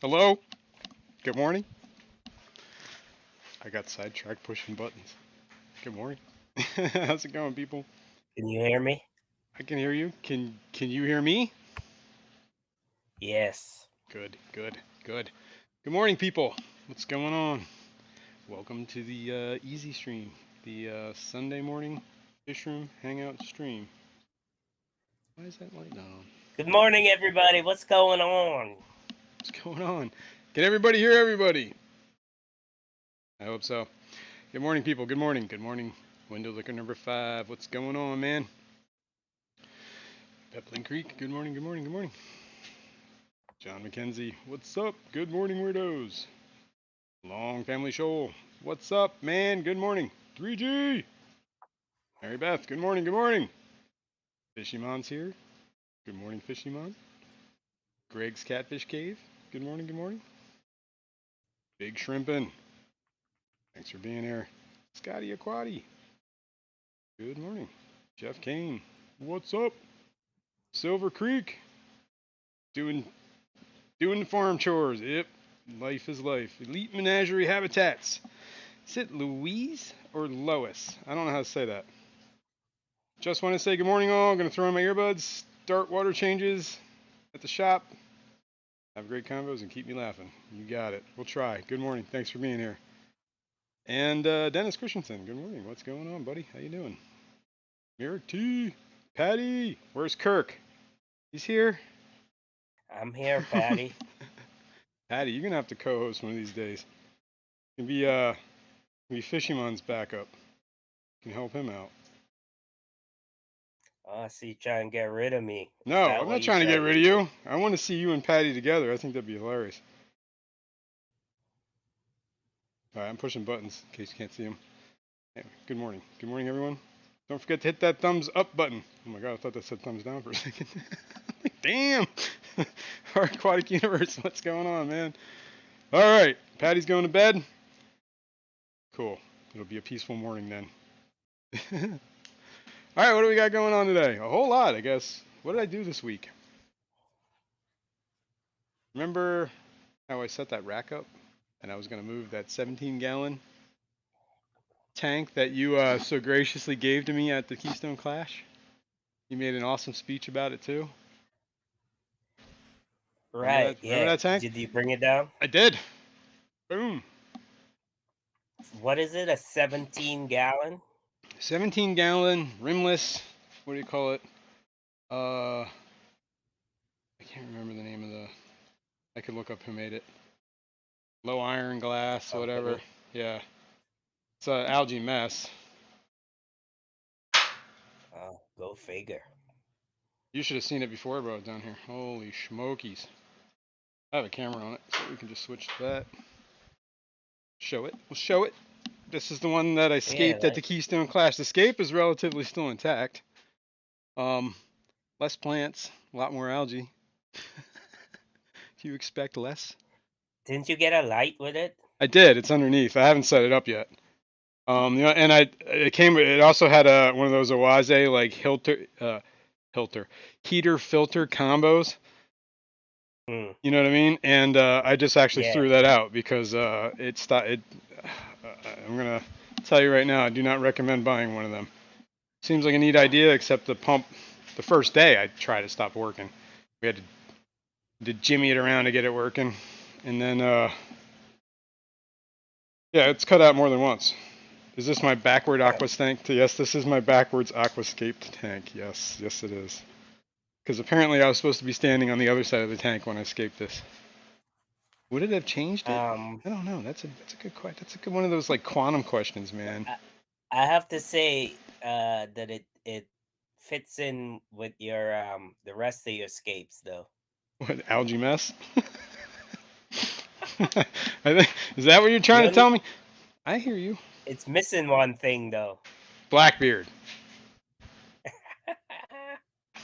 Hello? Good morning? I got sidetracked pushing buttons. Good morning. How's it going, people? Can you hear me? I can hear you. Can you hear me? Yes. Good, good, good. Good morning, people. What's going on? Welcome to the Easy Stream, the Sunday morning Fishroom Hangout stream. Why is that light not on? Good morning, everybody. What's going on? What's going on? Can everybody hear everybody? I hope so. Good morning, people. Good morning. Good morning. Window liquor number 5. What's going on, man? Peplin Creek. Good morning. Good morning. Good morning. John McKenzie. What's up? Good morning, weirdos. Long Family Shoal. What's up, man? Good morning. 3G. Mary Beth. Good morning. Good morning. Fishymon's here. Good morning, Fishymon. Greg's Catfish Cave. Good morning. Good morning. Big Shrimpin'. Thanks for being here. Scotty Aquati. Good morning. Jeff Kane. What's up? Silver Creek. Doing the farm chores. Yep. Life is life. Elite Menagerie Habitats. Is it Louise or Lois? I don't know how to say that. Just want to say good morning, all. I'm going to throw in my earbuds, start water changes at the shop. Have great combos and keep me laughing. You got it. We'll try. Good morning. Thanks for being here. And Dennis Christensen. Good morning. What's going on, buddy? How you doing? Merrick T. Patty. Where's Kirk? He's here. I'm here, Patty. Patty, you're gonna have to co-host one of these days. You can be Fishymon's backup. You can help him out. Oh, so you trying to get rid of me. Is No, that I'm what not you're trying to get trying rid to of do? you. I want to see you and Patty together. I think that'd be hilarious. All right, I'm pushing buttons in case you can't see them. Anyway, good morning. Good morning, everyone. Don't forget to hit that thumbs up button. Oh my god, I thought that said thumbs down for a second. Damn! Our aquatic universe, what's going on, man? All right, Patty's going to bed. Cool. It'll be a peaceful morning then. All right, what do we got going on today? A whole lot, I guess. What did I do this week? Remember how I set that rack up and I was going to move that 17-gallon tank that you so graciously gave to me at the Keystone Clash? You made an awesome speech about it too. Remember Right, that? Remember yeah. that tank? Did you bring it down? I did. Boom. What is it, a 17-gallon? 17-gallon rimless. What do you call it? I can't remember the name of the. I could look up who made it. Low iron The glass, whatever. company? Yeah, it's an algae mess. Oh, go figure. You should have seen it before I brought it down here. Holy smokies! I have a camera on it, so we can just switch to that. Show it. We'll show it. This is the one that I Yeah, escaped at the Keystone Clash. The scape is relatively still intact. Um, less plants, a lot more algae. Do you expect less? didn't you get a light with it? I did. It's underneath. I haven't set it up yet. And it came. It also had one of those Oase like heater filter combos. Hmm. You know what I mean? And I just actually Yeah. threw that out because I'm gonna tell you right now, I do not recommend buying one of them. Seems like a neat idea, except the pump. The first day I tried it stopped working. We had to jimmy it around to get it working, and then yeah, it's cut out more than once. Is this my backward aqua tank? Yes, this is my backwards aquascaped tank. Yes, yes it is. Because apparently I was supposed to be standing on the other side of the tank when I escaped this. Would it have changed it? Um, I don't know. That's a good question. That's a good one of those like quantum questions, man. I, I have to say that it fits in with your the rest of your escapes though. What algae mess? I think is that what you're The trying to tell only me? I hear you. It's missing one thing though. Blackbeard.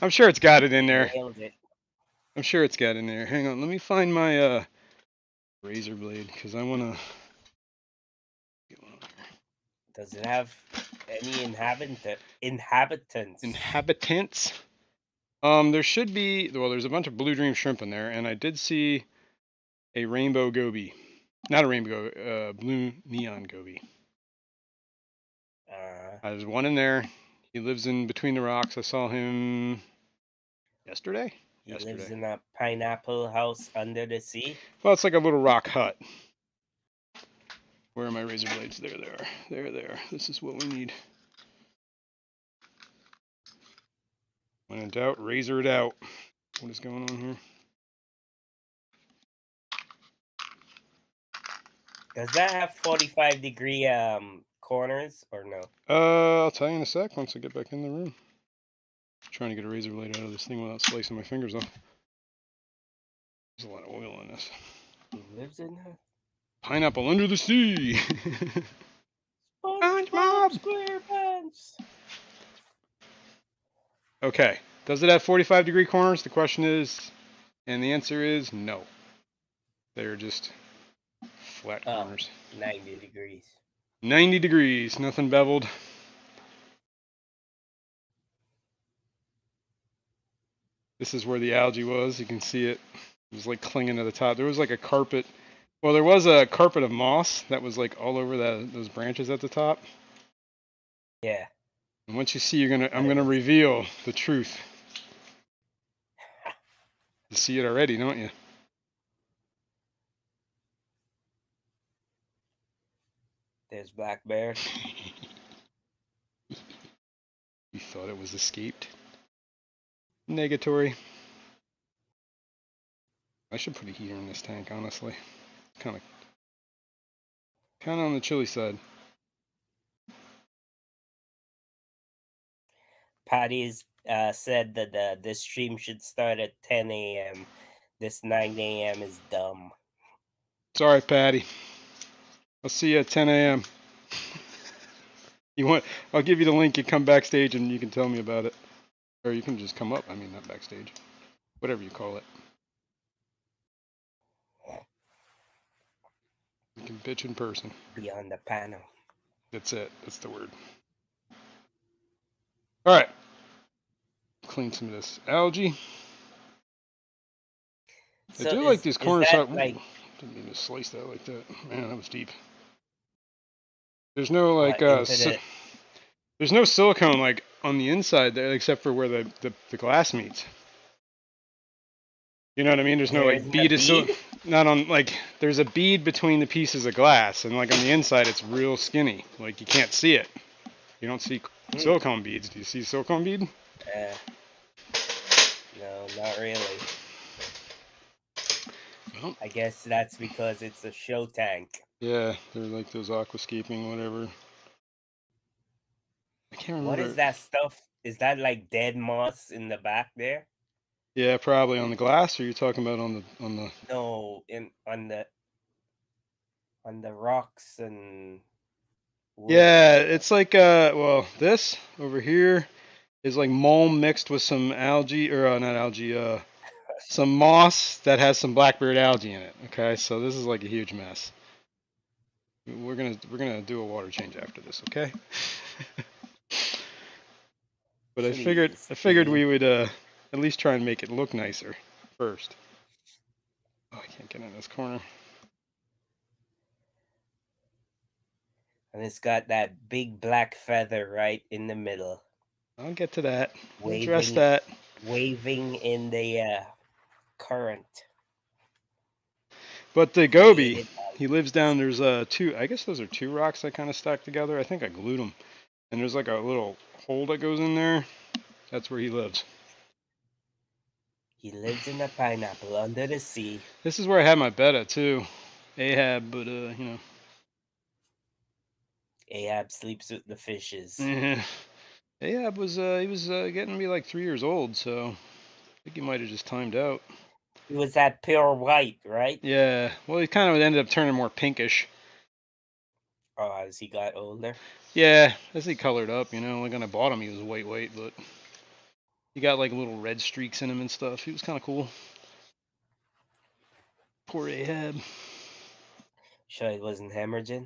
I'm sure it's got it in You there. nailed it. I'm sure it's got it in there. Hang on, let me find my razor blade because I wanna get one on here. Does it have any inhabitants? Inhabitants. There should be. Well, there's a bunch of blue dream shrimp in there, and I did see a rainbow goby. Not a rainbow, blue neon goby. There's one in there. He lives in between the rocks. I saw him yesterday. He lives in a pineapple house under the sea. Well, it's like a little rock hut. Where are my razor blades? There they are. There. This is what we need. When in doubt, razor it out. What is going on here? Does that have 45-degree corners or no? I'll tell you in a sec once I get back in the room. I'm trying to get a razor blade out of this thing without slicing my fingers off. There's a lot of oil in this. He lives in a Pineapple under the sea. SpongeBob SquarePants. Okay. Does it have 45-degree corners? The question is, and the answer is no. They're just flat corners. 90 degrees. 90 degrees, nothing beveled. This is where the algae was. You can see it. It was like clinging to the top. There was like a carpet. Well, there was a carpet of moss that was like all over those branches at the top. Yeah. And once you see, I'm gonna reveal the truth. You see it already, don't you? There's black bears. You thought it was escaped? Negatory. I should put a heater in this tank, honestly. Kind of on the chilly side. Patty's said that this stream should start at 10 a.m. This 9 a.m. is dumb. Sorry, Patty. I'll see you at 10 a.m. I'll give you the link. You come backstage and you can tell me about it. Or you can just come up. I mean, not backstage. Whatever you call it. You can bitch in person. Be on the panel. That's it. That's the word. All right. Clean some of this algae. So I do like these corners. Like, didn't mean to slice that like that. Man, that was deep. There's no like there's no silicone like on the inside there except for where the glass meets. You know what I mean? There's no like bead of silicone. Not on like there's a bead between the pieces of glass, and like on the inside it's real skinny. Like you can't see it. You don't see silicone beads. Do you see silicone bead? No, not really. Well, I guess that's because it's a show tank. Yeah, they're like those aquascaping, whatever. I can't remember. What is that stuff? Is that like dead moss in the back there? Yeah, probably on the glass. Or are you talking about on the? No, on the rocks and. Yeah, it's like well, this over here is like mulm mixed with some algae or not algae, some moss that has some blackbeard algae in it. Okay, so this is like a huge mess. We're gonna do a water change after this, okay? But I figured we would at least try and make it look nicer first. Oh, I can't get in this corner. And it's got that big black feather right in the middle. I'll get to that. We'll address that. Waving in the current. But the goby, he lives down. There's two. I guess those are two rocks that kind of stack together. I think I glued them. And there's like a little hole that goes in there. That's where he lives. He lives in a pineapple under the sea. This is where I had my betta too, Ahab. But you know. Ahab sleeps with the fishes. Yeah. Ahab was getting to be like 3 years old, so I think he might have just timed out. He was that pure white, right? Yeah. Well, he kind of ended up turning more pinkish. Oh, as he got older? Yeah, as he colored up, you know. Like when I bought him, he was white, but he got like little red streaks in him and stuff. He was kind of cool. Poor Ahab. Sure it wasn't hemorrhaging?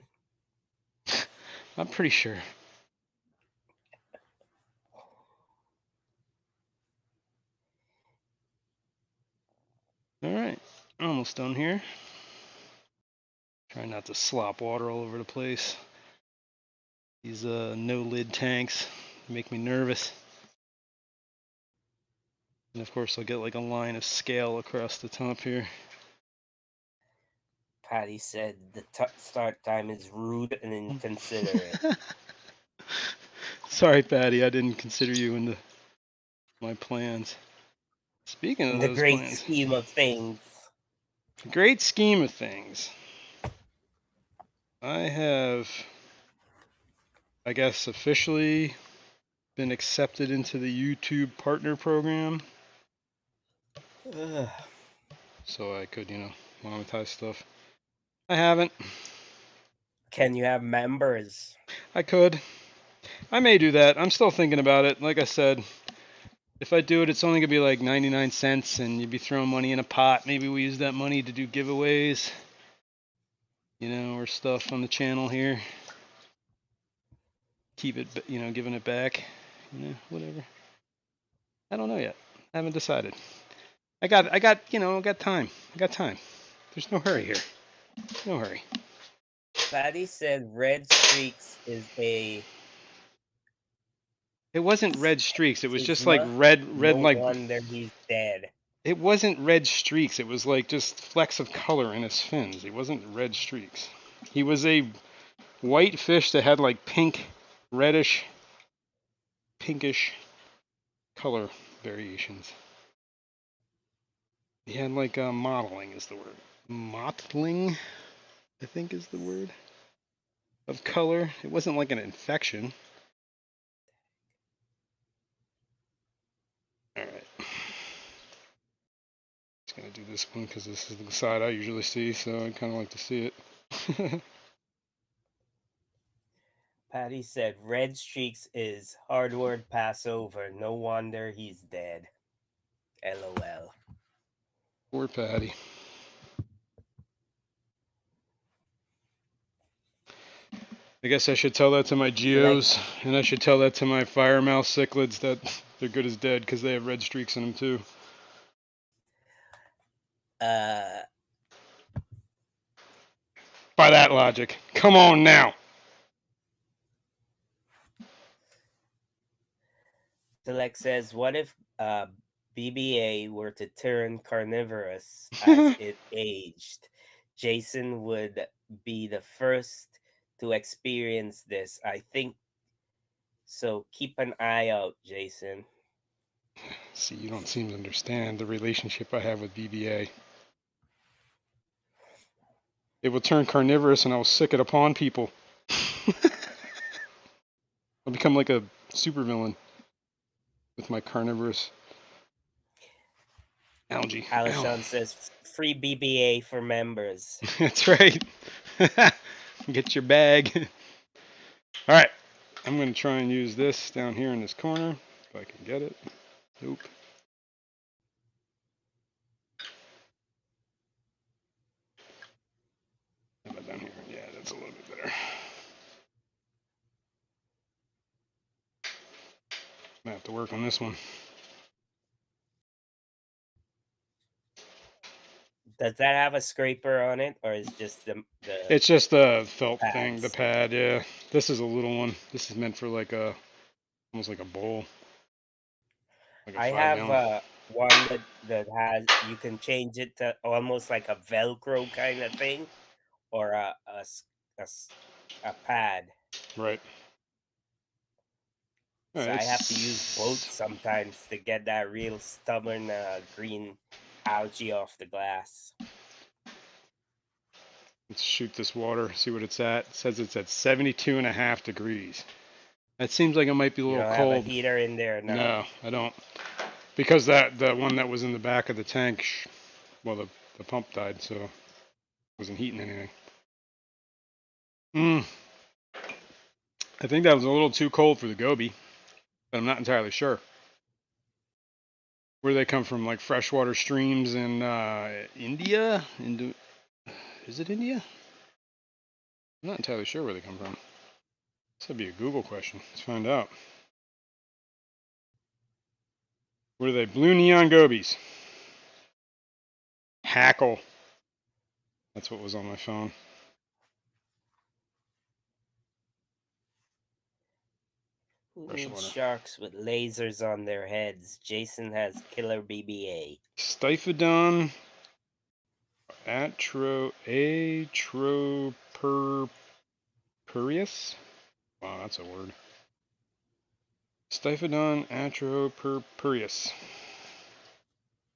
I'm pretty sure. All right, almost done here. Try not to slop water all over the place. These no lid tanks make me nervous. And of course I'll get like a line of scale across the top here. Patty said the start time is rude and inconsiderate. Sorry, Patty, I didn't consider you in my plans. Speaking In of the those great plans, scheme of things. great scheme of things, I have, I guess, officially been accepted into the YouTube partner program. Ugh. So I could, monetize stuff. I haven't. Can you have members? I could. I may do that. I'm still thinking about it. Like I said, if I do it, it's only going to be like 99 cents and you'd be throwing money in a pot. Maybe we use that money to do giveaways, or stuff on the channel here. Keep it, giving it back, whatever. I don't know yet. I haven't decided. I got time. I got time. There's no hurry here. No hurry. Patty said red streaks is a It wasn't red streaks. It was just like stigma. red, No like. wonder he's dead. It wasn't red streaks. It was like just flecks of color in his fins. It wasn't red streaks. He was a white fish that had like pink, reddish, pinkish color variations. He had like mottling is the word. Mottling, I think is the word. Of color. It wasn't like an infection. Alright. Just gonna do this one because this is the side I usually see, so I kind of like to see it. Patty said red streaks is hard word pass over. No wonder he's dead. LOL. Poor Patty. I guess I should tell that to my geos, and I should tell that to my firemouth cichlids that they're good as dead because they have red streaks in them too. By that logic. Come on now. Select says, what if BBA were to turn carnivorous as it aged? Jason would be the first to experience this. I think so. Keep an eye out, Jason. See, you don't seem to understand the relationship I have with BBA. It will turn carnivorous and I will sick it upon people. I'll become like a supervillain with my carnivorous algae. Alishon says, free BBA for members. That's right. Get your bag. All right. I'm going to try and use this down here in this corner if I can get it. Nope. How about down here? Yeah, that's a little bit better. I have to work on this one. Does that have a scraper on it, or is just the It's just the felt pads? thing, the pad. Yeah, this is a little one. This is meant for like almost like a bowl. Like a I 5 have gallon. one that has, you can change it to almost like a Velcro kind of thing, or a pad. Right. All So right, I have to use both sometimes to get that real stubborn green algae off the glass. Let's shoot this water, see what it's at. It says it's at 72.5 degrees. That seems like it might be a little You don't cold. have a heater in there now? No, I don't. Because the one that was in the back of the tank, well, the pump died, so it wasn't heating anything. I think that was a little too cold for the goby, but I'm not entirely sure. Where do they come from? Like freshwater streams in India? Is it India? I'm not entirely sure where they come from. This would be a Google question. Let's find out. What are they? Blue neon gobies. Hackle. That's what was on my phone. Who Fresh needs water. sharks with lasers on their heads? Jason has killer BBA. Stiphodon atropurpureus. Wow, that's a word. Stiphodon atropurpureus.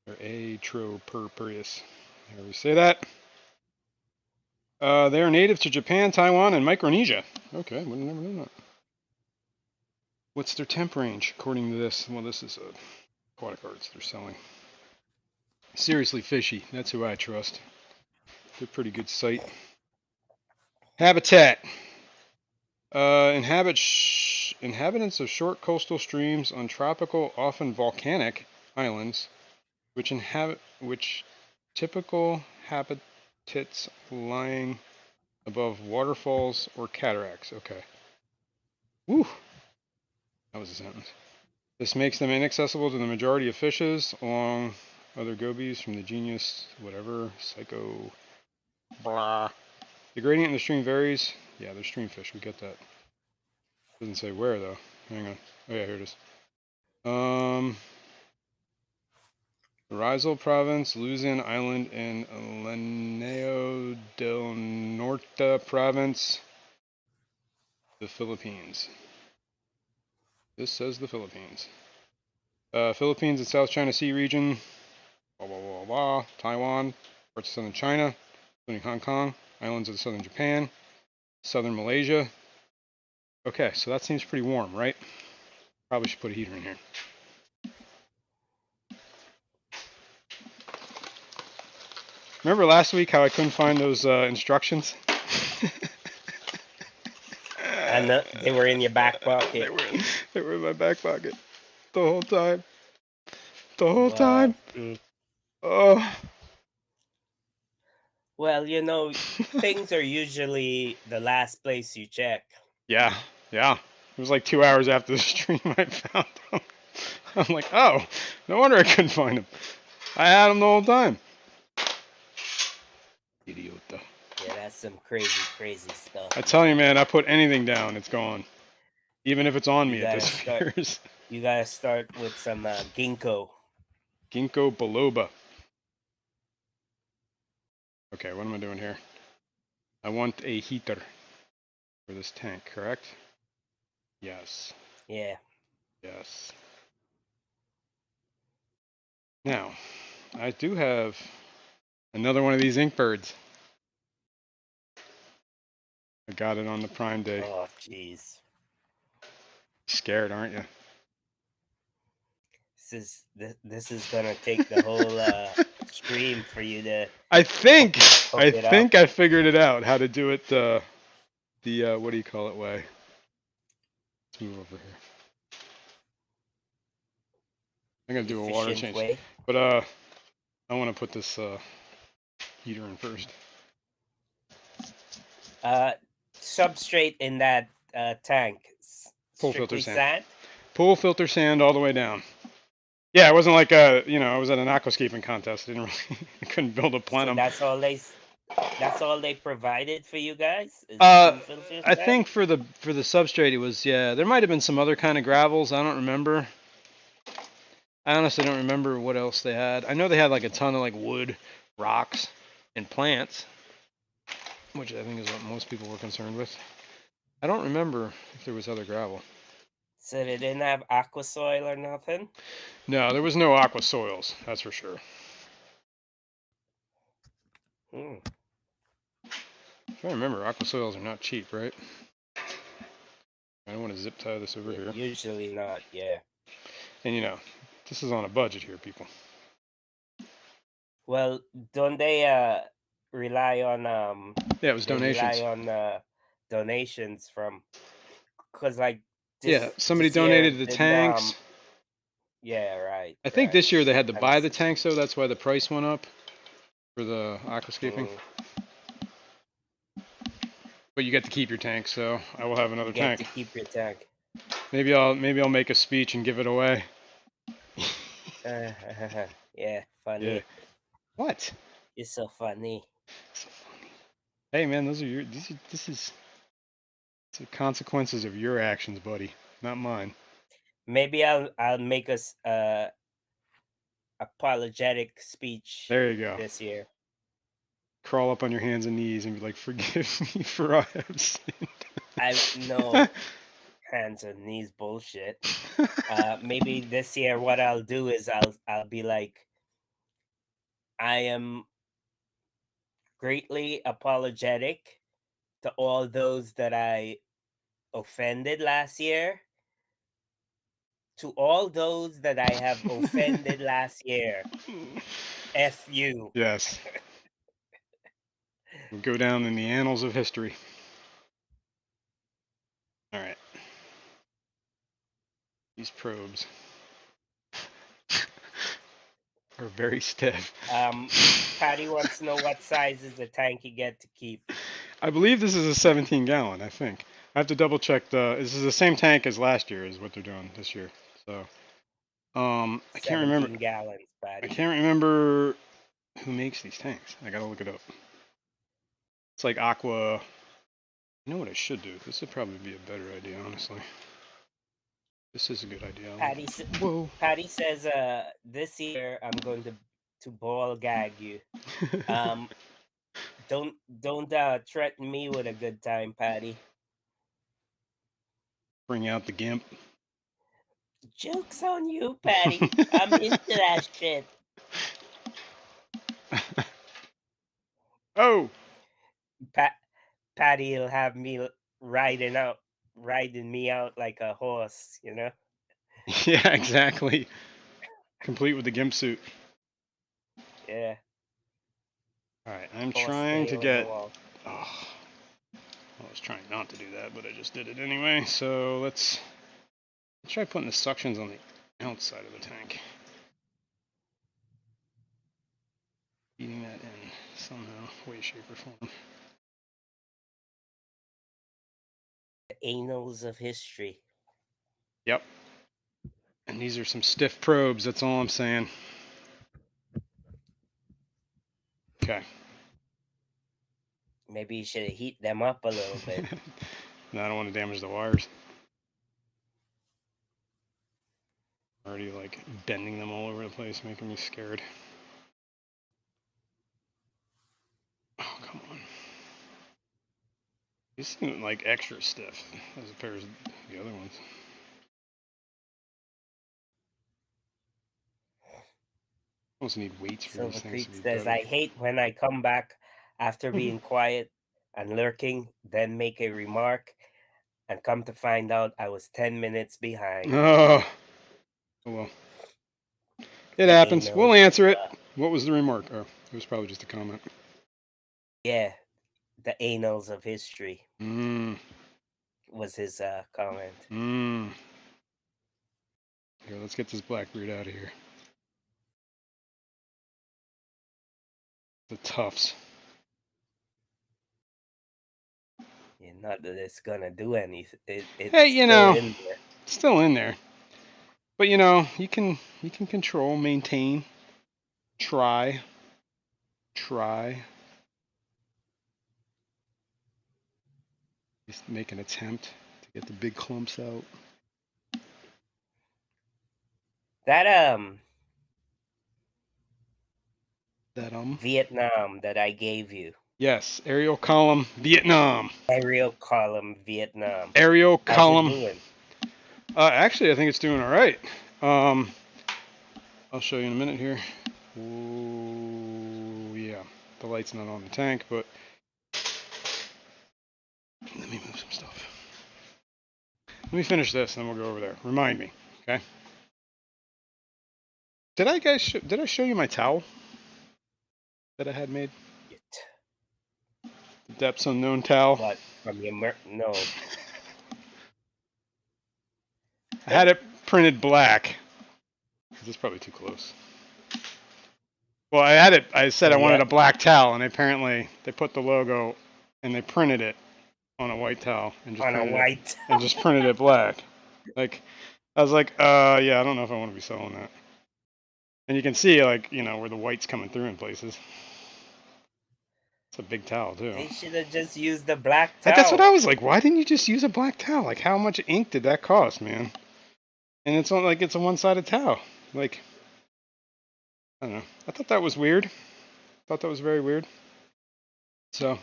Or atropurpureus. How do we say that? They are native to Japan, Taiwan, and Micronesia. Okay, would have never known that. What's their temp range, according to this? Well, this is aquatic arts they're selling. Seriously Fishy, that's who I trust. They're a pretty good site. Habitat. Inhabitants of short coastal streams on tropical, often volcanic islands, which typical habitats lying above waterfalls or cataracts. Okay. Woo! That was a sentence. This makes them inaccessible to the majority of fishes, along other gobies from the genus whatever, psycho, blah. The gradient in the stream varies. Yeah, they're stream fish. We get that. Doesn't say where though. Hang on. Oh yeah, here it is. Rizal Province, Luzon Island, and Lanao del Norte Province, the Philippines. This says the Philippines. Philippines and South China Sea region, blah, blah, blah, blah. Taiwan, parts of southern China, including Hong Kong, islands of southern Japan, southern Malaysia. Okay, so that seems pretty warm, right? Probably should put a heater in here. Remember last week how I couldn't find those instructions? And they were in your back pocket. They were in my back pocket the whole time. The whole time. Oh. Well, you know, things are usually the last place you check. Yeah. It was like 2 hours after the stream I found them. I'm like, oh, no wonder I couldn't find them. I had them the whole time. Idiota. Yeah, that's some crazy stuff. I tell you, man, I put anything down, it's gone. Even if it's on me, it disappears. You gotta start with some ginkgo. Ginkgo biloba. Okay, what am I doing here? I want a heater for this tank, correct? Yes. Yeah. Yes. Now, I do have another one of these ink birds. I got it on the Prime Day. Oh, jeez. Scared, aren't you? This is gonna take the whole stream for you to. I think I figured it out how to do it the what do you call it way. Let's move over here. I'm gonna do a water change, way. but I want to put this heater in first. Substrate in that tank. Pool filter sand. sand. Pool filter sand all the way down. Yeah, it wasn't like I was at an aquascaping contest. I couldn't build a plenum. So that's all they provided for you guys? I think for the substrate it was, yeah, there might have been some other kind of gravels, I don't remember. I honestly don't remember what else they had. I know they had like a ton of like wood, rocks, and plants, which I think is what most people were concerned with. I don't remember if there was other gravel. So they didn't have aqua soil or nothing? No, there was no aqua soils, that's for sure. If I remember, aqua soils are not cheap, right? I don't want to zip tie this over here. Usually not, yeah. And this is on a budget here, people. Well, don't they rely on yeah, it was donations. Rely on donations from, because like somebody donated the tanks. Yeah, right. I think this year they had to buy the tanks, so that's why the price went up for the aquascaping. But you get to keep your tank, so I will have another tank. You get to keep your tank. Maybe I'll make a speech and give it away. Yeah, funny. Yeah. What? You're so funny. So funny. Hey man, this is the consequences of your actions, buddy. not mine. Maybe I'll make us apologetic speech There you go. this year. Crawl up on your hands and knees and be like, "Forgive me for I have sinned." I no hands and knees bullshit. Maybe this year what I'll do is I'll be like, I am greatly apologetic to all those that I offended last year. To all those that I have offended last year, F you. Yes. We'll go down in the annals of history. All right. These probes are very stiff. Patty wants to know what size is the tank you get to keep. I believe this is a 17-gallon. I think I have to double check. This is the same tank as last year, is what they're doing this year. So, I can't remember. 17 gallons, I Patty. can't remember who makes these tanks. I gotta look it up. It's like Aqua. You know what I should do? This would probably be a better idea, honestly. This is a good idea. Whoa. Patty says, this year I'm going to ball gag you. Don't threaten me with a good time, Patty. Bring out the gimp. Joke's on you, Patty. I'm into that shit. Oh. Patty'll have me riding me out like a horse, you know? Yeah, exactly. Complete with the gimp suit. Yeah. All right, I'm Horse trying to day on the get. wall. Oh, I was trying not to do that, but I just did it anyway. So let's try putting the suctions on the outside of the tank. Feeding that in somehow, way, shape, or form. The annals of history. Yep. And these are some stiff probes, that's all I'm saying. Okay. Maybe you should heat them up a little bit. No, I don't want to damage the wires. Already like bending them all over the place, making me scared. Oh, come on. These seem like extra stiff as opposed to the other ones. Almost need weights for Silver these things Creek to be says, better. I hate when I come back after being quiet and lurking, then make a remark, and come to find out I was 10 minutes behind. Oh, well. It The happens. annals. We'll answer it. What was the remark? Oh, it was probably just a comment. Yeah, the annals of history Mmm. was his comment. Mmm. Here, let's get this Blackbeard out of here. The Tufts. Yeah, not that it's gonna do anything. It's Hey, you still know, in there. still in there. But you know, you can control, maintain, try. Just make an attempt to get the big clumps out. That That Vietnam that I gave you. Yes, aerial column Vietnam. Aerial column Vietnam. Aerial How's column. it doing? Actually, I think it's doing all right. I'll show you in a minute here. Ooh, yeah, the light's not on the tank, but let me move some stuff. Let me finish this, and then we'll go over there. Remind me, okay? Did I show you my towel that I had made? The depths unknown towel. What from your no? I had it printed black. This is probably too close. Well, I had it. I said I wanted a black towel, and apparently they put the logo and they printed it on a white towel and just printed it black. Like, I was like, yeah, I don't know if I want to be selling that. And you can see, like, you know, where the white's coming through in places. It's a big towel too. They should have just used the black towel. That's what I was like. Why didn't you just use a black towel? Like, how much ink did that cost, man? And it's not like it's a one-sided towel. Like, I don't know. I thought that was weird. Thought that was very weird. So,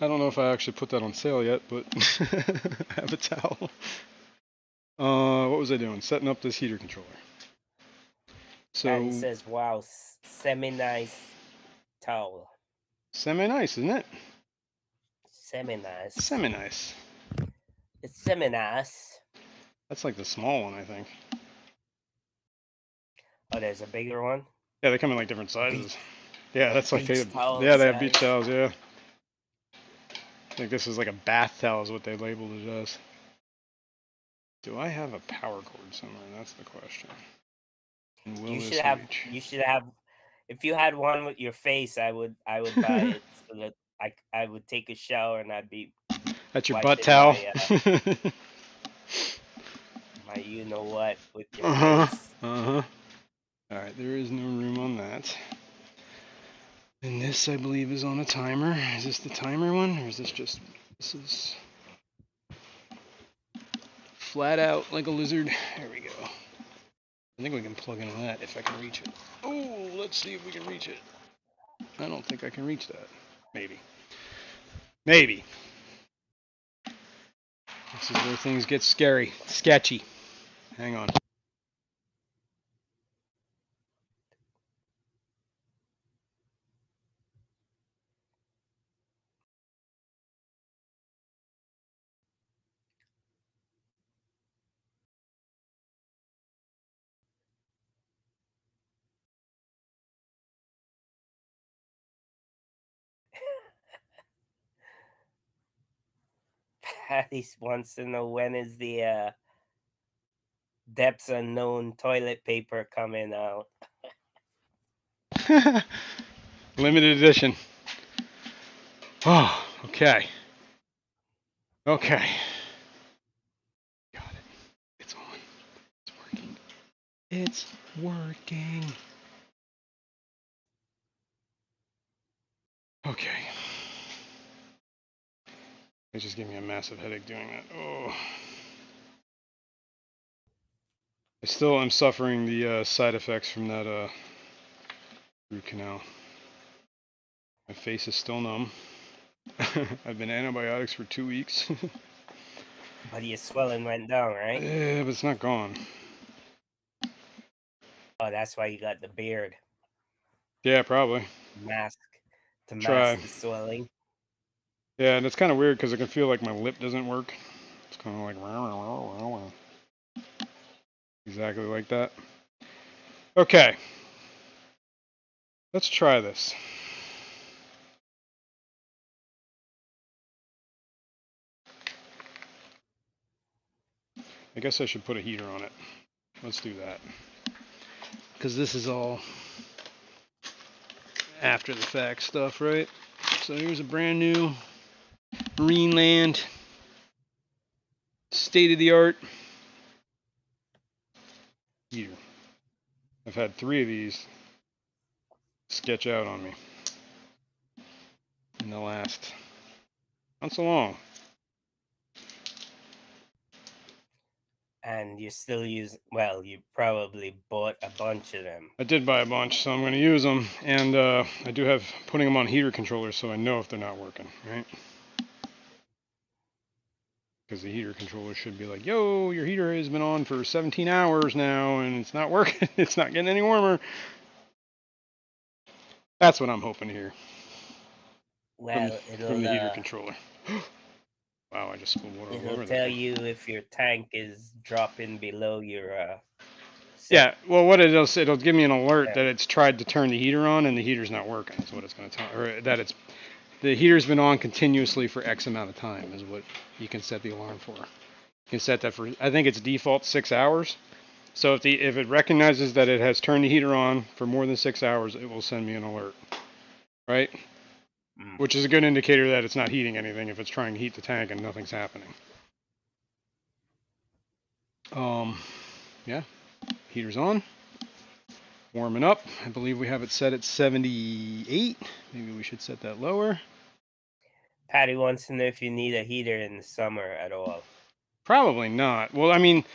I don't know if I actually put that on sale yet, but I have a towel. What was I doing? Setting up this heater controller. So, Patty says, wow, semi-nice towel. Semi-nice, isn't it? Semi-nice. Semi-nice. It's semi-nice. That's like the small one, I think. Oh, there's a bigger one? Yeah, they come in like different sizes. Yeah, that's like beach towel yeah, they have beach size. towels, yeah. I think this is like a bath towel is what they labeled it as. Do I have a power cord somewhere? That's the question. And will You this should have. reach? You should have. If you had one with your face, I would buy it so that I would take a shower and I'd be That's your butt wiping towel. my you know what with your Uh-huh. face. Uh-huh. Alright, there is no room on that. And this, I believe, is on a timer. Is this the timer one? Or is this just... This is... flat out like a lizard. There we go. I think we can plug into that if I can reach it. Oh, let's see if we can reach it. I don't think I can reach that. Maybe. Maybe. This is where things get scary. Sketchy. Hang on. Patty wants to know when is the Depths Unknown toilet paper coming out. Limited edition. Oh, okay. Okay. Got it. It's on. It's working. It's working. Okay. It just gave me a massive headache doing that. Oh. I still am suffering the side effects from that root canal. My face is still numb. I've been antibiotics for 2 weeks. But your swelling went down, right? Yeah, but it's not gone. Oh, that's why you got the beard. Yeah, probably. Mask to Try. mask the swelling. Yeah, and it's kind of weird because I can feel like my lip doesn't work. It's kind of like exactly like that. Okay. Let's try this. I guess I should put a heater on it. Let's do that. Because this is all after the fact stuff, right? So here's a brand new Marineland state-of-the-art heater. I've had 3 of these sketch out on me in the last not so long. And you still use, well, you probably bought a bunch of them. I did buy a bunch, so I'm going to use them. And I do have putting them on heater controllers so I know if they're not working, right? Because the heater controller should be like, yo, your heater has been on for 17 hours now and it's not working. It's not getting any warmer. That's what I'm hoping to hear. Well, from the heater controller. Wow, I just spilled water all over it'll that tell thing. you if your tank is dropping below your Yeah, well, what it'll give me an alert that it's tried to turn the heater on and the heater's not working. Is what it's going to tell, or that the heater's been on continuously for X amount of time is what you can set the alarm for. You can set that for, I think it's default 6 hours. So if it recognizes that it has turned the heater on for more than 6 hours, it will send me an alert, right? Which is a good indicator that it's not heating anything if it's trying to heat the tank and nothing's happening. Yeah, heater's on. warming up. I believe we have it set at 78. Maybe we should set that lower. Patty wants to know if you need a heater in the summer at all. Probably not. Well, I mean,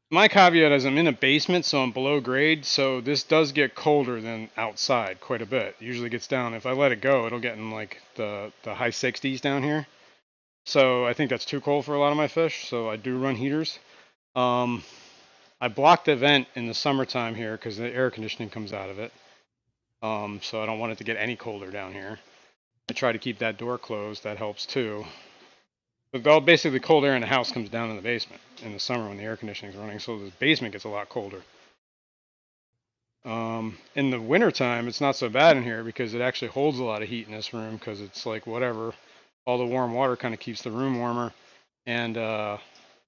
my caveat is I'm in a basement, so I'm below grade, so this does get colder than outside quite a bit. It usually gets down. If I let it go, it'll get in like the high 60s down here. So I think that's too cold for a lot of my fish, so I do run heaters. I blocked the vent in the summertime here because the air conditioning comes out of it. So I don't want it to get any colder down here. I try to keep that door closed. That helps too. But basically, cold air in the house comes down in the basement in the summer when the air conditioning is running, so the basement gets a lot colder. In the wintertime, it's not so bad in here because it actually holds a lot of heat in this room because it's like whatever. All the warm water kind of keeps the room warmer, and the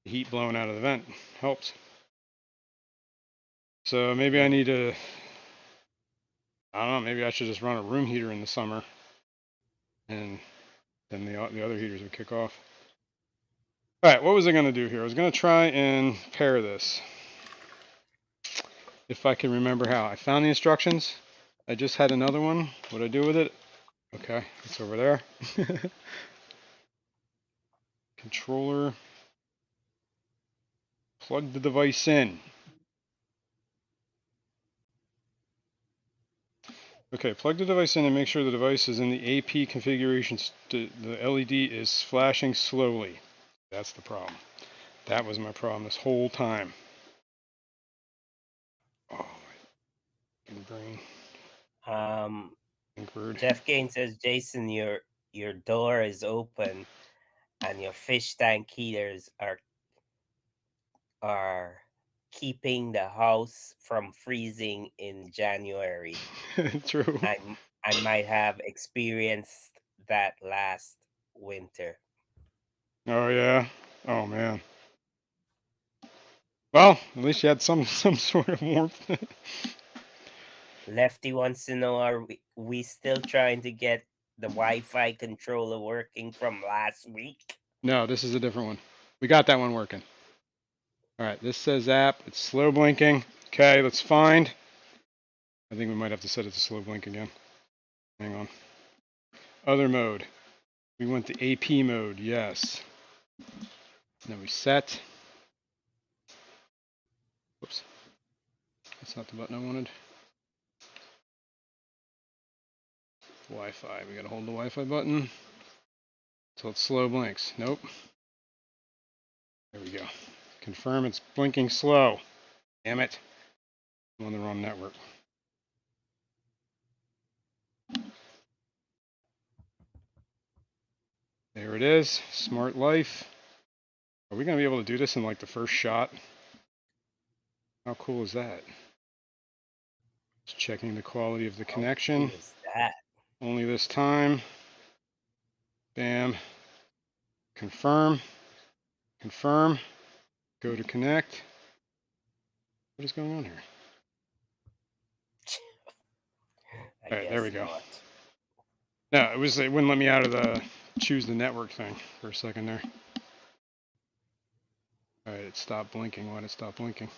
heat blowing out of the vent helps. So maybe I need to, I don't know, maybe I should just run a room heater in the summer, and then the other heaters would kick off. All right, what was I going to do here? I was going to try and pair this. If I can remember how. I found the instructions. I just had another one. What do I do with it? Okay, it's over there. Controller. Plug the device in. Okay, plug the device in and make sure the device is in the AP configuration. The LED is flashing slowly. That's the problem. That was my problem this whole time. Oh, my brain. Jeff Gaines says, Jason, your door is open and your fish tank heaters are keeping the house from freezing in January. True. I might have experienced that last winter. Oh yeah. Oh man. Well, at least you had some sort of warmth. Lefty wants to know, are we still trying to get the Wi-Fi controller working from last week? No, this is a different one. We got that one working. All right, this says app. It's slow blinking. Okay, let's find. I think we might have to set it to slow blink again. Hang on. Other mode. We went to AP mode. Yes. Then we set. Whoops. That's not the button I wanted. Wi-Fi. We gotta hold the Wi-Fi button until it slow blinks. Nope. There we go. Confirm it's blinking slow. Damn it. I'm on the wrong network. There it is. Smart Life. Are we gonna be able to do this in like the first shot? How cool is that? Just checking the quality of the connection. How cool is that? Only this time. Bam. Confirm. Confirm. Go to connect. What is going on here? All right, there we go. Not. No, it wouldn't let me out of the choose the network thing for a second there. All right, it stopped blinking. Why did it stop blinking?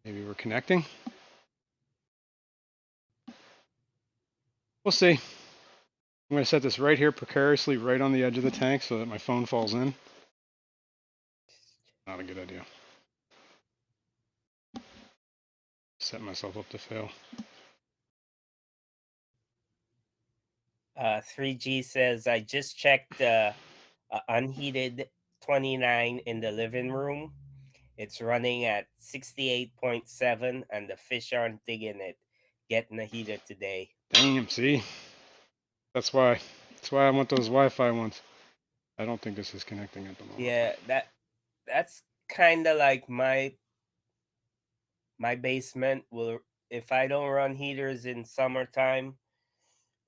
Maybe we're connecting? We'll see. I'm going to set this right here precariously right on the edge of the tank so that my phone falls in. Not a good idea. Set myself up to fail. 3G says, I just checked unheated 29 in the living room. It's running at 68.7 and the fish aren't digging it. Getting a heater today. Damn, see? That's why I want those Wi-Fi ones. I don't think this is connecting at the moment. Yeah, that's kind of like my basement will, if I don't run heaters in summertime,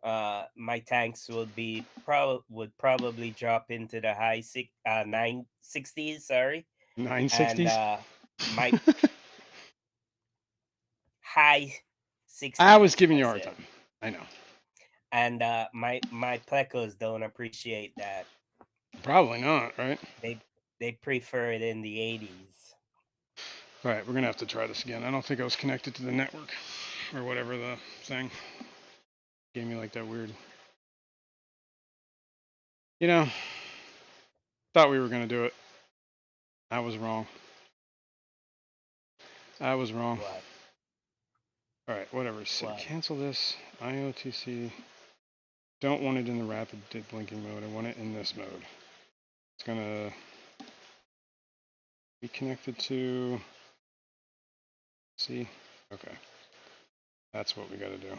my tanks would probably drop into the high 960s, sorry. 960s? And my high 60s. I was giving you a hard time. I know. And my plecos don't appreciate that. Probably not, right? They prefer it in the 80s. Alright, we're gonna have to try this again. I don't think I was connected to the network or whatever the thing gave me like that weird. You know, thought we were gonna do it. I was wrong. I was wrong. What? Alright, whatever. So What? cancel this. IOTC. Don't want it in the rapid blinking mode. I want it in this mode. It's gonna be connected to. See? Okay. That's what we gotta do.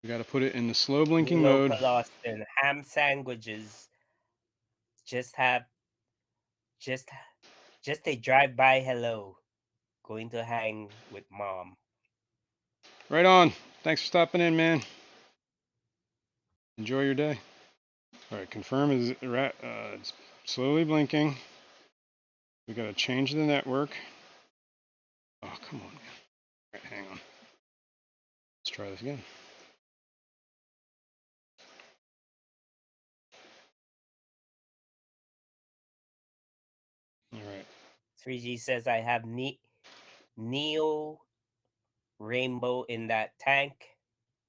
We gotta put it in the slow blinking mode. Local Austin ham sandwiches. Just a drive-by hello. Going to hang with mom. Right on. Thanks for stopping in, man. Enjoy your day. Alright, confirm is it's slowly blinking. We gotta change the network. Oh, come on, man. Alright, hang on. Let's try this again. Alright. 3G says I have Neo Rainbow in that tank,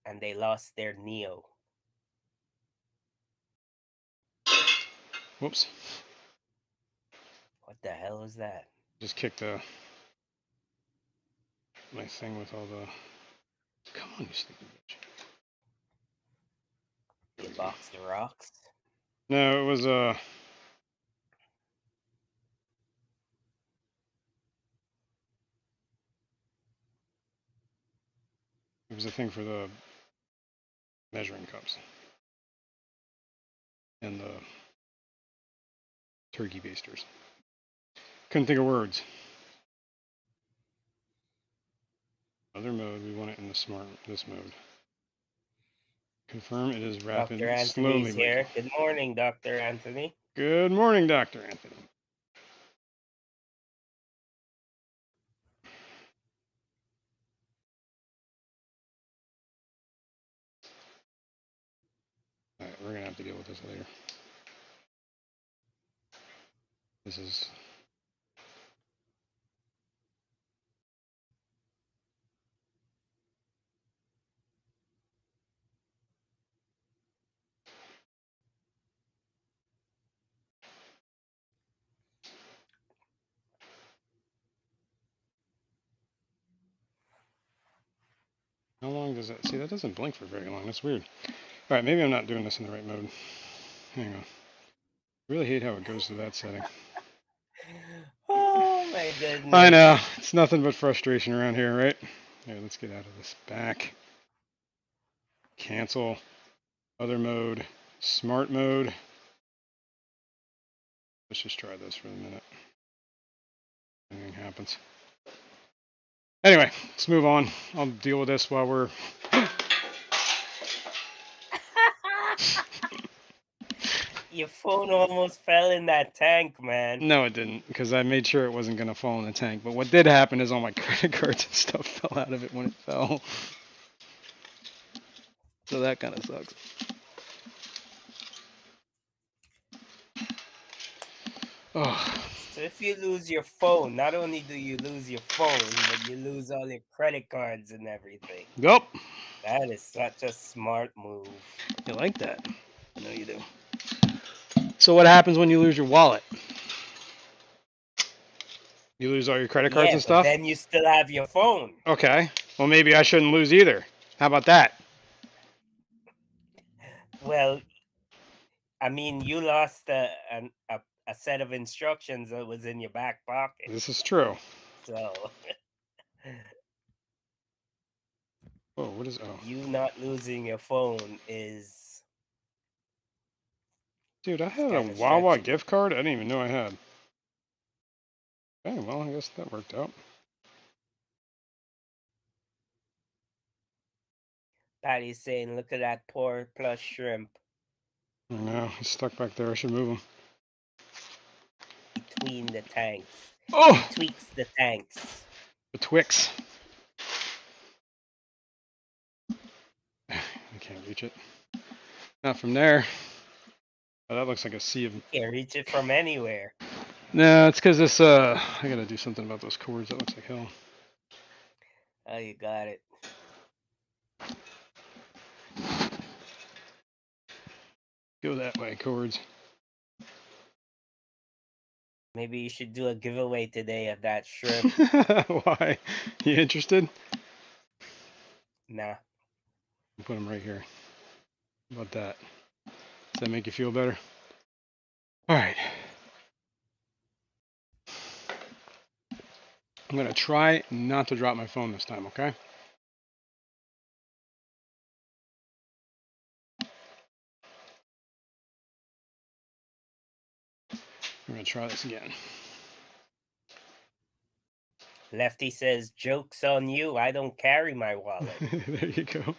and they lost their Neo. Whoops. What the hell is that? Just kicked my thing with all the. Come on, you stupid bitch. The box of rocks? No, it was It was a thing for the measuring cups and the turkey basters. Couldn't think of words. Other mode, we want it in this mode. Confirm it is rapid, Dr. slowly Anthony's here. blinking. Good morning, Dr. Anthony. Good morning, Dr. Anthony. Alright, we're gonna have to deal with this later. This is. How long does that? See, that doesn't blink for very long. That's weird. Alright, maybe I'm not doing this in the right mode. Hang on. I really hate how it goes to that setting. Oh my goodness. I know. It's nothing but frustration around here, right? Here, let's get out of this. Back. Cancel. Other mode. Smart mode. Let's just try this for a minute. Anything happens. Anyway, let's move on. I'll deal with this while we're. Your phone almost fell in that tank, man. No, it didn't, because I made sure it wasn't going to fall in the tank. But what did happen is all my credit cards and stuff fell out of it when it fell. So that kind of sucks. Oh. So if you lose your phone, not only do you lose your phone, but you lose all your credit cards and everything. Yup. That is such a smart move. You like that? I know you do. So what happens when you lose your wallet? You lose all your credit cards and stuff? But then you still have your phone. Okay. Well, maybe I shouldn't lose either. How about that? Well, I mean, you lost a set of instructions that was in your back pocket. This is true. So. Oh, what is? Oh. You not losing your phone is. Dude, I had a Wawa gift card. I didn't even know I had. Okay, well, I guess that worked out. Patty's saying, "Look at that poor plush shrimp." I know, he's stuck back there. I should move him. Between the tanks. Oh! He tweaks the tanks. The Twix. I can't reach it. Not from there. Oh, that looks like a sea of. You can't reach it from anywhere. No, it's because this. I gotta do something about those cords. That looks like hell. Oh, you got it. Go that way, cords. Maybe you should do a giveaway today of that shrimp. Why? You interested? Nah. Put them right here. How about that? Does that make you feel better? All right. I'm gonna try not to drop my phone this time, okay? I'm gonna try this again. Lefty says, "Joke's on you. I don't carry my wallet." There you go.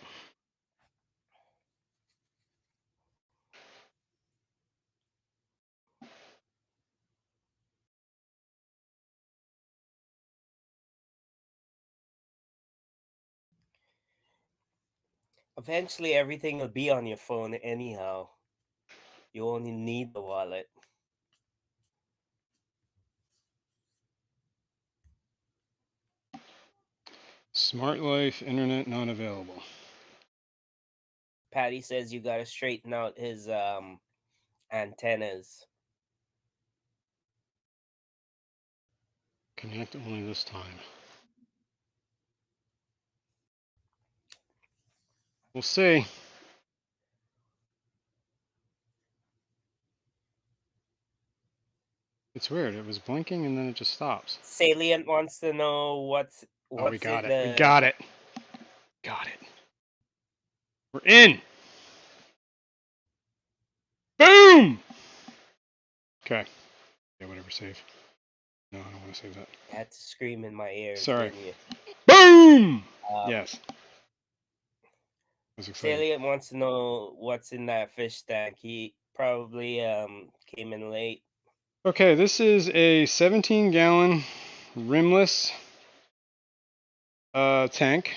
Eventually, everything will be on your phone anyhow. You only need the wallet. Smart Life Internet not available. Patty says you gotta straighten out his antennas. Connect only this time. We'll see. It's weird. It was blinking and then it just stops. Salient wants to know what's Oh, we in got it. We the got it. Got it. We're in. Boom. Okay. Yeah, whatever. Save. No, I don't want to save that. I had to scream in my ears, Sorry. didn't you? Boom. Yes. I was excited. Salient wants to know what's in that fish tank. He probably came in late. Okay, this is a 17-gallon rimless tank.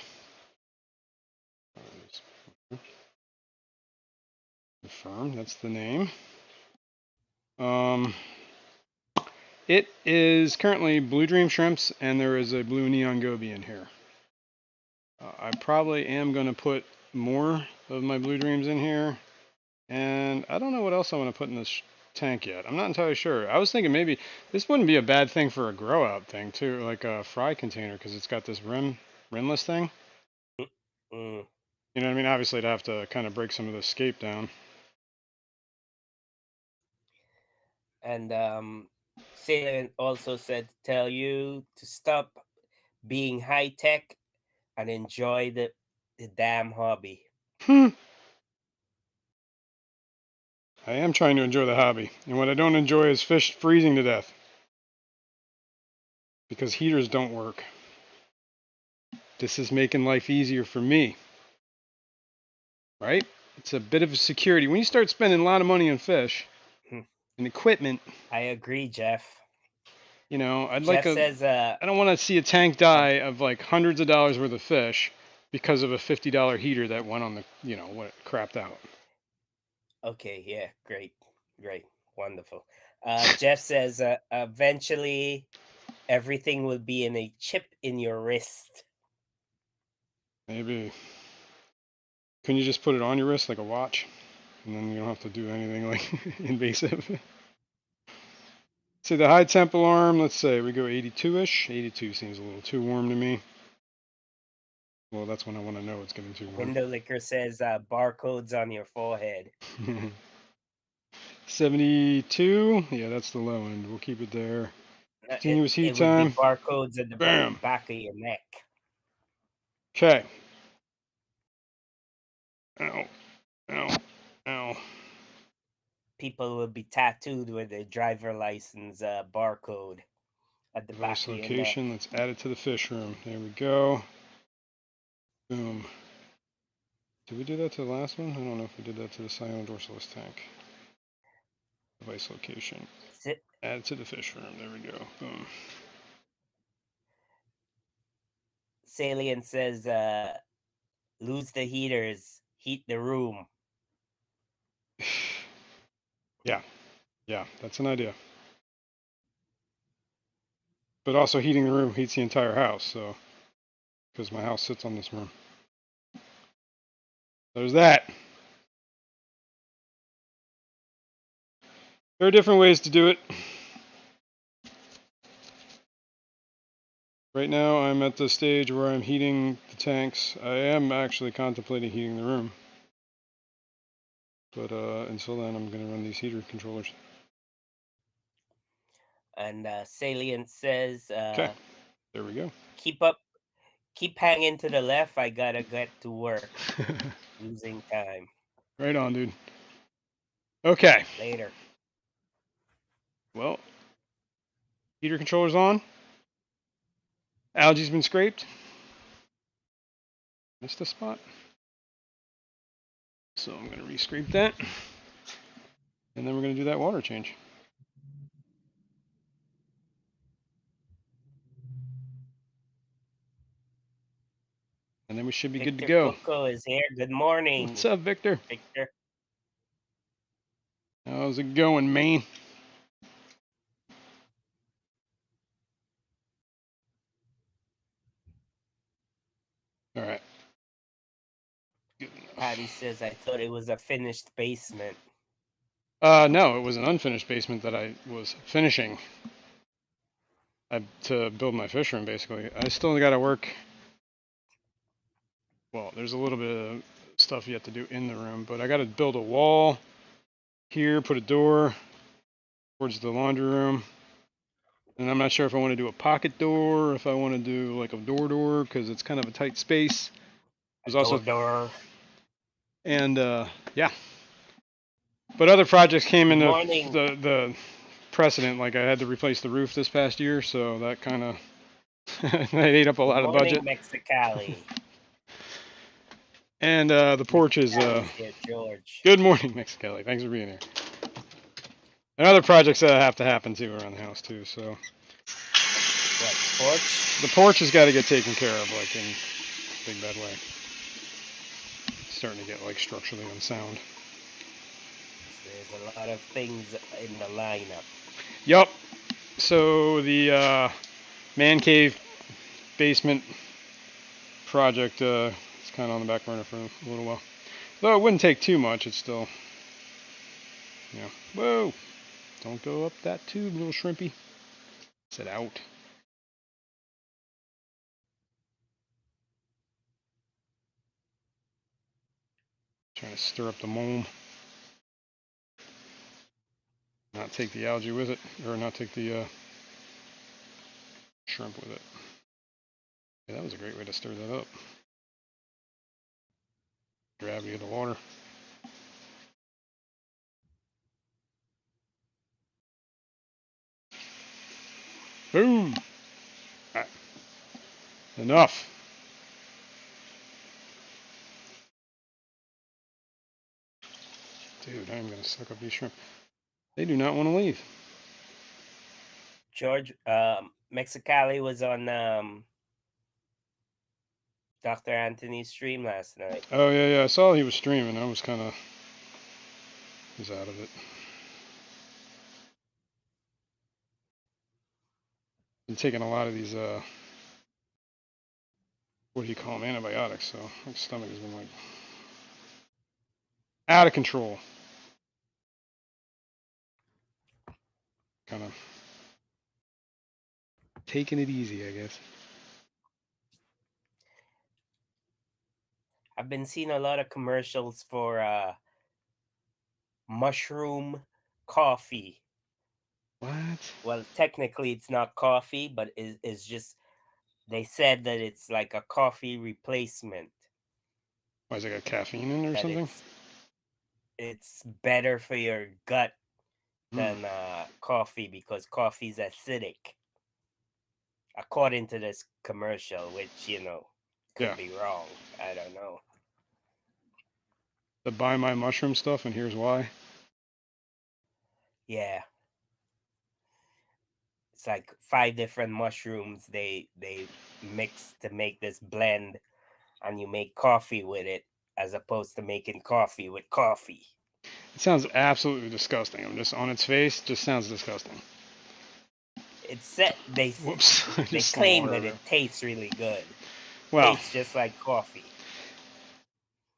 Confirm, that's the name. It is currently blue dream shrimps, and there is a blue neon goby in here. I probably am going to put more of my blue dreams in here, and I don't know what else I want to put in this tank yet. I'm not entirely sure. I was thinking maybe this wouldn't be a bad thing for a grow out thing too, like a fry container, because it's got this rimless thing. Mm. You know what I mean? Obviously, I'd have to kind of break some of the scape down. And Salient also said to tell you to stop being high tech and enjoy the damn hobby. I am trying to enjoy the hobby, and what I don't enjoy is fish freezing to death because heaters don't work. This is making life easier for me, right? It's a bit of a security. When you start spending a lot of money on fish and equipment, I agree, Jeff. you know, Jeff says, I don't want to see a tank die of like hundreds of dollars worth of fish because of a $50 heater that went on the, you know, what crapped out. okay, yeah, great, wonderful. Jeff says, eventually everything will be in a chip in your wrist. Maybe. Couldn't you just put it on your wrist like a watch? And then you don't have to do anything like invasive. See the high temp alarm, let's say we go 82-ish. 82 seems a little too warm to me. Well, that's when I want to know it's getting too warm. Window Licker says, barcodes on your forehead. 72, yeah, that's the low end. We'll keep it there. Continuous heat It would be time. barcodes at the Bam. back of your neck. Okay. Ow. Ow. Ow. People will be tattooed with their driver license barcode at the Device back of your neck. location. Let's add it to the fish room. There we go. Boom. Did we do that to the last one? I don't know if we did that to the cyanodorsalis tank. Device location. Add it to the fish room. There we go. Boom. Salient says, lose the heaters, heat the room. Yeah, that's an idea. But also heating the room heats the entire house, so because my house sits on this room. There's that. There are different ways to do it. Right now I'm at the stage where I'm heating the tanks. I am actually contemplating heating the room. But until then I'm going to run these heater controllers. And Salient says, Okay, there we go. keep hanging to the left. I gotta get to work. Losing time. Right on, dude. Okay. Later. Well, heater controller's on. Algae's been scraped. Missed a spot. So I'm going to re-scrape that. And then we're going to do that water change. And then we should be Victor good to go. Coco is here. Good morning. What's up, Victor? Victor. How's it going, man? All right. Patty says, I thought it was a finished basement. No, it was an unfinished basement that I was finishing to build my fish room, basically. I still got to work. Well, there's a little bit of stuff yet to do in the room, but I got to build a wall here, put a door towards the laundry room. And I'm not sure if I want to do a pocket door, or if I want to do like a door, because it's kind of a tight space. There's also door. And yeah. But other projects came into the precedent. Like I had to replace the roof this past year, so that kind of that ate up a lot of budget. Mexicali. And the porch is George. Good morning, Mexicali. Thanks for being here. And other projects that have to happen too around the house too. So what, porch? The porch has got to get taken care of, like in a big bad way. It's starting to get like structurally unsound. There's a lot of things in the lineup. Yup. So the man cave basement project is kind of on the back burner for a little while. Though it wouldn't take too much, it's still, whoa, don't go up that tube, little shrimpy. Sit out. Trying to stir up the mold. Not take the algae with it, or not take the shrimp with it. Yeah, that was a great way to stir that up. Gravity of the water. Boom! Right. Enough. Dude, I'm going to suck up these shrimp. They do not want to leave. George, Mexicali was on Dr. Anthony's stream last night. Oh, yeah. I saw he was streaming. I was kind of out of it. Been taking a lot of these, what do you call them, antibiotics, so my stomach has been like out of control. Kind of taking it easy, I guess. I've been seeing a lot of commercials for mushroom coffee. What? Well, technically it's not coffee, but it's just, they said that it's like a coffee replacement. Why, is it got caffeine in it or something? It's better for your gut than coffee, because coffee's acidic. According to this commercial, which, could be wrong. I don't know. The Buy My Mushroom stuff, and here's why. Yeah. It's like 5 different mushrooms they mix to make this blend, and you make coffee with it, as opposed to making coffee with coffee. It sounds absolutely disgusting. I'm just on its face, just sounds disgusting. It's set. Whoops. I They just spilled claim water that there. it tastes really good. Well, Tastes just like coffee.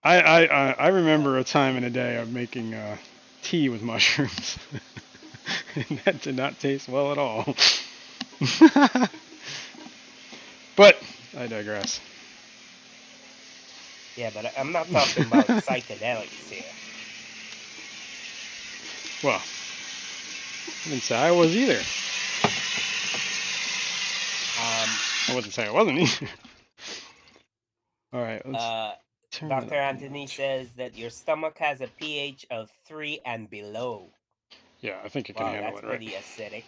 I remember a time in a day of making tea with mushrooms, and that did not taste well at all. But I digress. Yeah, but I'm not talking about psychedelics here. Well, I didn't say I was either. I wasn't saying I wasn't either. All right, let's turn it Dr. up. Anthony says that your stomach has a pH of 3 and below. Yeah, I think it can Wow, handle that's it, right? pretty acidic.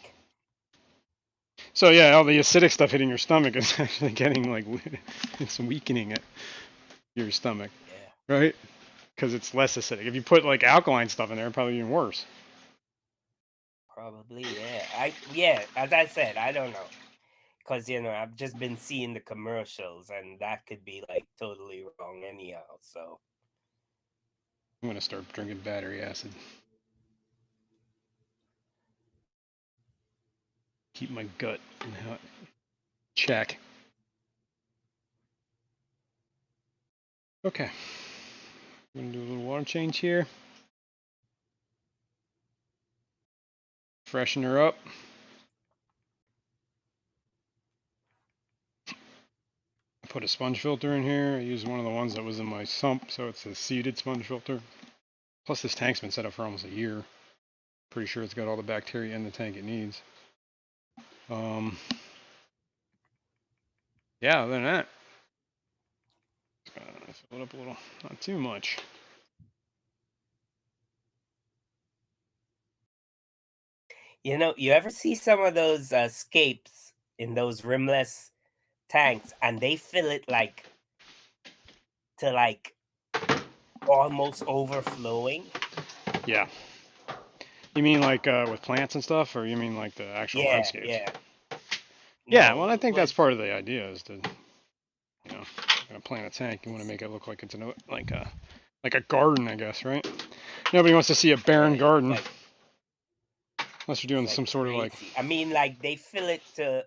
So yeah, all the acidic stuff hitting your stomach is actually getting like it's weakening it, your stomach, Yeah. right? Because it's less acidic. If you put like alkaline stuff in there, probably even worse. Probably, yeah. As I said, I don't know. Because, I've just been seeing the commercials, and that could be, like, totally wrong anyhow, so. I'm gonna start drinking battery acid. Keep my gut in check. Okay. I'm gonna do a little water change here. Freshen her up. I put a sponge filter in here. I used one of the ones that was in my sump, so it's a seeded sponge filter. Plus, this tank's been set up for almost a year. Pretty sure it's got all the bacteria in the tank it needs. Yeah, other than that, just gonna fill it up a little. Not too much. You ever see some of those scapes in those rimless tanks, and they fill it, like, to, like, almost overflowing? Yeah. You mean like with plants and stuff, or you mean like the actual Yeah, hardscapes? yeah. Yeah, No, well, I think with that's part of the idea is to, you're gonna plant a tank. You want to make it look like it's like a garden, I guess, right? Nobody wants to see a barren garden unless you're doing like some sort of like. crazy. I mean, like, they fill it to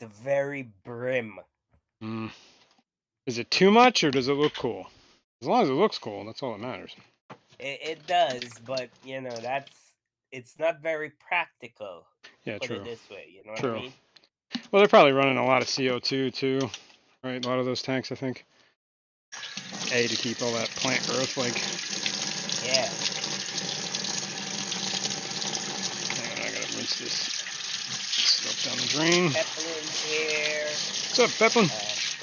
the very brim. Is it too much or does it look cool? As long as it looks cool, that's all that matters. It does, but it's not very practical. Yeah, Put it true. this way, you know what I True. mean? Well, they're probably running a lot of CO2 too, right? A lot of those tanks, I think. To keep all that plant growth, like. Yeah. Hang on, I gotta rinse this stuff down the drain. Peplin's here. What's up, Peplin?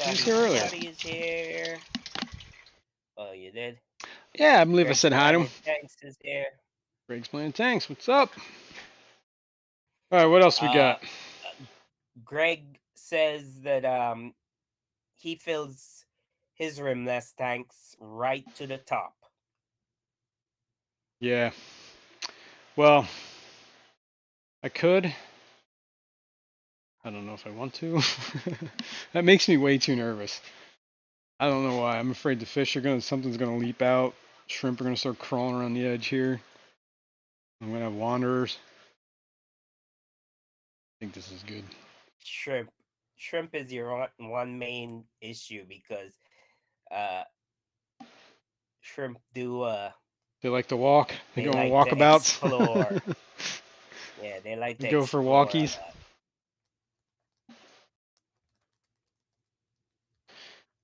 He was here earlier. Scotty is here. Oh, you did? Yeah, I believe I Greg's said hi to him. Planet Tanks is here. Greg's Planet Tanks, what's up? All right, what else we got? Greg says that he fills his rimless tanks right to the top. Yeah. Well, I could. I don't know if I want to. That makes me way too nervous. I don't know why. I'm afraid the fish are something's gonna leap out. Shrimp are gonna start crawling around the edge here. I'm gonna have wanderers. I think this is good. Shrimp is your one main issue because shrimp do They like to walk. They go on like to walkabouts. explore. Yeah, they like to Go for explore walkies. a lot.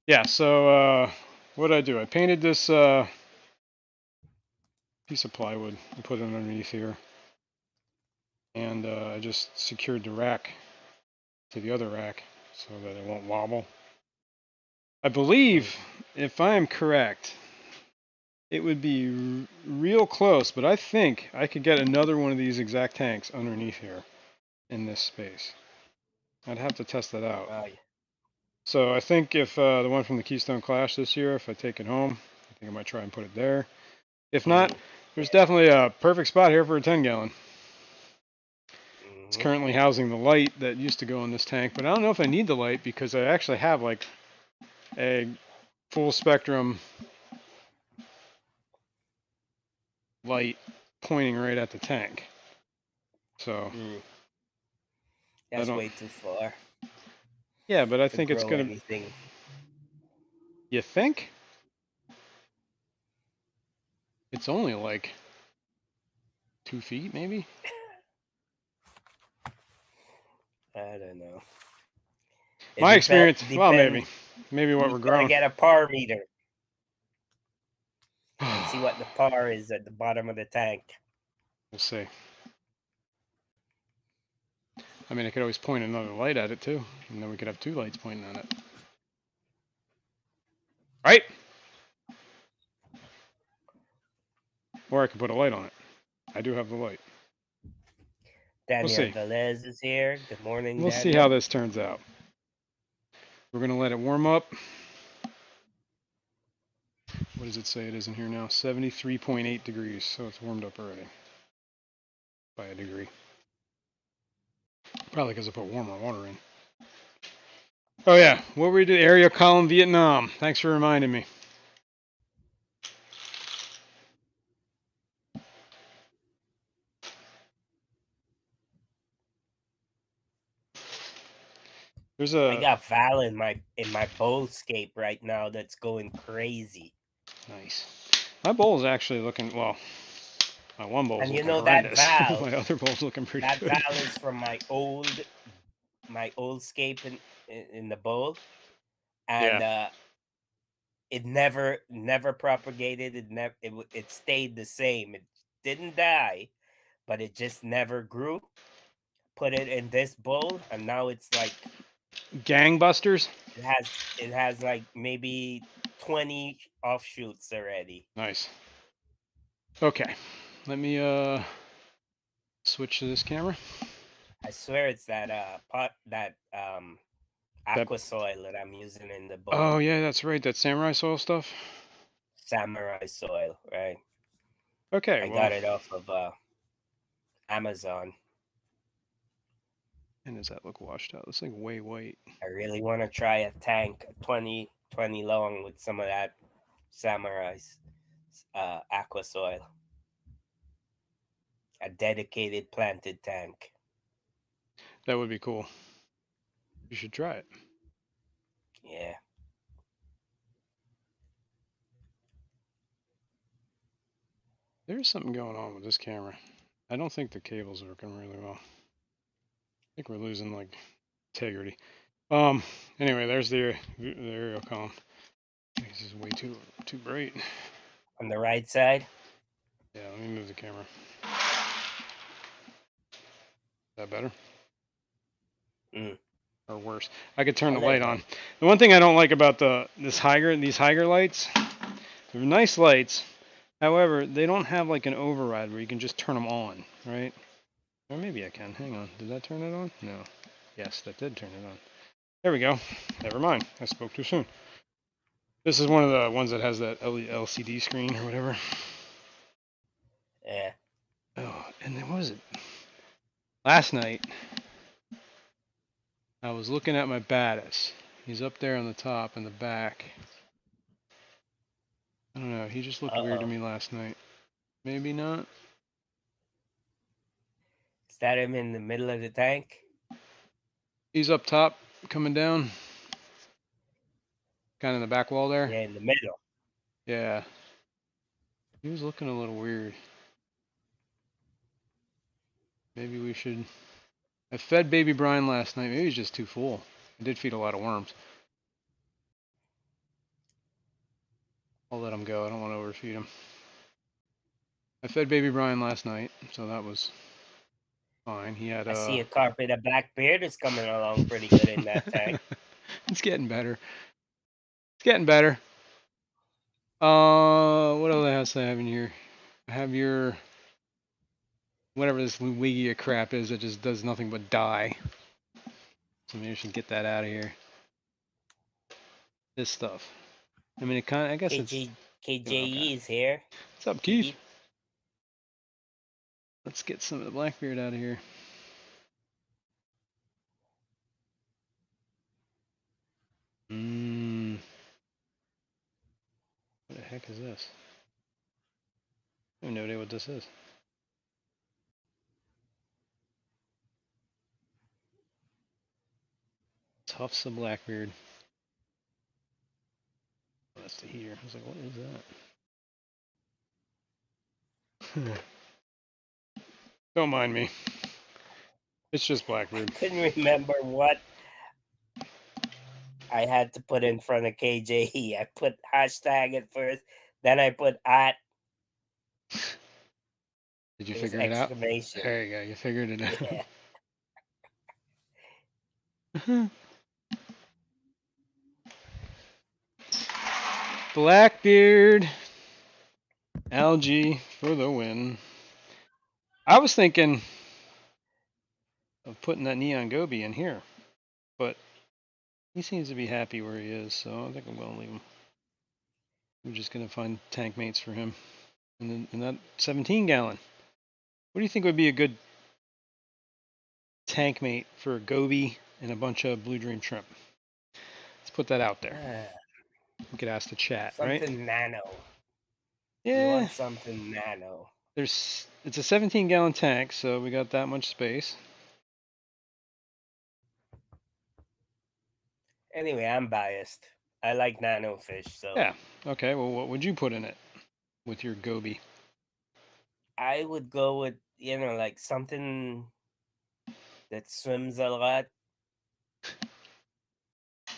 Yeah, so what did I do? I painted this piece of plywood and put it underneath here. And I just secured the rack to the other rack so that it won't wobble. I believe, if I am correct, it would be real close, but I think I could get another one of these exact tanks underneath here in this space. I'd have to test that out. Oh, yeah. So I think if the one from the Keystone Clash this year, if I take it home, I think I might try and put it there. If not, there's definitely a perfect spot here for a 10-gallon. It's currently housing the light that used to go in this tank, but I don't know if I need the light because I actually have like a full spectrum light pointing right at the tank. So That's way too far Yeah, but I to think it's grow gonna. anything. You think? It's only like 2 feet, maybe. I don't know. It My experience. Well, depends. maybe what You we're gotta growing. get a par meter and see what the par is at the bottom of the tank. We'll see. I mean, I could always point another light at it too, and then we could have 2 lights pointing at it. Right? Or I could put a light on it. I do have the light. Daniel see. Velez is here. Good morning, We'll Daniel. see how this turns out. We're gonna let it warm up. What does it say it is in here now? 73.8 degrees, so it's warmed up already by a degree. Probably because I put warmer water in. Oh yeah, what we did, area column Vietnam. Thanks for reminding me. I got Val in my bowlscape right now that's going crazy. Nice. My bowl is actually looking, well, my one bowl's And you looking know that horrendous. Val, My other bowl's looking pretty that good. Val is from my old scape in the bowl, and it never propagated. It stayed the same. It didn't die, but it just never grew. Put it in this bowl, and now it's like Gangbusters? it has like maybe 20 offshoots already. Nice. Okay. Let me switch to this camera. I swear it's that aqua soil that I'm using in the bowl. Oh yeah, that's right. That samurai soil stuff. Samurai soil, right? Okay, I got it off of Amazon. And does that look washed out? It's like way white. I really want to try a tank 20 long with some of that Samurai's aqua soil. A dedicated planted tank. That would be cool. You should try it. Yeah. There's something going on with this camera. I don't think the cable's working really well. I think we're losing like integrity. Anyway, there's the aerial column. This is way too bright. On the right side? Yeah, let me move the camera. Is that better? Or worse? I could turn the light on. The one thing I don't like about these Higer lights, they're nice lights. However, they don't have like an override where you can just turn them on, right? Or maybe I can. Hang on. Did that turn it on? No. Yes, that did turn it on. There we go. Never mind. I spoke too soon. This is one of the ones that has that LCD screen or whatever. Yeah. Oh, and then what was it? Last night, I was looking at my Battis. He's up there on the top in the back. I don't know. He just looked weird to me last night. Maybe not. Is that him in the middle of the tank? He's up top, coming down. Kind of in the back wall there. Yeah, in the middle. Yeah. He was looking a little weird. Maybe we should... I fed baby Brian last night. Maybe he's just too full. I did feed a lot of worms. I'll let him go. I don't want to overfeed him. I fed baby Brian last night, so that was fine. He had I see a carpet. A black beard is coming along pretty good in that tank. It's getting better. It's getting better. What else I have in here? I have your whatever this Luigia crap is that just does nothing but die. So maybe I should get that out of here. This stuff. I mean, it kind of, I guess it's... KJE is here. What's up, Keith? Let's get some of the Blackbeard out of here. What the heck is this? I have no idea what this is. Tufts of Blackbeard. Oh, that's the heater. I was like, what is that? Don't mind me. It's just Blackbeard. Couldn't remember what I had to put in front of KJE. I put hashtag at first, then I put at. Did you It was figure it out? exclamation. There you go. You figured it out. Yeah. Blackbeard. Algae for the win. I was thinking of putting that Neon Gobi in here, but he seems to be happy where he is, so I think I'm going to leave him. We're just going to find tank mates for him. And then in that 17 gallon. What do you think would be a good tank mate for a Gobi and a bunch of Blue Dream shrimp? Let's put that out there. We could ask the chat, right? Something nano. Yeah. You want something nano. It's a 17 gallon tank, so we got that much space. Anyway, I'm biased. I like nano fish, so Yeah. Okay, well, what would you put in it with your Gobi? I would go with, like something that swims a lot.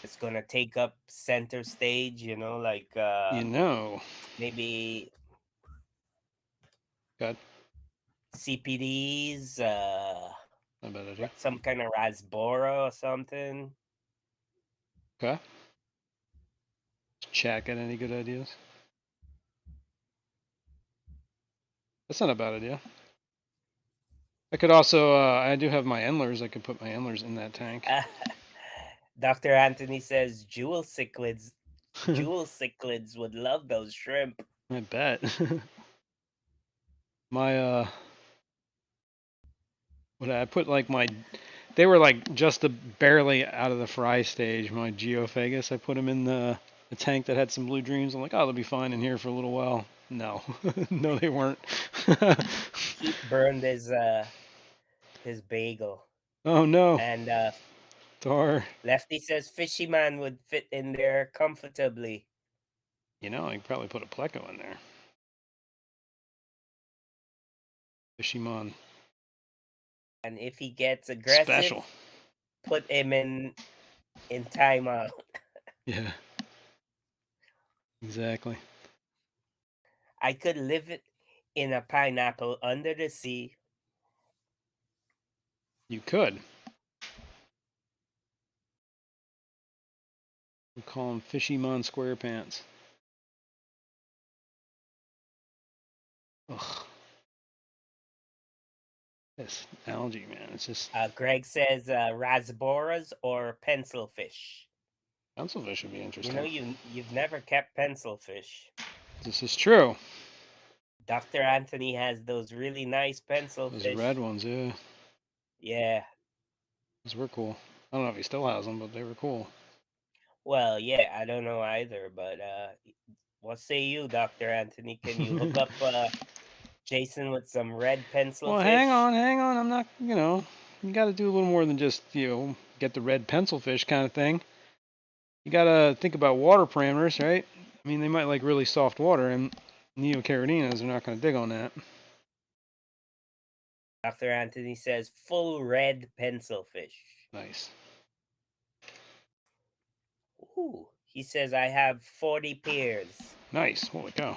It's gonna take up center stage, like maybe Got CPDs, not bad idea. some kind of rasbora or something. Okay. Chat got any good ideas? That's not a bad idea. I could also, I do have my endlers. I could put my endlers in that tank. Dr. Anthony says jewel cichlids would love those shrimp. I bet. My, what I put like they were like just barely out of the fry stage. My Geophagus, I put them in the tank that had some Blue Dreams. I'm like, oh, they'll be fine in here for a little while. No, no, they weren't. He burned his bagel. Oh no. And Tar. Lefty says Fishy Man would fit in there comfortably. You can probably put a Pleco in there. Fishy Man. And if he gets aggressive, Special. Put him in timeout. Yeah. Exactly. I could live it in a pineapple under the sea. You could. We call him Fishy Man SquarePants. Ugh. This algae, man. It's just. Greg says rasboras or pencil fish. Pencil fish would be interesting. You've never kept pencil fish. This is true. Dr. Anthony has those really nice pencil fish. Those red ones, yeah. Yeah. Those were cool. I don't know if he still has them, but they were cool. Well, yeah, I don't know either, but what say you, Dr. Anthony? Can you hook up Jason with some red pencil fish? Hang on. I'm not, you got to do a little more than just, get the red pencil fish kind of thing. You got to think about water parameters, right? I mean, they might like really soft water, and neocaradinas are not going to dig on that. Dr. Anthony says full red pencil fish. Nice. Ooh, he says I have 40 pairs. Nice. Holy cow.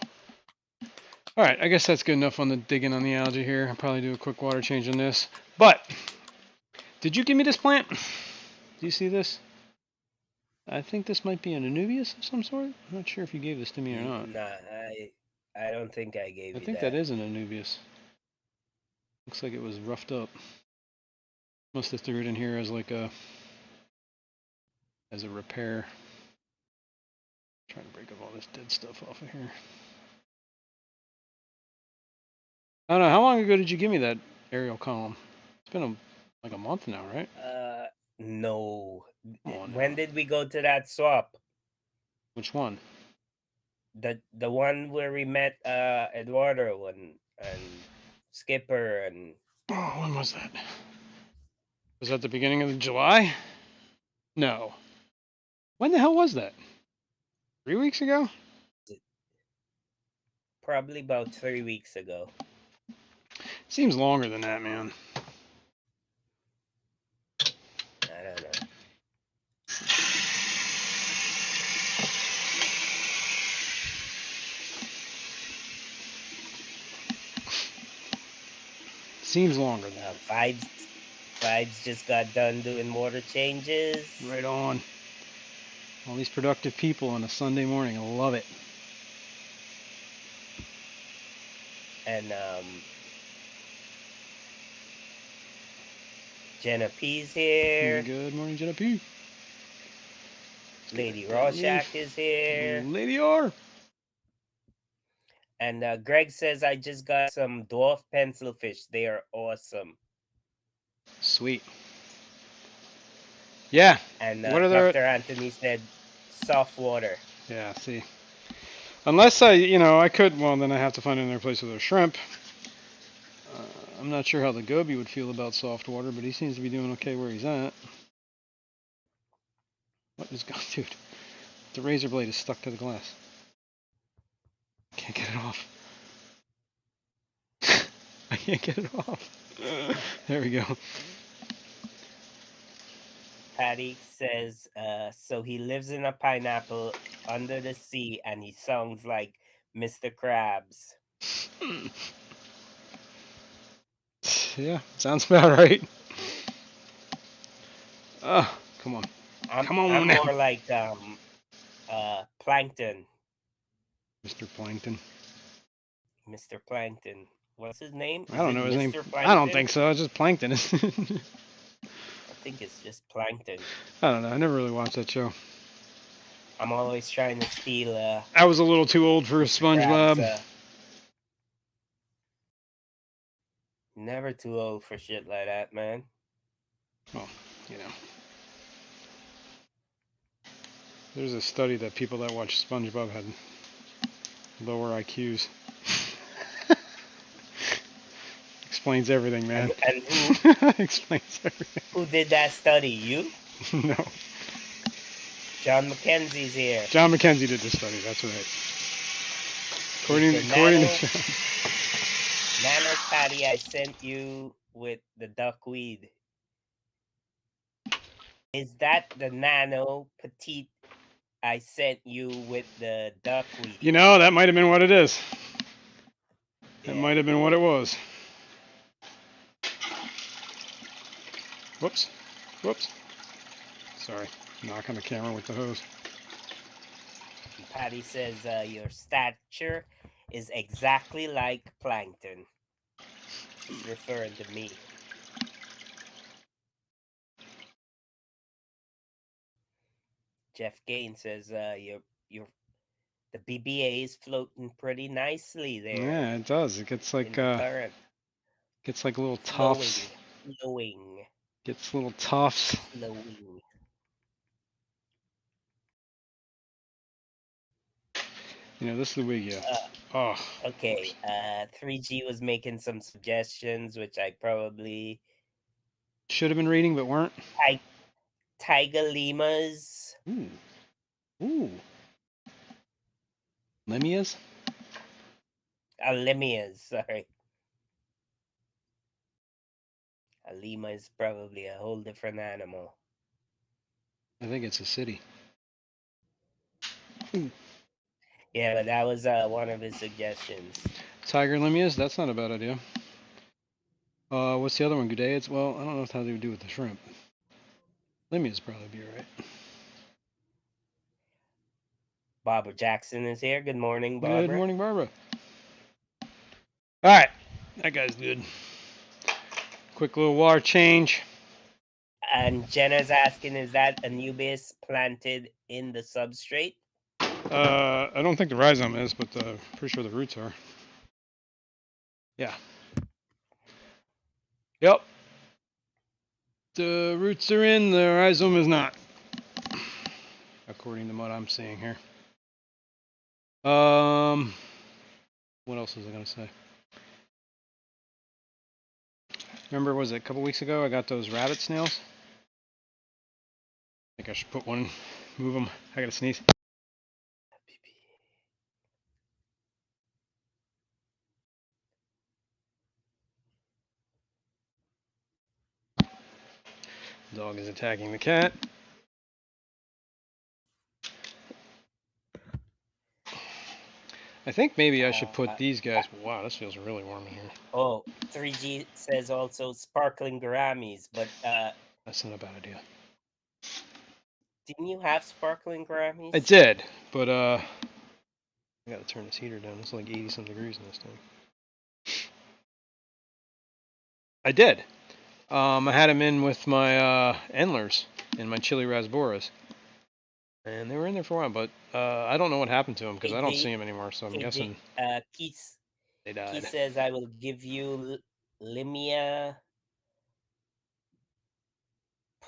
All right, I guess that's good enough on the digging on the algae here. I'll probably do a quick water change on this. But, did you give me this plant? Do you see this? I think this might be an Anubias of some sort. I'm not sure if you gave this to me or not. Nah, I don't think I gave you that. I think that is an Anubias. Looks like it was roughed up. Must have threw it in here as like as a repair. Trying to break up all this dead stuff off of here. I don't know. How long ago did you give me that aerial column? It's been like a month now, right? No. When did we go to that swap? Which one? The one where we met Eduardo and Skipper and. Oh, when was that? Was that the beginning of July? No. When the hell was that? 3 weeks ago? Probably about 3 weeks ago. Seems longer than that, man. I don't know. Seems longer than Vibes just got done doing water changes. Right on. All these productive people on a Sunday morning. I love it. And Jenna P's here. Good morning, Jenna P. Lady Rorschach is here. Lady R. And Greg says, I just got some dwarf pencil fish. They are awesome. Sweet. Yeah. And What are Dr. Anthony said, soft water. Yeah, see. Unless I could, well, then I have to find another place with their shrimp. I'm not sure how the Goby would feel about soft water, but he seems to be doing okay where he's at. What is going, dude? The razor blade is stuck to the glass. Can't get it off. I can't get it off. There we go. Patty says, so he lives in a pineapple under the sea and he sounds like Mr. Krabs. Yeah, sounds about right. Oh, come on. Come on I'm now. more like Plankton. Mr. Plankton. Mr. Plankton. What's his name? I don't know his name. Plankton? I don't think so. It's just Plankton. I think it's just Plankton. I don't know. I never really watched that show. I'm always trying to steal. I was a little too old for SpongeBob. Krabs, never too old for shit like that, man. Well, there's a study that people that watch SpongeBob had lower IQs. Explains everything, man. And who explains everything? Who did that study? You? No. John Mackenzie's here. John Mackenzie did the study. That's right. According to John. Nano Patty, I sent you with the duckweed. Is that the nano petite I sent you with the duckweed? That might have been what it is. That Yeah. might have been what it was. Whoops. Sorry. Knock on the camera with the hose. Patty says your stature is exactly like Plankton. She's referring to me. Jeff Gain says the BBA is floating pretty nicely there. Yeah, it does. It gets like current. Gets like little tufts. Flowing. Gets little tufts. Flowing. This is the wig, yeah. Okay. 3G was making some suggestions, which I probably should have been reading, but weren't. Tiger lemurs. Ooh. Lemurs? Lemurs, sorry. A lemur is probably a whole different animal. I think it's a city. Yeah, but that was one of his suggestions. Tiger lemurs? That's not a bad idea. What's the other one? Gudaids? Well, I don't know how they would do with the shrimp. Lemurs probably be alright. Barbara Jackson is here. Good morning, Barbara. Good morning, Barbara. Alright. That guy's good. Quick little water change. And Jenna's asking, is that Anubis planted in the substrate? I don't think the rhizome is, but pretty sure the roots are. Yeah. Yep. The roots are in, the rhizome is not. According to what I'm seeing here. What else was I going to say? Remember, was it a couple weeks ago I got those rabbit snails? think I should put one, move them. I gotta sneeze. Dog is attacking the cat. I think maybe I should put these guys. Wow, this feels really warm in here. Oh, 3G says also sparkling Grammys, but That's not a bad idea. didn't you have sparkling Grammys? I did, but I gotta turn this heater down. It's like 80-some degrees in this thing. I did. I had them in with my Endlers and my Chili Rasboras. And they were in there for a while, but I don't know what happened to them because I don't see them anymore, so I'm guessing Keith they died. says, I will give you Limia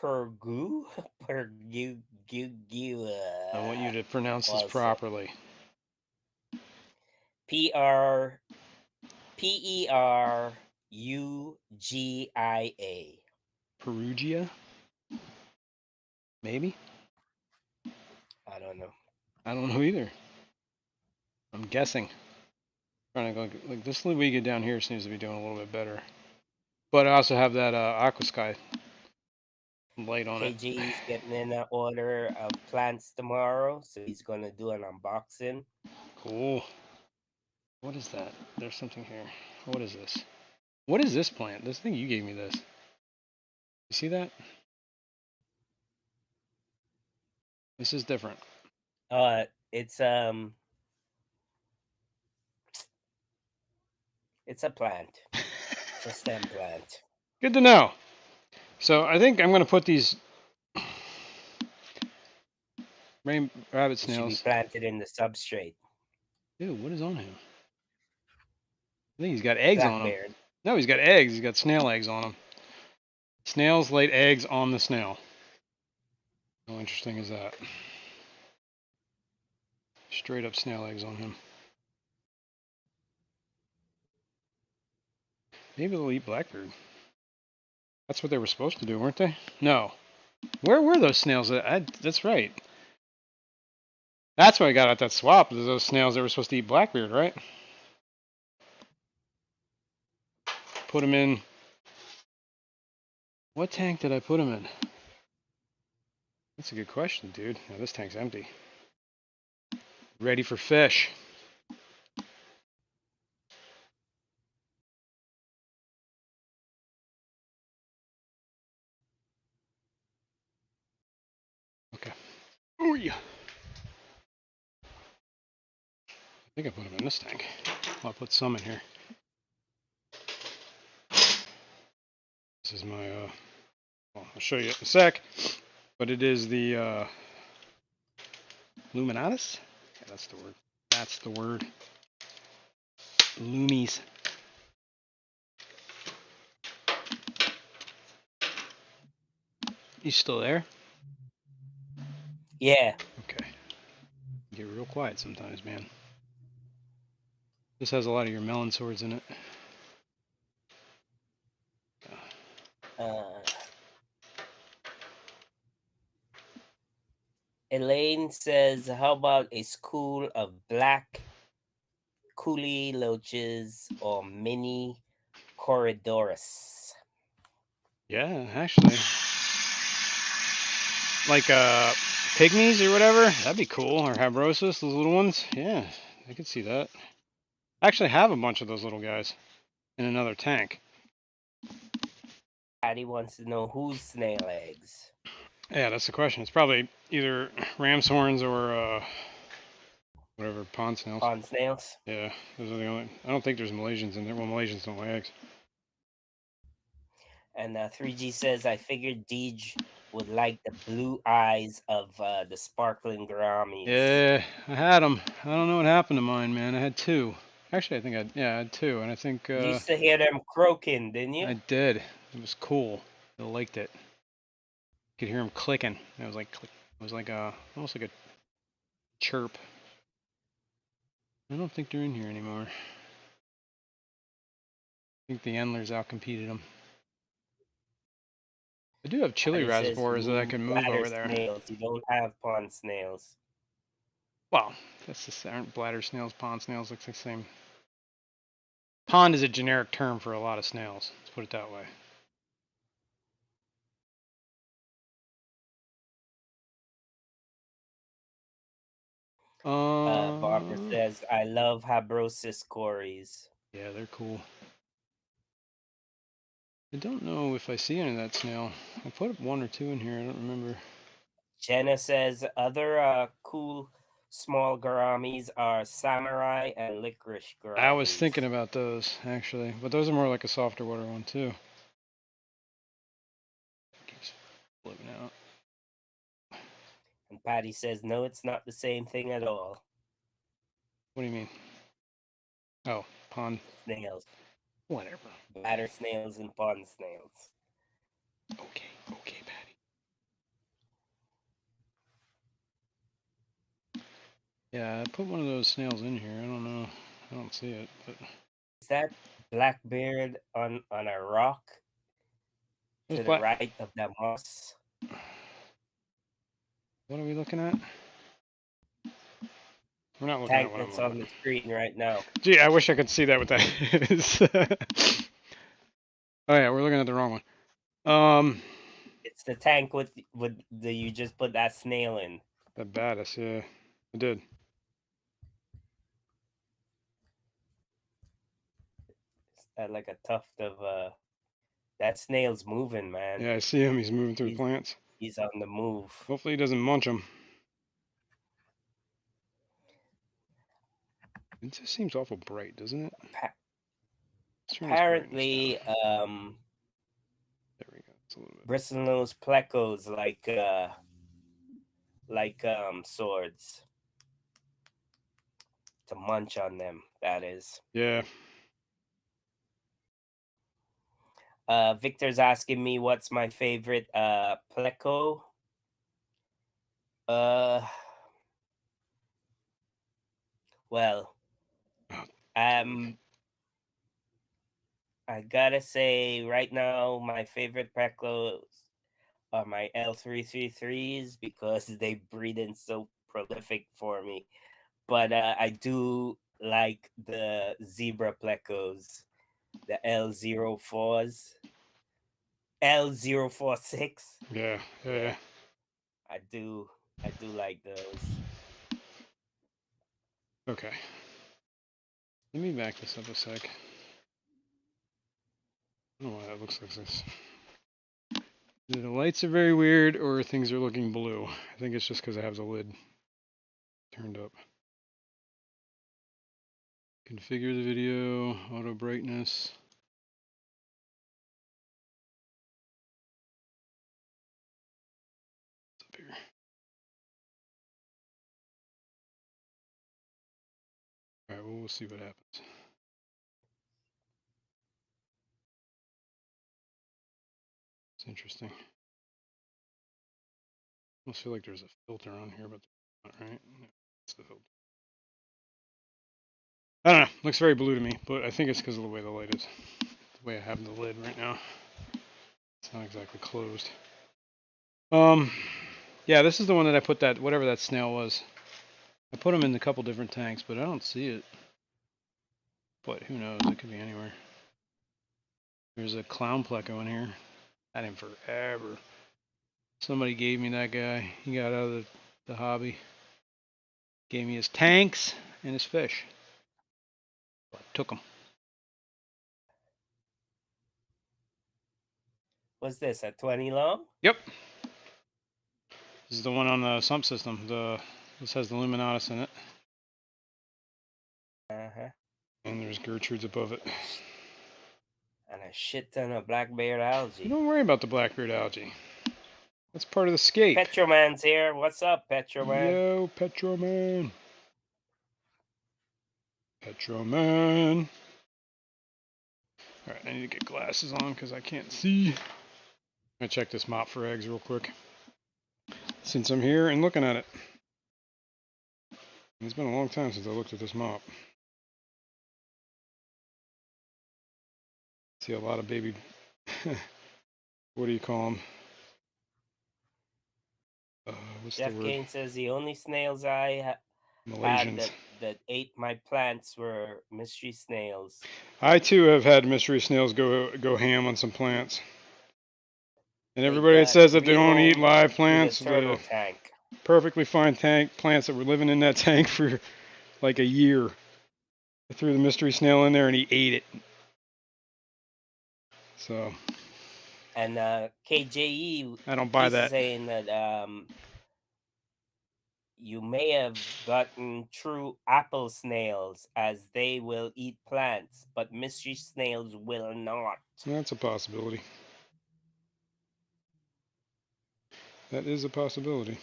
Pergu? Pergu. I want you to pronounce this properly. Perugia. Perugia? Maybe? I don't know. I don't know either. I'm guessing. Trying to go like this Liga down here seems to be doing a little bit better. But I also have that Aqua Sky light on it. KG's getting in an order of plants tomorrow, so he's gonna do an unboxing. Cool. What is that? There's something here. What is this? What is this plant? This thing you gave me this. You see that? This is different. It's a plant. It's a stem plant. Good to know. So I think I'm going to put these rabbit snails. It should be planted in the substrate. Ew, what is on him? I think he's got eggs on him. Blackbeard. No, he's got eggs. He's got snail eggs on him. Snails laid eggs on the snail. How interesting is that? Straight up snail eggs on him. Maybe they'll eat blackbird. That's what they were supposed to do, weren't they? No. Where were those snails? That's right. That's why I got at that swap. Those snails that were supposed to eat blackbeard, right? Put them in. What tank did I put them in? That's a good question, dude. Now this tank's empty. Ready for fish. Okay. Oh yeah. I think I put them in this tank. I'll put some in here. This is my, well, I'll show you in a sec, but it is the Luminatus? Yeah, that's the word. That's the word. Loomies. You still there? Yeah. Okay. Get real quiet sometimes, man. This has a lot of your melon swords in it. Elaine says, how about a school of black coolie loaches or mini corridorus? Yeah, actually. Like pygmies or whatever? That'd be cool. Or habrosus, those little ones. Yeah, I could see that. I actually have a bunch of those little guys in another tank. Patty wants to know whose snail eggs. Yeah, that's the question. It's probably either ram's horns or whatever, pond snails. Pond snails? Yeah, those are the only. I don't think there's Malaysians in there. Well, Malaysians don't lay eggs. And 3G says, I figured Deej would like the blue eyes of the sparkling Grammys. Yeah, I had them. I don't know what happened to mine, man. I had two. Actually, I think I had two, and I think you used to hear them croaking, didn't you? I did. It was cool. I liked it. You could hear them clicking. It was like click. It was like almost like a chirp. I don't think they're in here anymore. I think the Endlers outcompeted them. I do have chili Patty says you reservoirs that I mean can move bladder over there. snails. You don't have pond snails. Well, that's the aren't bladder snails, pond snails, looks the same. Pond is a generic term for a lot of snails. Let's put it that way. Barbara says, I love Habrosis cories. Yeah, they're cool. I don't know if I see any of that snail. I put up one or two in here. I don't remember. Jenna says, other cool small gouramis are samurai and licorice gouramis. I was thinking about those, actually. But those are more like a softer water one, too. Keeps flipping out. And Patty says, no, it's not the same thing at all. What do you mean? Oh, pond snails. Whatever. Bladder snails and pond snails. Okay, Patty. Yeah, I put one of those snails in here. I don't know. I don't see it, but is that blackbeard on a rock to the right of that moss? What are we looking at? We're not looking tank at what that's I'm on the screen right now. Gee, I wish I could see that with that. Oh yeah, we're looking at the wrong one. It's the tank with the you just put that snail in. The baddest, yeah, I did. Like a tuft of that snail's moving, man. Yeah, I see him. He's moving through the plants. He's on the move. Hopefully he doesn't munch them. It just seems awful bright, doesn't it? Apparently, there we go. It's a little bit. Bristlenose plecos like swords to munch on them. That is. Yeah. Victor's asking me what's my favorite pleco. Well, I gotta say right now my favorite plecos are my L333s because they breed in so prolific for me. But I do like the zebra plecos, the L04s, L046. Yeah. I do like those. Okay. Let me back this up a sec. I don't know why that looks like this. Either the lights are very weird or things are looking blue. I think it's just because I have the lid turned up. Configure the video, auto brightness. It's up here. Alright, well, we'll see what happens. It's interesting. I almost feel like there's a filter on here, but not right. No, it's the filter. I don't know. Looks very blue to me, but I think it's because of the way the light is. The way I have the lid right now. It's not exactly closed. Yeah, this is the one that I put that, whatever that snail was. I put them in a couple different tanks, but I don't see it. But who knows? It could be anywhere. There's a clown pleco in here. Had him forever. Somebody gave me that guy. He got out of the hobby. Gave me his tanks and his fish. So I took them. What's this, a 20 long? Yep. This is the one on the sump system. This has the Luminatus in it. And there's Gertrude's above it. And a shit ton of blackbeard algae. Don't worry about the blackbeard algae. That's part of the scape. Petroman's here. What's up, Petroman? Yo, Petroman. Petroman. Alright, I need to get glasses on because I can't see. I'm going to check this mop for eggs real quick. Since I'm here and looking at it. It's been a long time since I looked at this mop. See a lot of baby, what do you call them? What's Jeff the word? Kane says the only snails I had Malaysians. that ate my plants were mystery snails. I too have had mystery snails go ham on some plants. And They everybody that got says that they don't eat rehomed live to the plants, the turtle tank. perfectly fine plants that were living in that tank for like a year. I threw the mystery snail in there and he ate it. So And KJE I don't buy he's that. saying that you may have gotten true apple snails as they will eat plants, but mystery snails will not. That's a possibility. That is a possibility.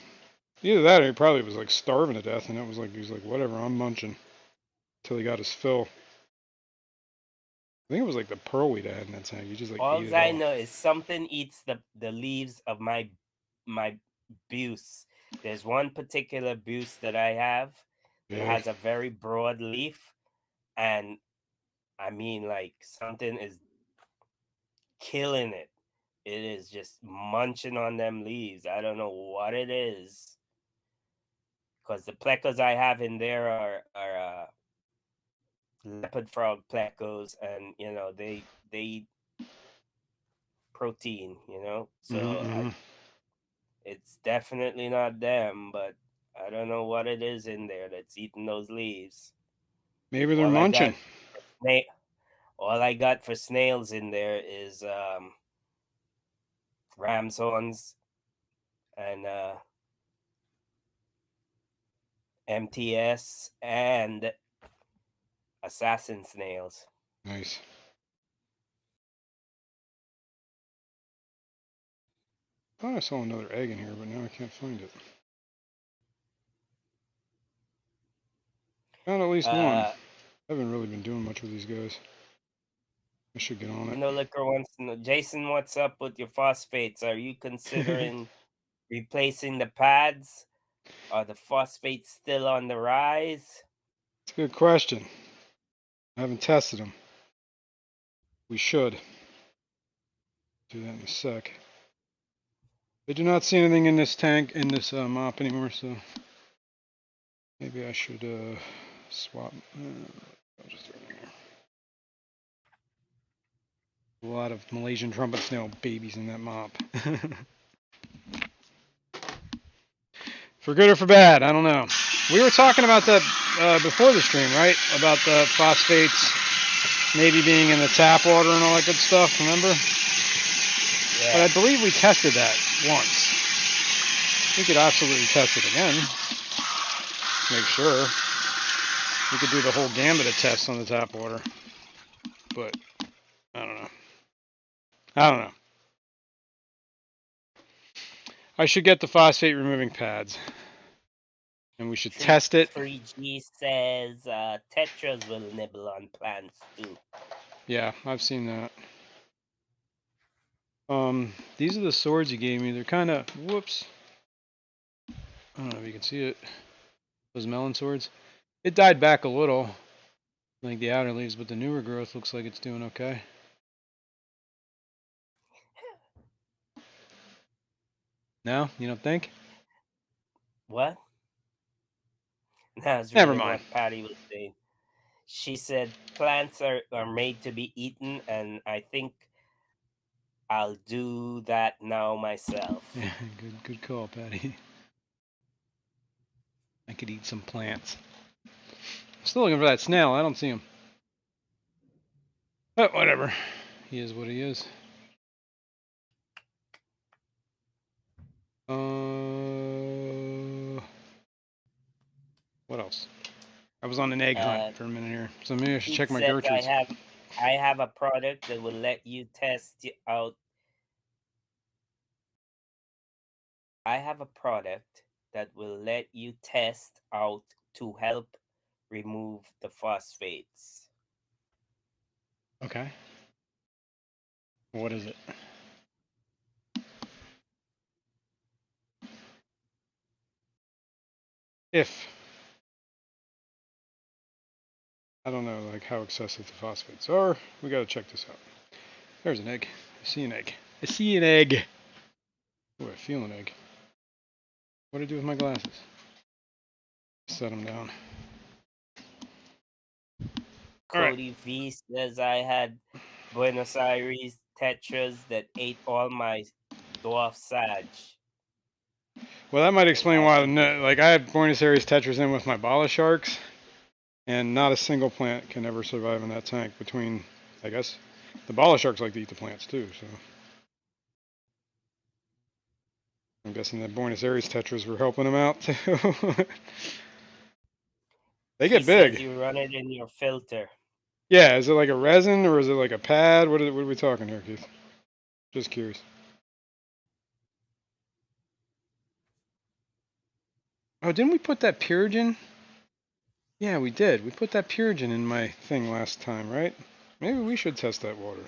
Either that or he probably was like starving to death and it was like he was like, whatever, I'm munching. Until he got his fill. I think it was like the pearlweed I had in that tank. He just like ate All it I all. know is something eats the leaves of my buse. There's one particular buse that I have that Yeah. has a very broad leaf, and I mean, like, something is killing it. It is just munching on them leaves. I don't know what it is, because the plecos I have in there are leopard frog plecos, and they eat protein. So Mm-hmm. it's definitely not them, but I don't know what it is in there that's eating those leaves. Maybe they're All I munching. got sna- all I got for snails in there is ram's horns and MTS and assassin snails. Nice. I thought I saw another egg in here, but now I can't find it. Found at least one. Uh, I haven't really been doing much with these guys. I should get on it. no liquor wants to know, Jason, what's up with your phosphates? Are you considering replacing the pads? Are the phosphates still on the rise? It's a good question. I haven't tested them. We should. Do that in a sec. I do not see anything in this tank, in this mop anymore, so maybe I should swap. I'll just throw it in here. A lot of Malaysian trumpet snail babies in that mop. For good or for bad, I don't know. We were talking about that before the stream, right? About the phosphates maybe being in the tap water and all that good stuff, remember? Yeah. But I believe we tested that once. We could absolutely test it again. Make sure. We could do the whole gambit of tests on the tap water. But I don't know. I don't know. I should get the phosphate removing pads. And we should test it. 3G says tetras will nibble on plants too. Yeah, I've seen that. These are the swords you gave me. They're kind of, whoops. I don't know if you can see it. Those melon swords. It died back a little, like the outer leaves, but the newer growth looks like it's doing okay. No, you don't think? What? That's Never reading mind. what Patty was saying. She said plants are made to be eaten, and I think I'll do that now myself. Yeah, good call, Patty. I could eat some plants. Still looking for that snail. I don't see him. But whatever. He is what he is. What else? I was on an egg hunt for a minute here, so maybe I should Pete check my says Gertrudes. I have a product that will let you test out. I have a product that will let you test out to help remove the phosphates. Okay. What is it? If I don't know like how excessive the phosphates are, we gotta check this out. There's an egg. I see an egg. I see an egg. Oh, I feel an egg. What do I do with my glasses? Set them down. Cody V says I had Buenos Aires tetras that ate all my dwarf sag. Well, that might explain why. Like I had Buenos Aires tetras in with my bala sharks, and not a single plant can ever survive in that tank. Between, I guess, the bala sharks like to eat the plants too. So I'm guessing that Buenos Aires tetras were helping them out too. They get big. Says you run it in your filter. Yeah, is it like a resin or is it like a pad? What are we talking here, Keith? Just curious. Oh, didn't we put that Purigen? Yeah, we did. We put that Purigen in my thing last time, right? Maybe we should test that water.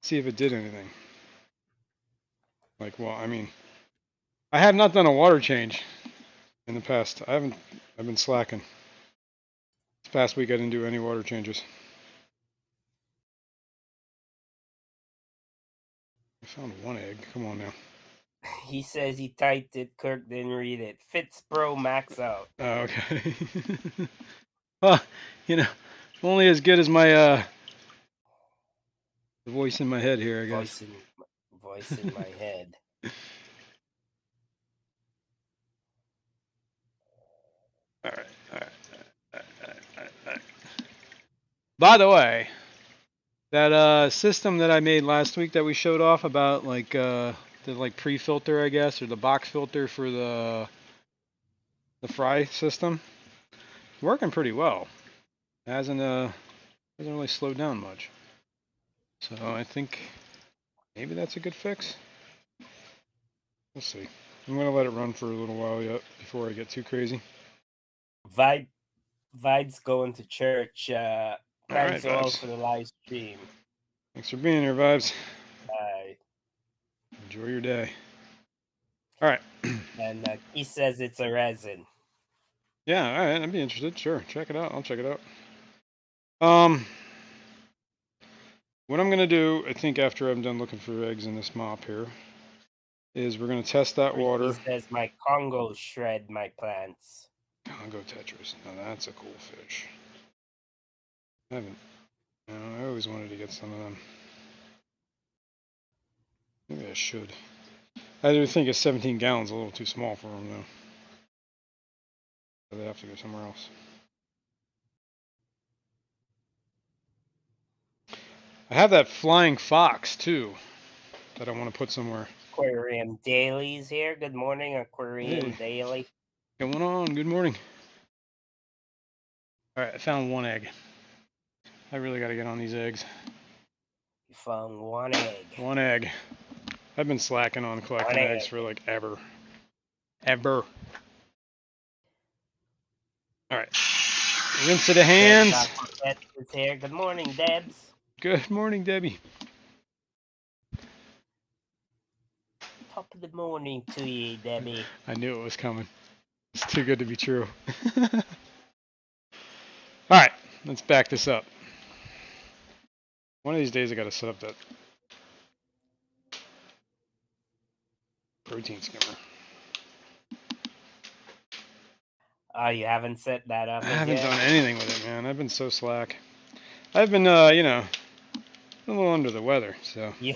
See if it did anything. Like, well, I mean, I have not done a water change in the past. I've been slacking. This past week I didn't do any water changes. I found one egg. Come on now. He says he typed it. Kirk didn't read it. Fitz Pro max out. Oh, okay. Well, you know, only as good as my the voice in my head here, I guess. Voice in my head. All right. By the way, that system that I made last week that we showed off about like the like pre-filter, I guess, or the box filter for the fry system, working pretty well. It hasn't really slowed down much. So I think maybe that's a good fix. We'll see. I'm gonna let it run for a little while yet before I get too crazy. Vibes going to church. Thanks all all for the live stream. Thanks for being here, Vibes. Bye. Enjoy your day. All right. And he says it's a resin. Yeah, all right. I'd be interested. Sure, check it out. I'll check it out. What I'm gonna do, I think, after I'm done looking for eggs in this mop here, is we're gonna test that water. He says my Congo shred my plants. Congo tetras. Now that's a cool fish. I haven't. I always wanted to get some of them. Maybe I should. I do think a 17 gallons a little too small for them though. So they have to go somewhere else. I have that flying fox too that I want to put somewhere. Aquarium Daily's here. Good morning, Aquarium Daily. Going on? Good morning. All right, I found one egg. I really got to get on these eggs. You found one egg. One egg. I've been slacking on collecting eggs for like ever. All right. Rinse of the hands. Is here. Good morning, Debs. Good morning, Debbie. Top of the morning to you, Debbie. I knew it was coming. It's too good to be true. All right, let's back this up. One of these days I got to set up that protein skimmer. Oh, you haven't set that up I haven't yet? done anything with it, man. I've been so slack. I've been, a little under the weather, so. Yeah.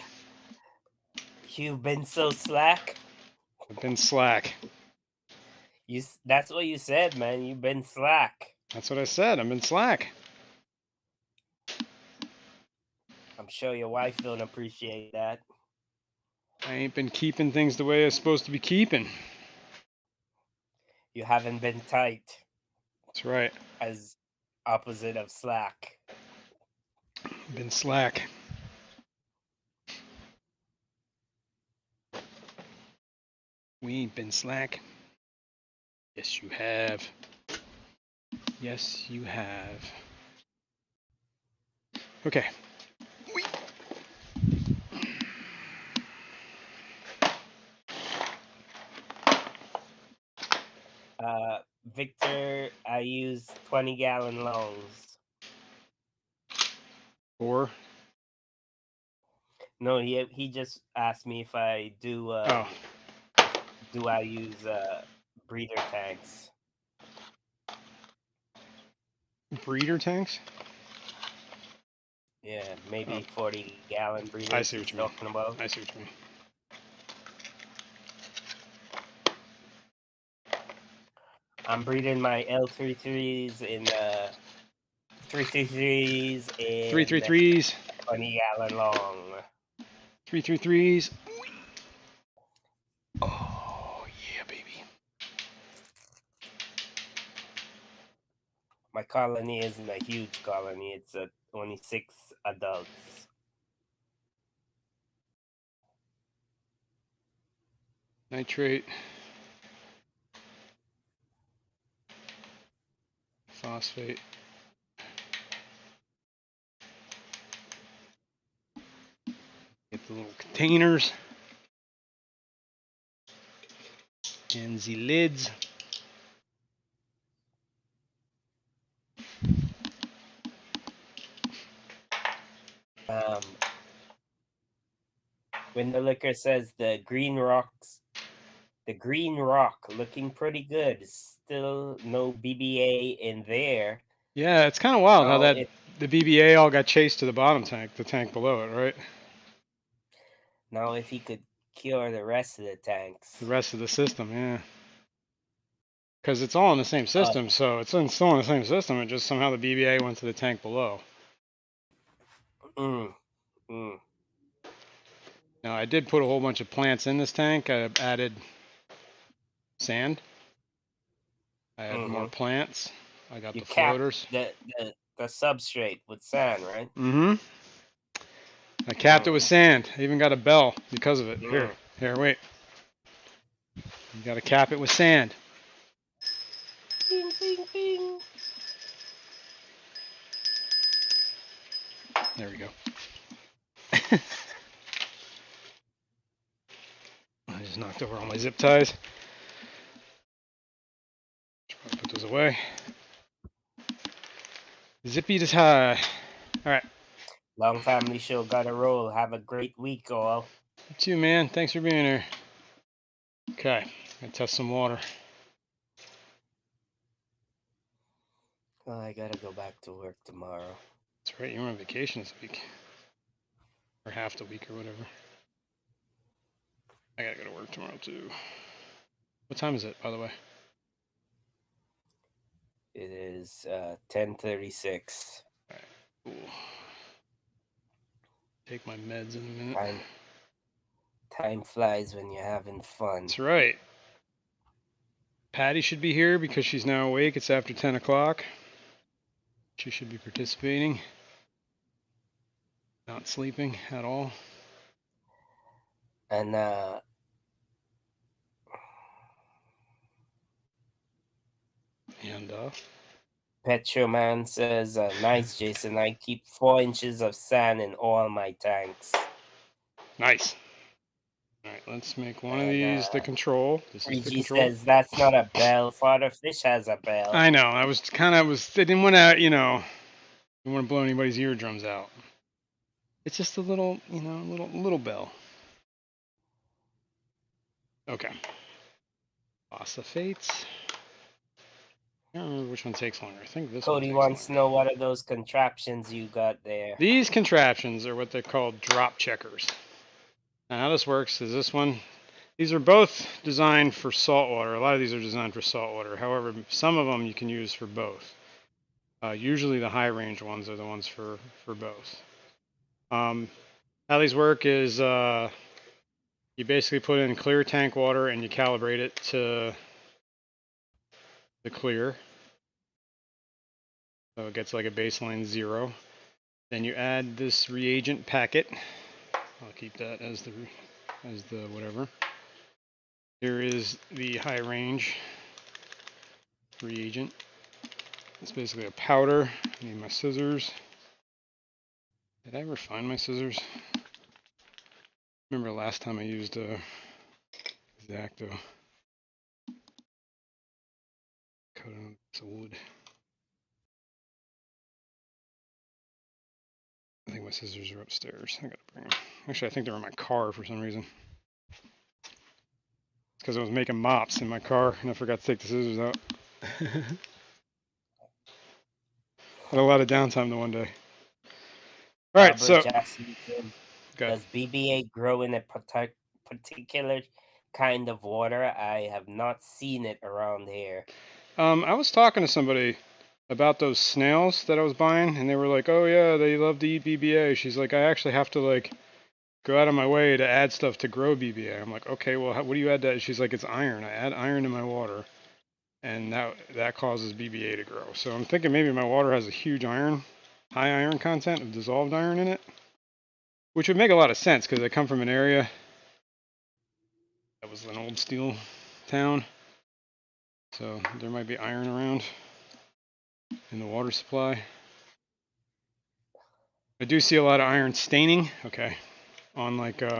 You've been so slack? I've been slack. That's what you said, man. You've been slack. That's what I said. I've been slack. I'm sure your wife don't appreciate that. I ain't been keeping things the way I'm supposed to be keeping. You haven't been tight. That's right. As opposite of slack. Been slack. We ain't been slack. Yes, you have. Yes, you have. Okay. Victor, I use 20-gallon lungs. Or? No, he just asked me if I do do I use breeder tanks? Breeder tanks? Yeah, maybe 40-gallon I breeders see what he's you mean. talking about. I see what you mean. I'm breeding my L33s in 333s in 333s. 20-gallon long. 333s. Oh, yeah, baby. My colony isn't a huge colony. It's only 6 adults. Nitrate. Phosphate. Get the little containers. And the lids. When the liquor says the green rock looking pretty good. Still no BBA in there. Yeah, it's kind of wild how Now, that the BBA all got chased to the bottom tank, the tank below it, right? if he could cure the rest of the tanks. The rest of the system, yeah. Because it's all in the same system, so it's still in the same system. It just somehow the BBA went to the tank below. Now I did put a whole bunch of plants in this tank. I added sand. I added more plants. I got the floaters. The substrate with sand, right? Mm-hmm. I capped it with sand. I even got a bell because of it. Here, wait. You got to cap it with sand. Bing, bing, bing. There we go. I just knocked over all my zip ties. Should put those away. Zippy to tie. All right. Long Family Show got a roll. Have a great week, all. You too, man. Thanks for being here. Okay. Gonna test some water. Well, I gotta go back to work tomorrow. That's right. You were on vacation this week. Or half the week or whatever. I gotta go to work tomorrow too. What time is it, by the way? It is 10:36. All right, cool. Take my meds in a minute. Time flies when you're having fun. That's right. Patty should be here because she's now awake. It's after 10 o'clock. She should be participating. Not sleeping at all. And Petro Man says, nice, Jason. I keep 4 inches of sand in all my tanks. Nice. All right, let's make one of these the control. This is the control. says, that's not a bell. Father Fish has a bell. I know. I didn't want to, didn't want to blow anybody's eardrums out. It's just a little, little bell. Okay. Phosphates. I don't remember which one takes longer. I think this one Cody takes wants longer. to know what are those contraptions you got there. These contraptions are what they're called drop checkers. Now how this works is this one. These are both designed for saltwater. A lot of these are designed for saltwater. However, some of them you can use for both. Usually the high range ones are the ones for both. How these work is you basically put in clear tank water and you calibrate it to the clear. So it gets like a baseline 0. Then you add this reagent packet. I'll keep that as the whatever. Here is the high range reagent. It's basically a powder. I need my scissors. Did I ever find my scissors? Remember last time I used a X-Acto. Cut on some wood. I think my scissors are upstairs. I gotta bring them. Actually, I think they're in my car for some reason. because I was making mops in my car and I forgot to take the scissors out. Had a lot of downtime the one day. All right, Robert so Jackson says, go ahead. does BBA grow in a particular kind of water? I have not seen it around here. I was talking to somebody about those snails that I was buying, and they were like, "Oh yeah, they love to eat BBA." She's like, "I actually have to like go out of my way to add stuff to grow BBA." I'm like, "Okay, well, what do you add to that?" She's like, "It's iron. I add iron in my water, and that causes BBA to grow." So I'm thinking maybe my water has a huge high iron content of dissolved iron in it, which would make a lot of sense because I come from an area that was an old steel town, so there might be iron around in the water supply. I do see a lot of iron staining. Okay, on like I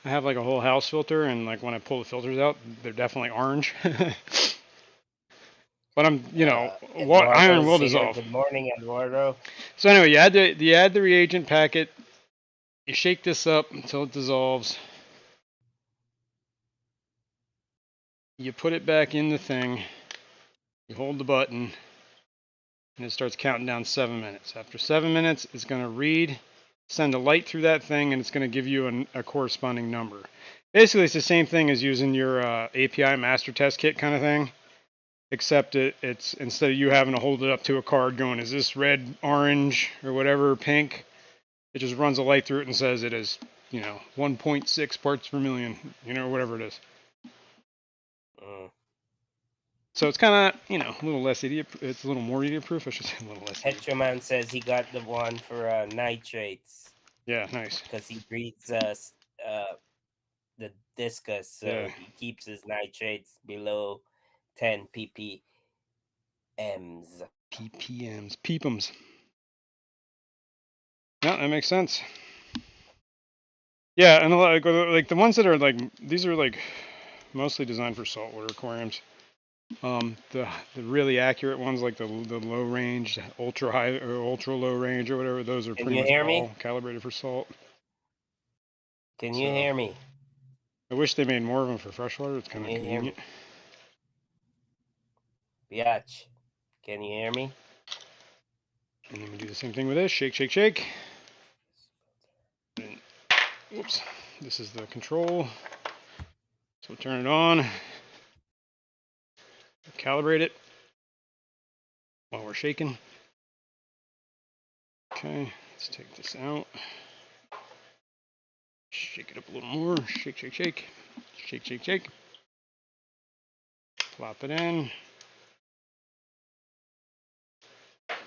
have like a whole house filter, and like when I pull the filters out, they're definitely orange. But I'm, what iron Eduardo's will here. dissolve. Good morning, Eduardo. So anyway, you add the reagent packet. You shake this up until it dissolves. You put it back in the thing. You hold the button, and it starts counting down 7 minutes. After 7 minutes, it's going to read, send a light through that thing, and it's going to give you a corresponding number. Basically, it's the same thing as using your API master test kit kind of thing, except it's instead of you having to hold it up to a card going, is this red, orange, or whatever, pink, it just runs a light through it and says it is, 1.6 parts per million, whatever it is. So it's kind of, a little less idiot. It's a little more idiot proof. I should say a little less. Petroman says he got the one for nitrates. Yeah, nice. Because he breeds the discus, so Yeah. he keeps his nitrates below 10 ppms. PPMs, peepums. Yeah, that makes sense. Yeah, and like the ones that are like these are like mostly designed for saltwater aquariums. The really accurate ones like the low range, ultra high or ultra low range or whatever, those are pretty much all calibrated for salt. Can you hear me? I wish they made more of them for freshwater. It's kind of convenient. Biatch, can you hear me? And then we do the same thing with this. Shake, shake, shake. And, whoops. This is the control. So turn it on. Calibrate it while we're shaking. Okay, let's take this out. Shake it up a little more. Shake, shake, shake. Shake, shake, shake. Plop it in.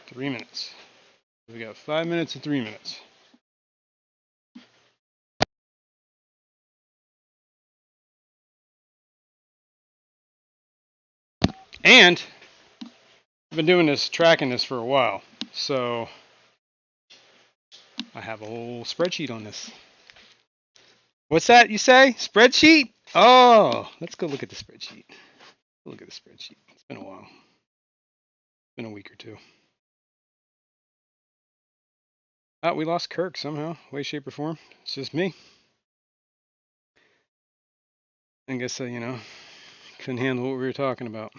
3 minutes. We got 5 minutes and 3 minutes. And I've been doing this, tracking this for a while. So I have a whole spreadsheet on this. What's that you say? Spreadsheet? Oh, let's go look at the spreadsheet. Look at the spreadsheet. It's been a while. It's been a week or two. Oh, we lost Kirk somehow, way, shape, or form. It's just me. I guess, couldn't handle what we were talking about.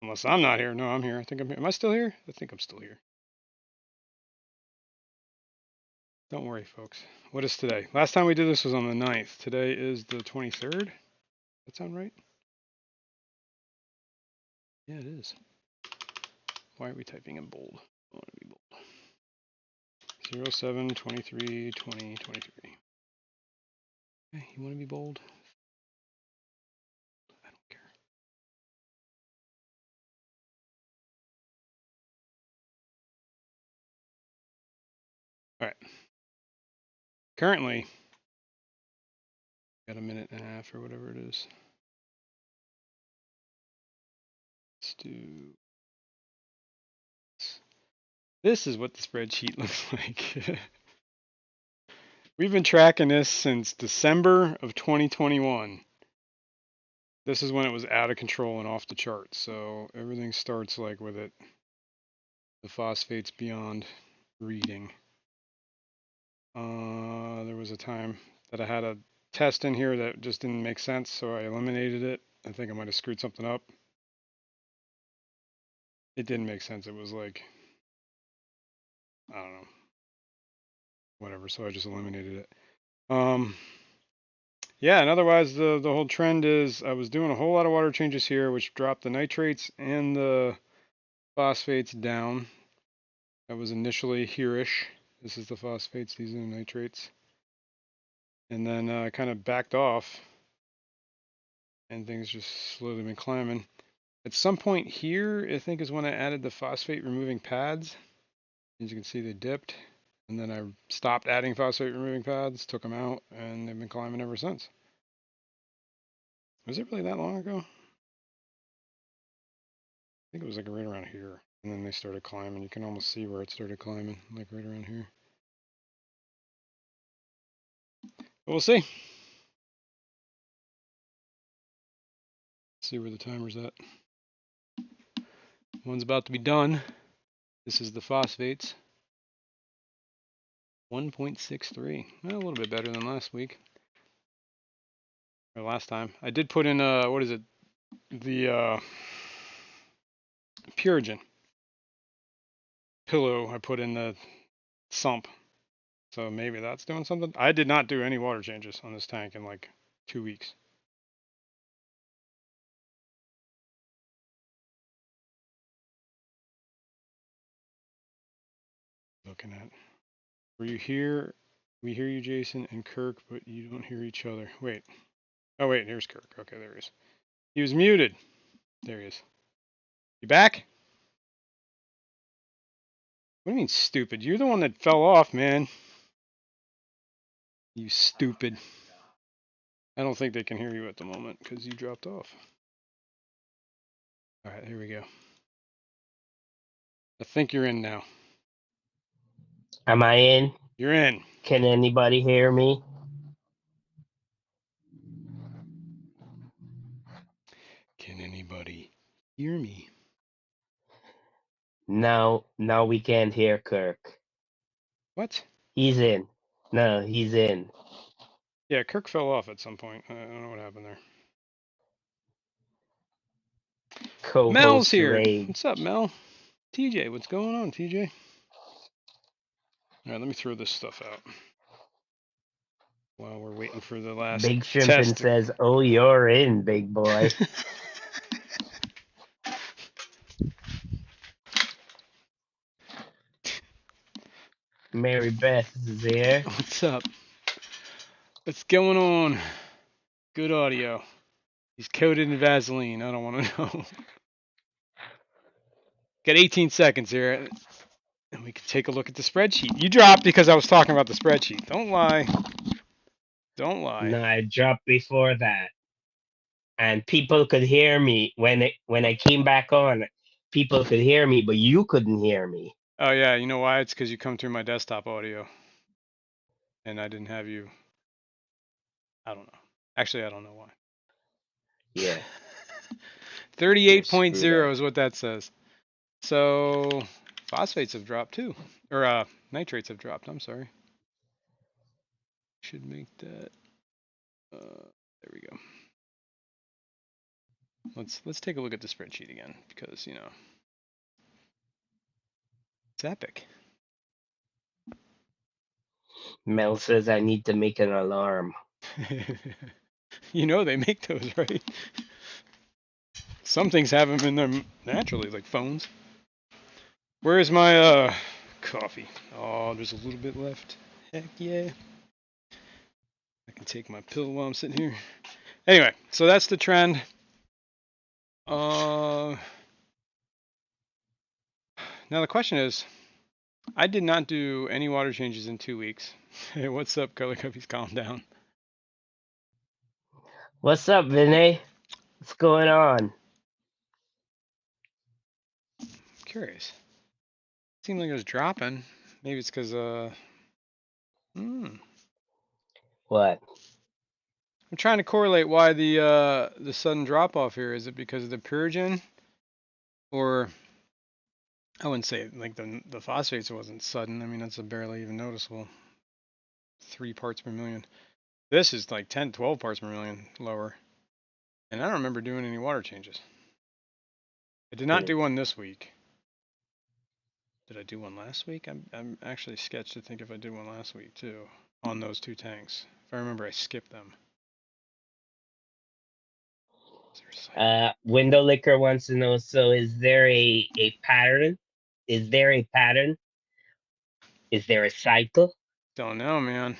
Unless I'm not here. No, I'm here. I think I'm here. Am I still here? I think I'm still here. Don't worry, folks. What is today? Last time we did this was on the 9th. Today is the 23rd. That sound right? Yeah, it is. Why are we typing in bold? I want to be bold. 07 23 20 23. Okay, you want to be bold? I don't care. All right. Currently, got a minute and a half or whatever it is. Let's do. This is what the spreadsheet looks like. We've been tracking this since December of 2021. This is when it was out of control and off the charts. So everything starts like with it. The phosphates beyond reading. There was a time that I had a test in here that just didn't make sense, so I eliminated it. I think I might have screwed something up. It didn't make sense. It was like, I don't know, whatever. So I just eliminated it. Yeah, and otherwise the whole trend is I was doing a whole lot of water changes here, which dropped the nitrates and the phosphates down. That was initially here-ish. This is the phosphates, these are the nitrates. And then kind of backed off, and things just slowly been climbing. At some point here, I think is when I added the phosphate removing pads. As you can see, they dipped. And then I stopped adding phosphate removing pads, took them out, and they've been climbing ever since. Was it really that long ago? I think it was like right around here. And then they started climbing. You can almost see where it started climbing, like right around here. But we'll see. See where the timer's at. One's about to be done. This is the phosphates. 1.63. Well, a little bit better than last week. Or last time. I did put in, what is it? The Purigen pillow I put in the sump. So maybe that's doing something. I did not do any water changes on this tank in like 2 weeks. Looking at. Were you here? We hear you, Jason and Kirk, but you don't hear each other. Wait. Oh, wait, here's Kirk. Okay, there he is. He was muted. There he is. You back? What do you mean stupid? You're the one that fell off, man. You stupid. I don't think they can hear you at the moment because you dropped off. All right, here we go. I think you're in now. Am I in? You're in. Can anybody hear me? Can anybody hear me? No, we can't hear Kirk. What? He's in. No, he's in. Yeah, Kirk fell off at some point. I don't know what happened there. Mel's Co-host here. Ray. What's up, Mel? TJ, what's going on, TJ? All right, let me throw this stuff out while we're waiting for the last Big Shrimpin test. says, "Oh, you're in, big boy." Mary Beth is here. What's up? What's going on? Good audio. He's coated in Vaseline. I don't want to know. Got 18 seconds here. And we can take a look at the spreadsheet. You dropped because I was talking about the spreadsheet. Don't lie. Don't lie. No, I dropped before that, and people could hear me when I came back on. People could hear me, but you couldn't hear me. Oh, yeah. You know why? It's because you come through my desktop audio. And I didn't have you. I don't know. Actually, I don't know why. Yeah. 38.0 is what that says. So phosphates have dropped too. Or nitrates have dropped. I'm sorry. Should make that. There we go. Let's take a look at the spreadsheet again because it's epic. Mel says I need to make an alarm. They make those, right? Some things have them in them naturally, like phones. Where's my coffee? Oh, there's a little bit left. Heck yeah. I can take my pill while I'm sitting here. Anyway, so that's the trend. Now the question is, I did not do any water changes in 2 weeks. Hey, what's up, Color Cubbies? Calm down. What's up, Vinay? What's going on? Curious. Seemed like it was dropping. Maybe it's because What? I'm trying to correlate why the sudden drop off here. Is it because of the Purigen, or I wouldn't say like the phosphates wasn't sudden. I mean that's a barely even noticeable. 3 parts per million. This is like 10, 12 parts per million lower. And I don't remember doing any water changes. I did not do one this week. Did I do one last week? I'm actually sketched to think if I did one last week too on those two tanks. If I remember, I skipped them. Window Licker wants to know, so is there a pattern? Is there a pattern? Is there a cycle? Don't know, man.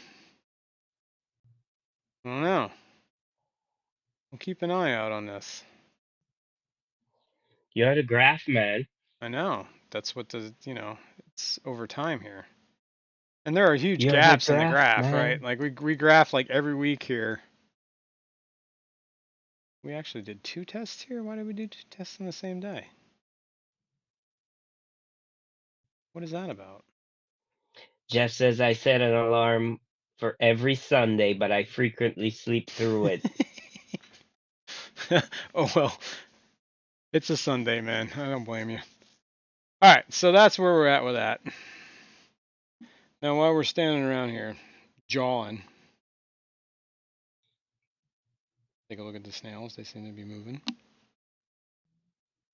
I don't know. We'll keep an eye out on this. You're the graph man. I know. That's what the, it's over time here. And there are huge You're the gaps in the graph graph, right? man. Like we graph like every week here. We actually did 2 tests here. Why did we do 2 tests on the same day? What is that about? Jeff says I set an alarm for every Sunday, but I frequently sleep through it. Oh well, it's a Sunday, man. I don't blame you. All right, so that's where we're at with that. Now, while we're standing around here, jawing, take a look at the snails. They seem to be moving.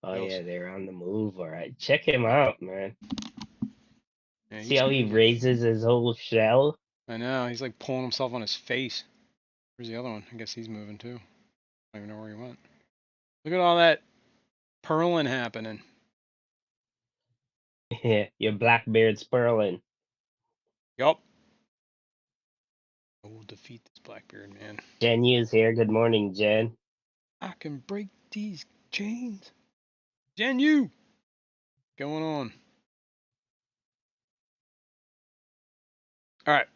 Oh Else? yeah, they're on the move. All right, check him out, man. Yeah, See he's how he moving. raises his whole shell? I know. He's like pulling himself on his face. Where's the other one? I guess he's moving too. I don't even know where he went. Look at all that purling happening. Yeah, your Blackbeard's purling. Yup. I will defeat this Blackbeard, man. Jen Yu's here. Good morning, Jen. I can break these chains. Jen, you going on? All right.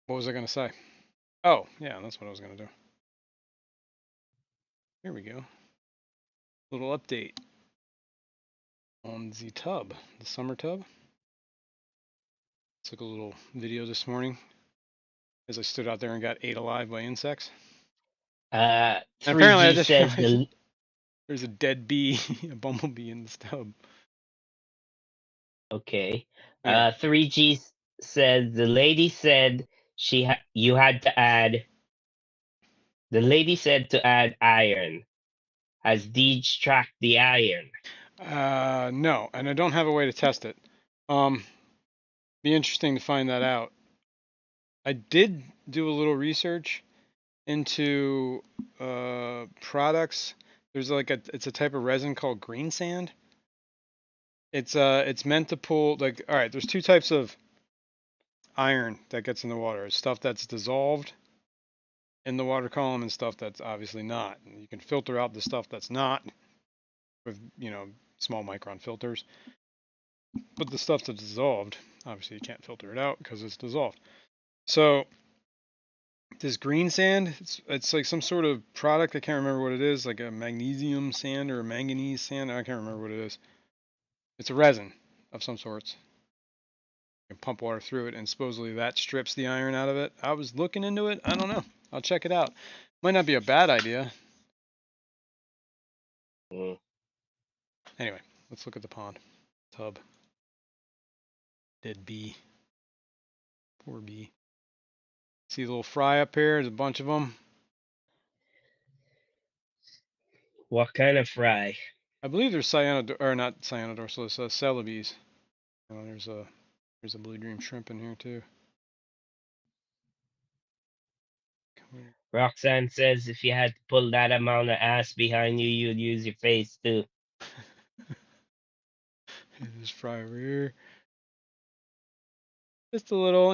What was I gonna say? Oh, yeah, that's what I was gonna do. Here we go. Little update on the tub, the summer tub. Took a little video this morning as I stood out there and got ate alive by insects. And apparently, I 3G just says realized there's a dead bee, a bumblebee in this tub. okay. Anyway, 3G says the lady said you had to add. The lady said to add iron. Has Deej tracked the iron? no, and I don't have a way to test it. Be interesting to find that out. I did do a little research into products. There's like it's a type of resin called green sand. It's meant to pull like all right. There's 2 types of iron that gets in the water. It's stuff that's dissolved in the water column and stuff that's obviously not. And you can filter out the stuff that's not with small micron filters. But the stuff that's dissolved, obviously you can't filter it out because it's dissolved. So this green sand, it's like some sort of product. I can't remember what it is, like a magnesium sand or a manganese sand. I can't remember what it is. It's a resin of some sorts. You can pump water through it, and supposedly that strips the iron out of it. I was looking into it. I don't know. I'll check it out. Might not be a bad idea. Mm. Anyway, let's look at the pond. Tub. Dead bee. Poor bee. See the little fry up here? There's a bunch of them. What kind of fry? I believe there's cyanodor, or not cyanodorsalis, celebes. Oh, there's a blue dream shrimp in here too. Come here. Roxanne says if you had to pull that amount of ass behind you, you'd use your face too. This fry over here. Just a little,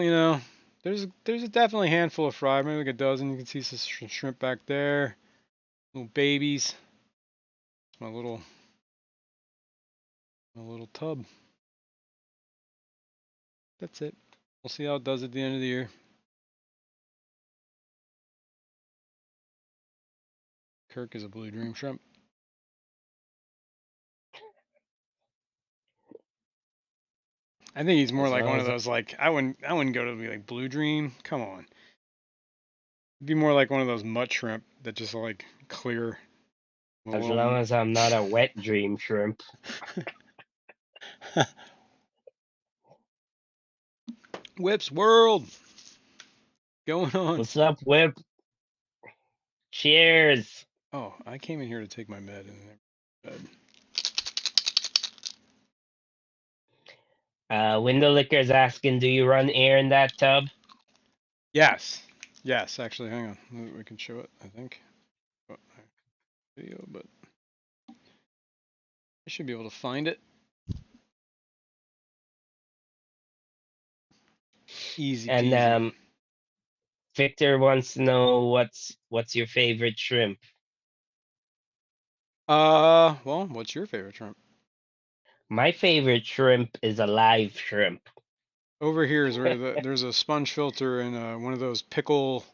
there's a definitely handful of fry, maybe like a dozen. You can see some shrimp back there. Little babies. It's my little tub. That's it. We'll see how it does at the end of the year. Kirk is a blue dream shrimp. I think he's more As like long one of as those like I wouldn't go to be like blue dream. Come on. It'd be more like one of those mutt shrimp that just like clear a as little. long as I'm not a wet dream shrimp. Whips World. going on? What's up, Whip? Cheers. Oh, I came in here to take my med and Window Licker's asking, do you run air in that tub? yes, yes. Actually, hang on. We can show it. I think. Oh, video, but I should be able to find it. Easy And peasy. Victor wants to know what's your favorite shrimp? Well, what's your favorite shrimp? My favorite shrimp is a live shrimp. Over here is where there's a sponge filter and one of those pickle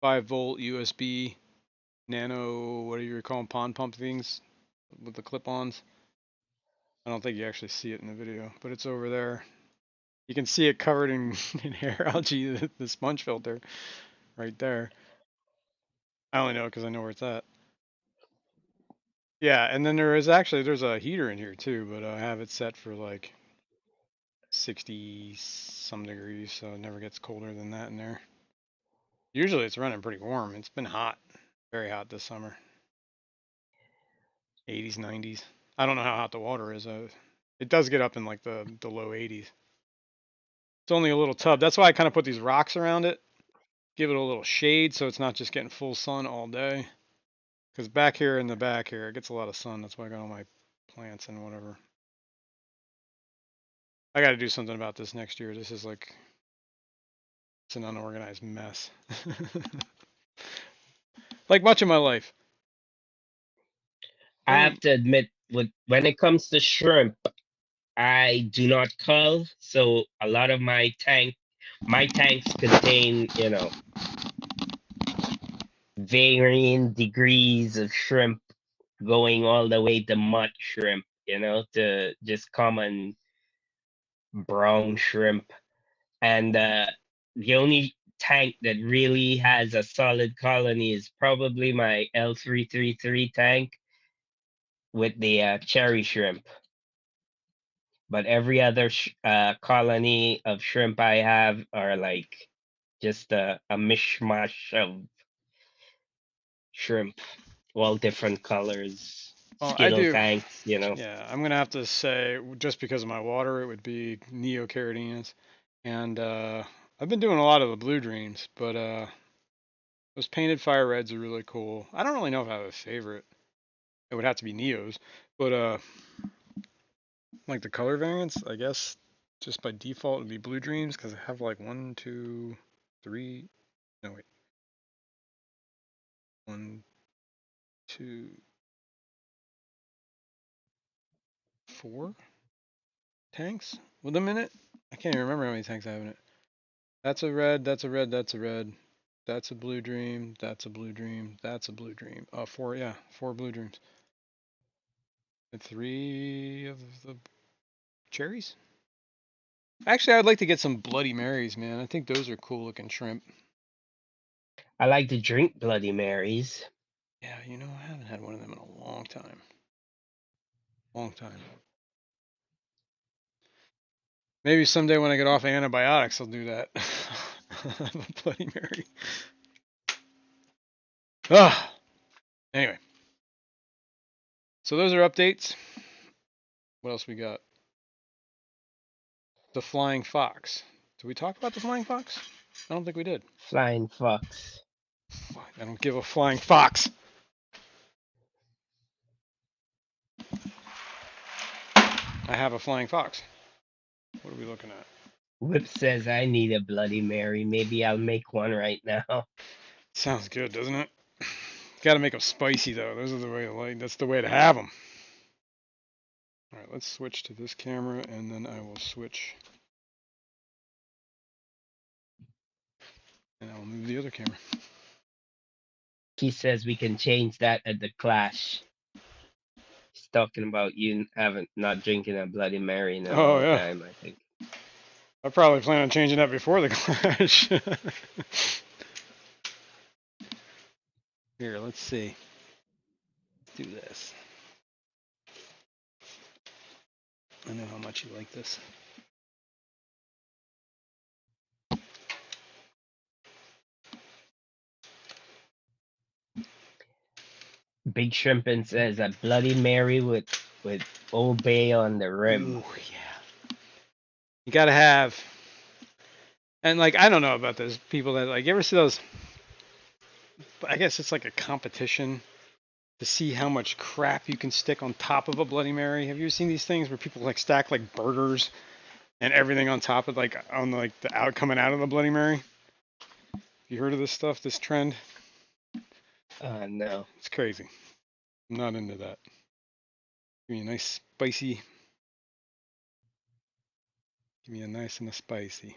5-volt USB nano, what do you call them, pond pump things with the clip-ons. I don't think you actually see it in the video, but it's over there. You can see it covered in, in hair algae, the sponge filter, right there. I only know it because I know where it's at. Yeah, and then there's a heater in here too, but I have it set for like 60 some degrees, so it never gets colder than that in there. Usually it's running pretty warm. It's been hot, very hot this summer. 80s, 90s. I don't know how hot the water is. It does get up in like the low 80s. It's only a little tub. That's why I kind of put these rocks around it, give it a little shade so it's not just getting full sun all day. Because back here in the back here, it gets a lot of sun. That's why I got all my plants and whatever. I got to do something about this next year. This is like, it's an unorganized mess. Like much of my life. I have to admit, when it comes to shrimp, I do not cull, so a lot of my tanks contain, varying degrees of shrimp, going all the way to mud shrimp, to just common brown shrimp. And the only tank that really has a solid colony is probably my L333 tank with the cherry shrimp. But every other colony of shrimp I have are like just a mishmash of shrimp, all different colors, Well, I skittle do. tanks. Yeah, I'm gonna have to say, just because of my water, it would be neocaridines, and I've been doing a lot of the blue dreams, but those painted fire reds are really cool. I don't really know if I have a favorite. It would have to be neos, but like the color variants, I guess just by default would be blue dreams because I have like one, two, three. No wait, one, two, four tanks with them in it. I can't even remember how many tanks I have in it. That's a red. That's a red. That's a red. That's a blue dream. That's a blue dream. That's a blue dream. Four. Yeah, four blue dreams. And three of the cherries. Actually, I'd like to get some Bloody Marys, man. I think those are cool looking shrimp. I like to drink Bloody Marys. Yeah, I haven't had one of them in a long time. Long time. Maybe someday when I get off antibiotics, I'll do that. Bloody Mary. Ah. Anyway, so those are updates. What else we got? The flying fox. Did we talk about the flying fox? I don't think we did. Flying fox. I don't give a flying fox. I have a flying fox. What are we looking at? Whip says I need a Bloody Mary. Maybe I'll make one right now. Sounds good, doesn't it? Got to make them spicy though. Those are the way to like. That's the way to have them. All right, let's switch to this camera, and then I will switch, and I will move the other camera. He says we can change that at the clash. He's talking about you haven't not drinking a Bloody Mary in a Oh long yeah, time, I think. I probably plan on changing that before the clash. Here, let's see. Let's do this. I know how much you like this. Big Shrimpin says a Bloody Mary with Old Bay on the rim. Ooh, yeah. You gotta have, and like I don't know about those people that like you ever see those. I guess it's like a competition to see how much crap you can stick on top of a Bloody Mary. Have you ever seen these things where people like stack like burgers and everything on top of like on like the out coming out of the Bloody Mary? You heard of this stuff? This trend? No. It's crazy. I'm not into that. Give me a nice spicy. Give me a nice and a spicy.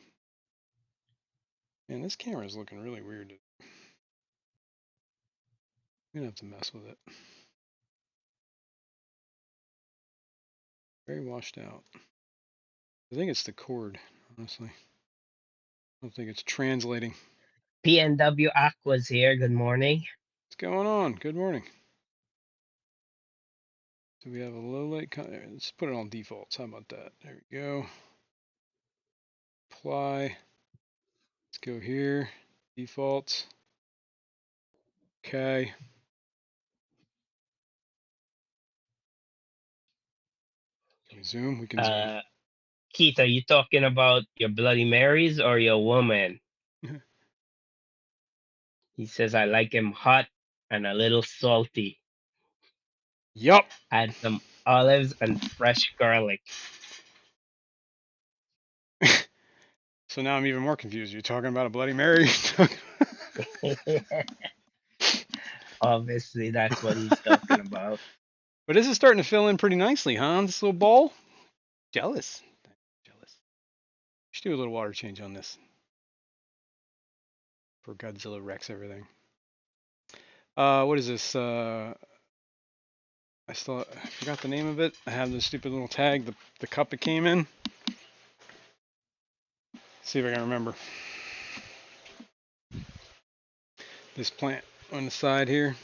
Man, this camera is looking really weird. I'm gonna have to mess with it. Very washed out. I think it's the cord, honestly. I don't think it's translating. PNW Aqua's here. Good morning. What's going on? Good morning. Do we have a low light? Let's put it on defaults. How about that? There we go. Apply. Let's go here. Defaults. Okay. Can we zoom? We can zoom. Keith, are you talking about your Bloody Marys or your woman? He says, I like him hot and a little salty. Yup. Add some olives and fresh garlic. So now I'm even more confused. You're talking about a Bloody Mary? Obviously, that's what he's talking about. But this is starting to fill in pretty nicely, huh? This little ball. Jealous. Jealous. Should do a little water change on this. For Godzilla wrecks everything. What is this? I forgot the name of it. I have this stupid little tag, the cup it came in. See if I can remember. This plant on the side here.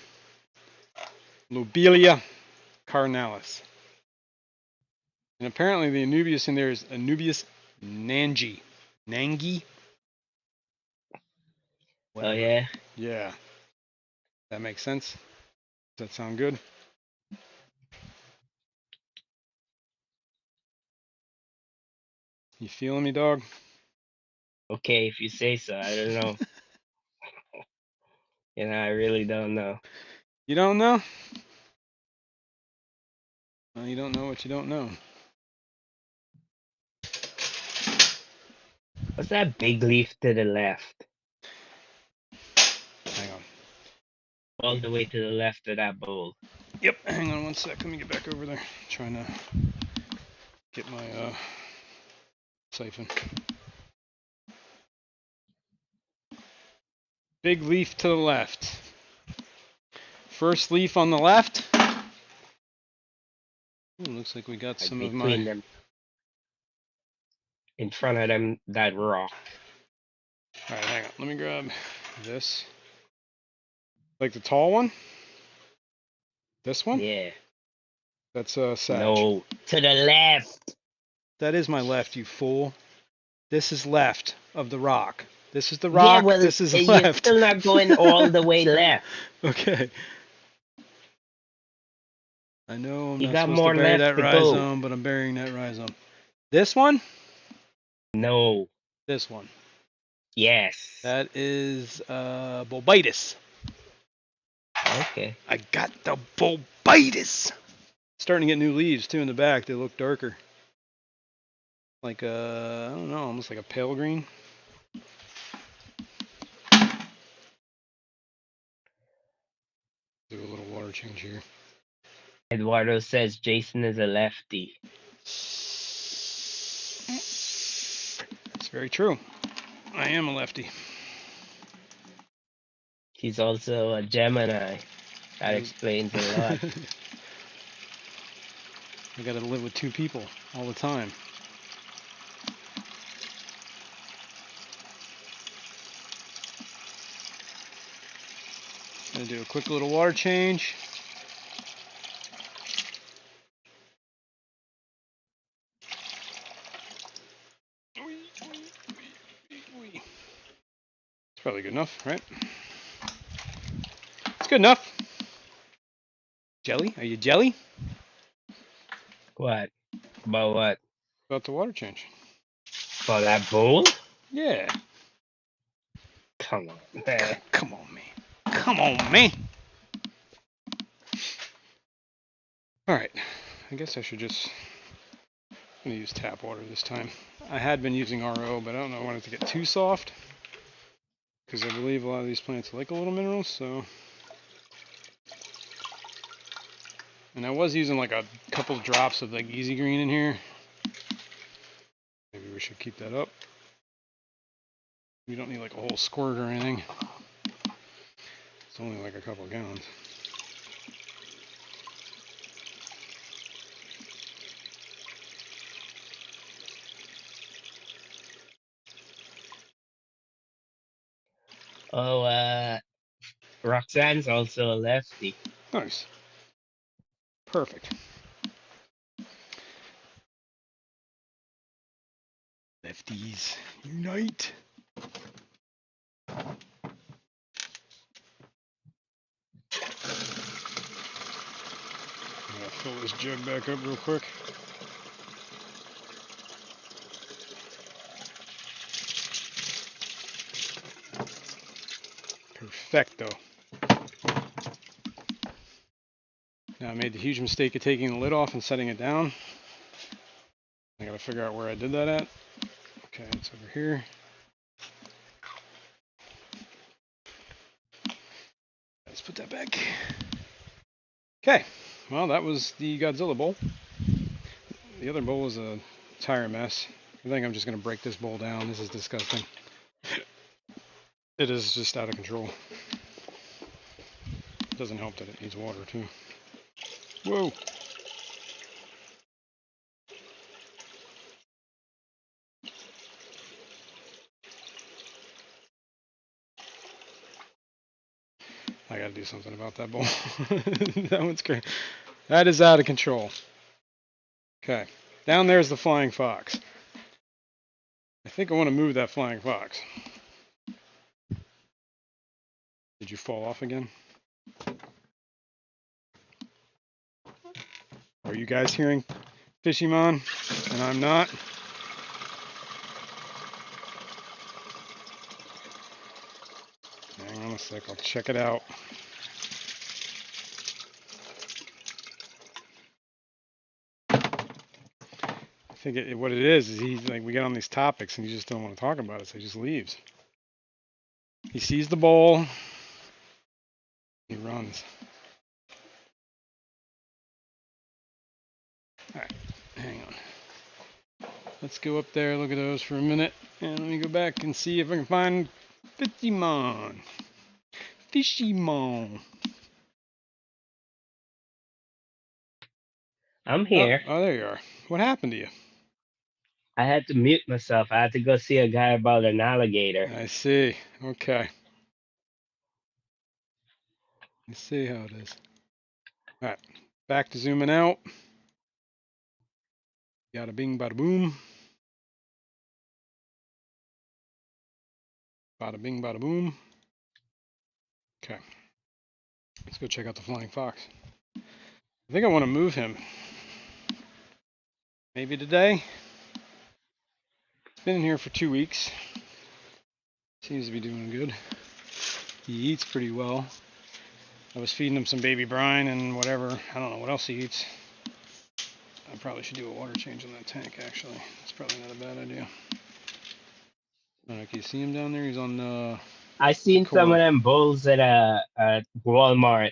Lobelia carnalis. And apparently the Anubias in there is Anubias nangi. Nangi? Whatever. Oh, yeah? Yeah. That makes sense? Does that sound good? You feeling me, dog? Okay, if you say so. I don't know. I really don't know. You don't know? Well, you don't know what you don't know. What's that big leaf to the left? Hang on. All the way to the left of that bowl. Yep, hang on one sec. Let me get back over there. Trying to get my siphon. Big leaf to the left. First leaf on the left. Ooh, looks like we got some of my. Them. In front of them, that rock. All right, hang on. Let me grab this. Like the tall one? This one? Yeah. That's Sag. No, to the left. That is my left, you fool. This is left of the rock. This is the rock. Yeah, well, this is you're left. still not going all the way left. Okay. I know I'm you not got supposed more to bury left that to go. rhizome, but I'm burying that rhizome. This one? No. This one. Yes. That is bulbitis. Okay. I got the bulbitis. Starting to get new leaves too in the back. They look darker. Like I don't know, almost like a pale green. Do a little water change here. Eduardo says Jason is a lefty. That's very true. I am a lefty. He's also a Gemini. That explains a lot. I gotta live with two people all the time. Gonna do a quick little water change. It's probably good enough, right? It's good enough. Jelly? Are you jelly? What? About what? About the water change. About that bowl? Yeah. Come on, man. Come on, man. Come on, man. Alright. I guess I should just... I'm going to use tap water this time. I had been using RO, but I don't know. I want it to get too soft. Because I believe a lot of these plants like a little mineral, so... And I was using like a couple drops of like Easy Green in here. Maybe we should keep that up. You don't need like a whole squirt or anything. It's only like a couple gallons. Oh, Roxanne's also a lefty. Nice. Perfect. Lefties, unite. I'm gonna fill this jug back up real quick. Perfecto. Now I made the huge mistake of taking the lid off and setting it down. I gotta figure out where I did that at. Okay, it's over here. Let's put that back. Okay, well that was the Godzilla bowl. The other bowl was a tire mess. I think I'm just gonna break this bowl down. This is disgusting. It is just out of control. It doesn't help that it needs water too. Whoa. I gotta do something about that bowl. That one's great. That is out of control. Okay. Down there's the flying fox. I think I want to move that flying fox. Did you fall off again? Are you guys hearing Fishymon? And I'm not? Hang on a sec, I'll check it out. I think what it is he's like, we get on these topics and he just don't want to talk about it, so he just leaves. He sees the bowl, he runs. Alright, hang on. Let's go up there, look at those for a minute, and let me go back and see if I can find Fishymon. Fishymon. I'm here. Oh, there you are. What happened to you? I had to mute myself. I had to go see a guy about an alligator. I see. Okay. I see how it is. All right. Back to zooming out. Yada bing, bada boom. Bada bing, bada boom. Okay. Let's go check out the flying fox. I think I want to move him. Maybe today. He's been in here for 2 weeks. Seems to be doing good. He eats pretty well. I was feeding him some baby brine and whatever. I don't know what else he eats. I probably should do a water change on that tank, actually. It's probably not a bad idea. Can you see him down there? He's on I seen some of cord. them bulls at Walmart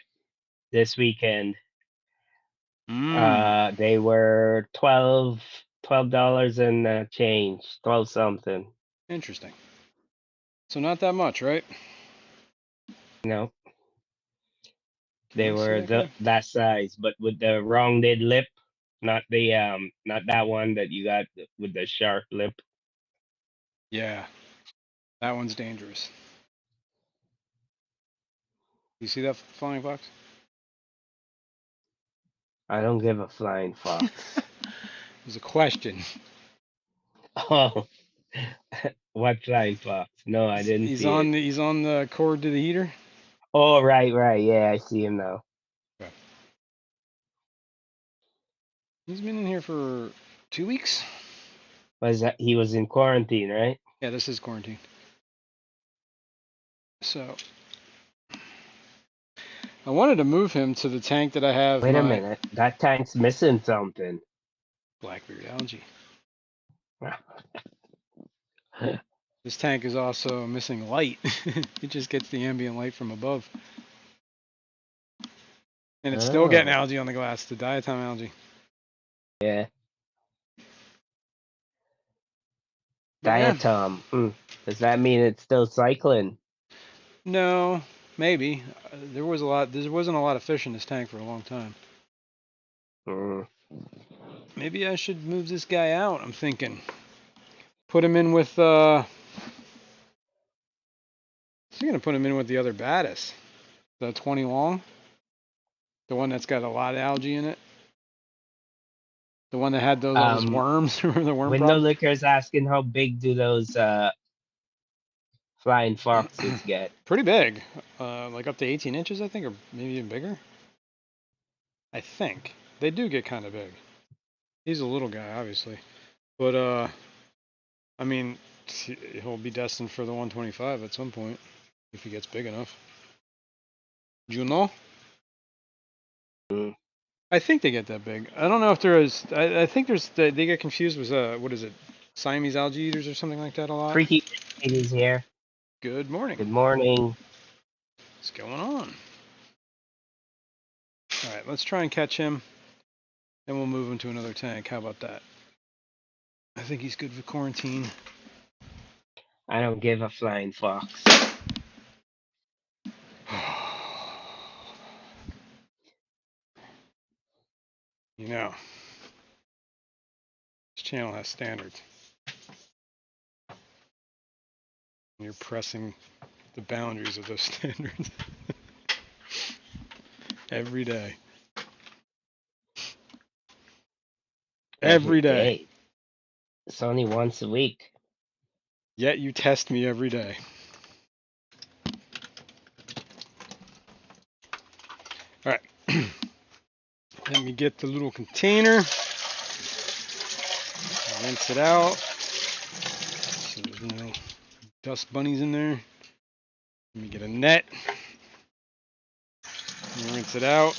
this weekend. They were $12 and change, 12 something. Interesting. So not that much, right? No, Can they you see were that guy? that size, but with the rounded lip, not not that one that you got with the sharp lip. Yeah, that one's dangerous. You see that flying fox? I don't give a flying fox. It was a question. Oh, what flying fox? No, I didn't see it. He's on the cord to the heater. Oh, right, yeah, I see him now. Okay. He's been in here for 2 weeks. Was that he was in quarantine, right? Yeah, this is quarantine. So I wanted to move him to the tank that I have Wait a my minute. That tank's missing something. blackbeard algae. This tank is also missing light. It just gets the ambient light from above. And it's still getting Oh, algae on the glass, the diatom algae. yeah. But yeah, Diatom. Does that mean it's still cycling? no, maybe. There wasn't a lot of fish in this tank for a long time. Mm. Maybe I should move this guy out, I'm thinking. Put him in with I'm gonna put him in with the other baddest. The 20 long. The one that's got a lot of algae in it. The one that had all those worms. Remember the worm Window problem? Licker's asking how big do those flying foxes get? Pretty big. Like up to 18 inches, I think, or maybe even bigger. I think. They do get kind of big. He's a little guy, obviously. But, I mean, he'll be destined for the 125 at some point if he gets big enough. Do you know? Mm. I think they get that big. I don't know if there is. I think they get confused with, what is it? Siamese algae eaters or something like that a lot. Freaky is here. Good morning. Good morning. What's going on? All right, let's try and catch him. Then we'll move him to another tank. How about that? I think he's good for quarantine. I don't give a flying fox. You know, this channel has standards. And you're pressing the boundaries of those standards every day. Every day. It's only once a week. Yet you test me every day. All right. Let me get the little container. Rinse it out. So there's no dust bunnies in there. Let me get a net. Rinse it out.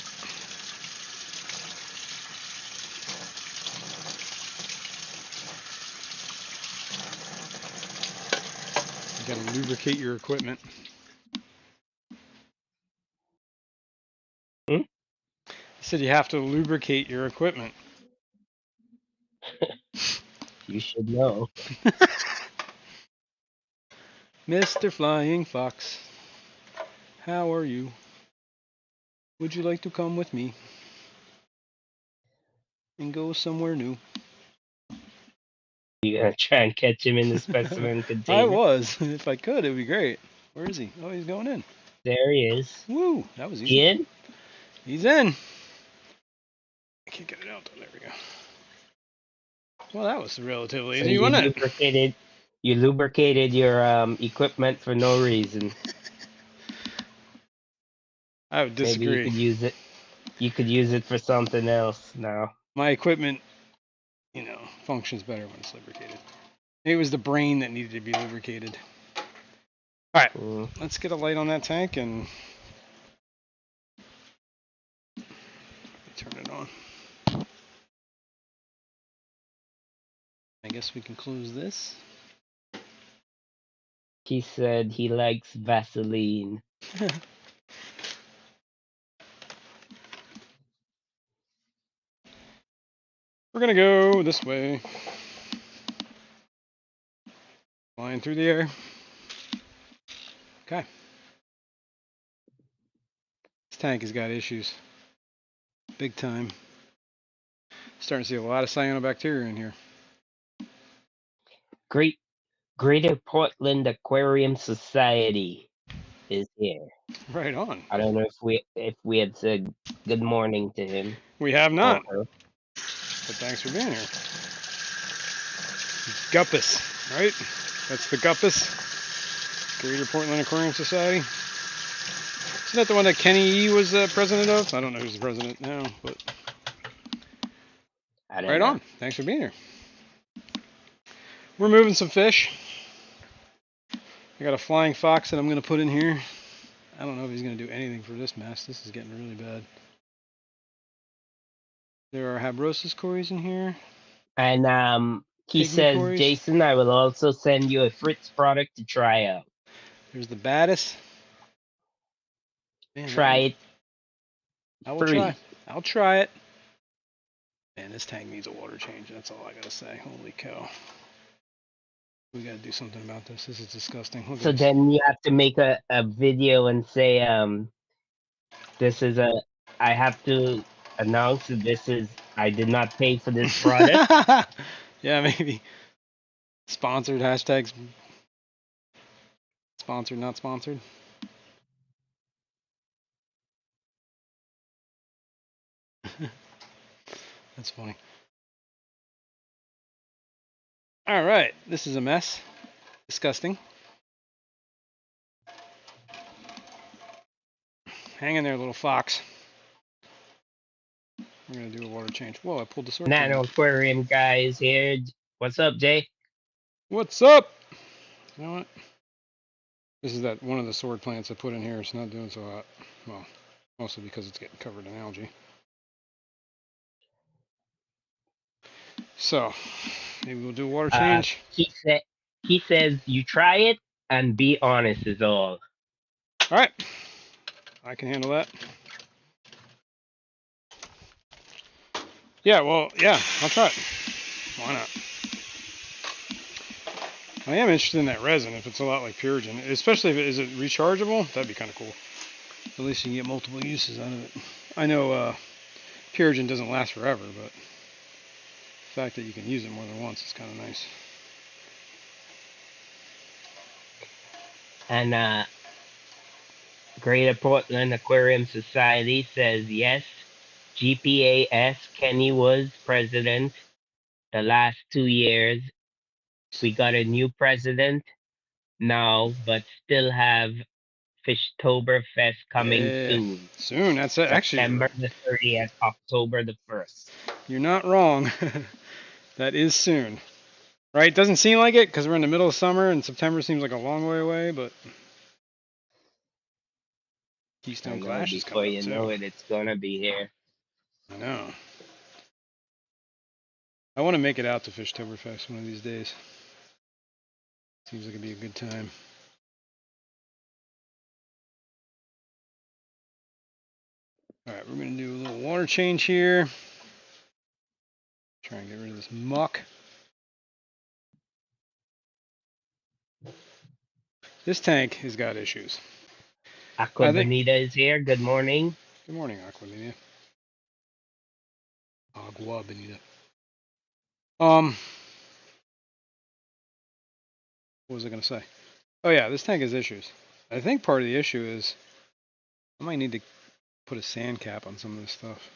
You gotta lubricate your equipment. I said you have to lubricate your equipment. You should know. Mr. Flying Fox, how are you? Would you like to come with me and go somewhere new? You gonna try and catch him in the specimen container? I was. If I could, it'd be great. Where is he? Oh, he's going in. There he is. Woo, that was easy. He in? He's in. I can't get it out though. There we go. Well, that was relatively So easy, wasn't it? You lubricated your equipment for no reason. I would disagree. Maybe you could use it. You could use it for something else now. My equipment, functions better when it's lubricated. It was the brain that needed to be lubricated. All right, let's get a light on that tank and turn it on. I guess we can close this. He said he likes Vaseline. We're gonna go this way. Flying through the air. Okay. This tank has got issues. Big time. Starting to see a lot of cyanobacteria in here. Greater Portland Aquarium Society is here. Right on. I don't know if we had said good morning to him. We have not. But thanks for being here. Guppus, right? That's the Guppus. Greater Portland Aquarium Society. Isn't that the one that Kenny E was president of? I don't know who's the president now, but I don't Right know. on. Thanks for being here. We're moving some fish. I got a flying fox that I'm going to put in here. I don't know if he's going to do anything for this mess. This is getting really bad. There are Habrosus cories in here. And he Pygmy says, cories. Jason, I will also send you a Fritz product to try out. There's the baddest. Man, Try it I will try. free. I'll try it. Man, this tank needs a water change. That's all I got to say. Holy cow. We got to do something about this. This is disgusting. Look So at this. then you have to make a video and say, this is I have to announce that I did not pay for this product. Yeah, maybe. Sponsored. Hashtags. Sponsored, not sponsored. That's funny. All right. This is a mess. Disgusting. Hang in there, little fox. We're going to do a water change. Whoa, I pulled the sword. Nano Aquarium guy is here. What's up, Jay? What's up? You know what? This is that one of the sword plants I put in here. It's not doing so hot. Well, mostly because it's getting covered in algae. So, maybe we'll do a water change. He says you try it and be honest is all. All right. I can handle that. Yeah, well, yeah, I'll try it. Why not? I am interested in that resin if it's a lot like Purigen, especially if it is it rechargeable. That'd be kind of cool. At least you can get multiple uses out of it. I know Purigen doesn't last forever, but the fact that you can use it more than once is kind of nice. And Greater Portland Aquarium Society says yes. GPAS Kenny was president the last 2 years. We got a new president now, but still have Fishtoberfest coming Yeah, soon. soon. That's it. Actually, September the 30th, October the 1st. you're not wrong. That is soon. Right? Doesn't seem like it because we're in the middle of summer and September seems like a long way away, but I Keystone know, Clash is before coming up you too. know it, it's gonna be here. I know. I want to make it out to Fishtoberfest one of these days. Seems like it'd be a good time. All right, we're going to do a little water change here. Try and get rid of this muck. This tank has got issues. Aqua I think. Bonita is here. Good morning. Good morning, Aqua Bonita. Agua Bonita. What was I going to say? Oh yeah, this tank has issues. I think part of the issue is I might need to put a sand cap on some of this stuff.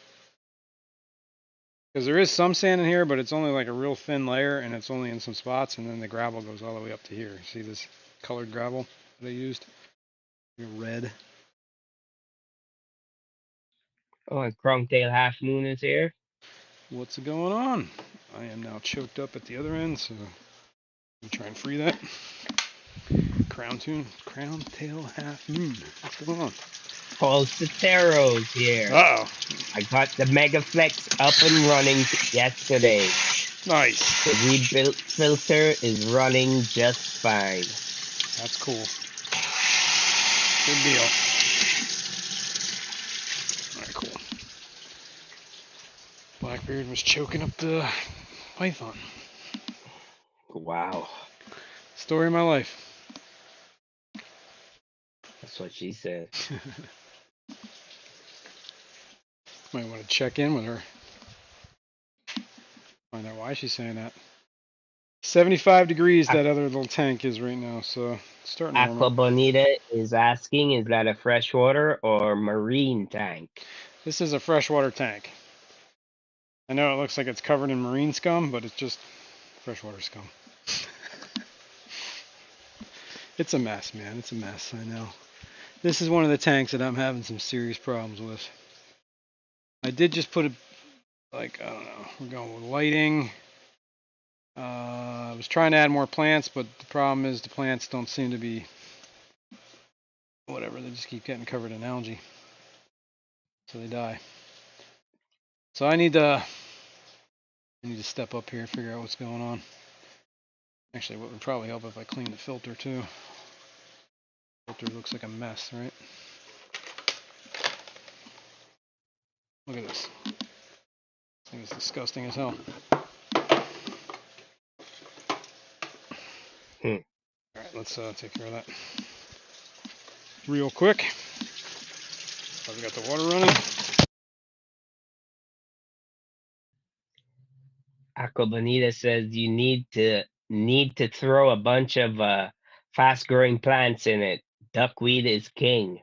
Because there is some sand in here, but it's only like a real thin layer, and it's only in some spots, and then the gravel goes all the way up to here. See this colored gravel that I used? Red. Oh, and Crunktail Half Moon is here. What's going on? I am now choked up at the other end, so I'm try and free that. Crown tail half moon. What's going on? Paul Sotero's here. Uh-oh. I got the Megaflex up and running yesterday. Nice. The rebuilt filter is running just fine. That's cool. Good deal. Alright, cool. Blackbeard was choking up the python. Wow. Story of my life. That's what she said. Might want to check in with her. Find out why she's saying that. 75 degrees that other little tank is right now, so it's starting to warm Aqua up. Bonita is asking, is that a freshwater or marine tank? This is a freshwater tank. I know it looks like it's covered in marine scum, but it's just freshwater scum. It's a mess, man. It's a mess, I know. This is one of the tanks that I'm having some serious problems with. I did just put like, I don't know, we're going with lighting. I was trying to add more plants, but the problem is the plants don't seem to be, whatever, they just keep getting covered in algae. So they die. So I need to step up here and figure out what's going on. Actually, what would probably help if I clean the filter too. Filter looks like a mess, right? Look at this. This thing is disgusting as hell. All right, let's take care of that real quick. I've got the water running. Aqua Bonita says you need to throw a bunch of fast growing plants in it. Duckweed is king.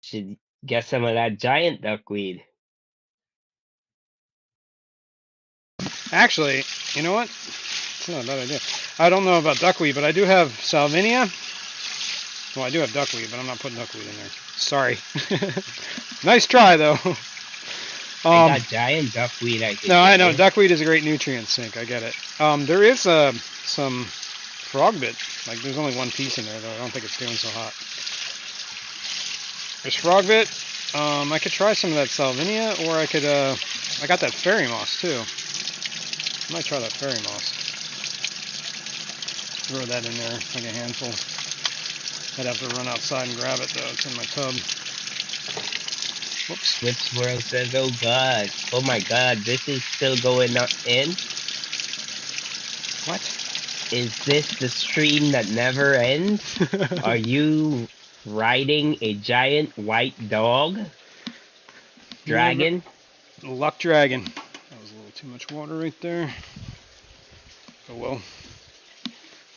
Should get some of that giant duckweed. Actually, you know what? It's not a bad idea. I don't know about duckweed, but I do have salvinia. Well, I do have duckweed, but I'm not putting duckweed in there. Sorry. Nice try, though. I got giant duckweed. No, I know. Duckweed is a great nutrient sink. I get it. There is some frogbit. Like, there's only one piece in there, though. I don't think it's doing so hot. There's frogbit. I could try some of that salvinia, or I could, I got that fairy moss, too. I might try that fairy moss. Throw that in there, like a handful. I'd have to run outside and grab it, though. It's in my tub. Whoops. Whips World says, oh God. Oh my God, this is still going in? What? Is this the stream that never ends? Are you riding a giant white dog? Dragon? Luck dragon. That was a little too much water right there. Oh well.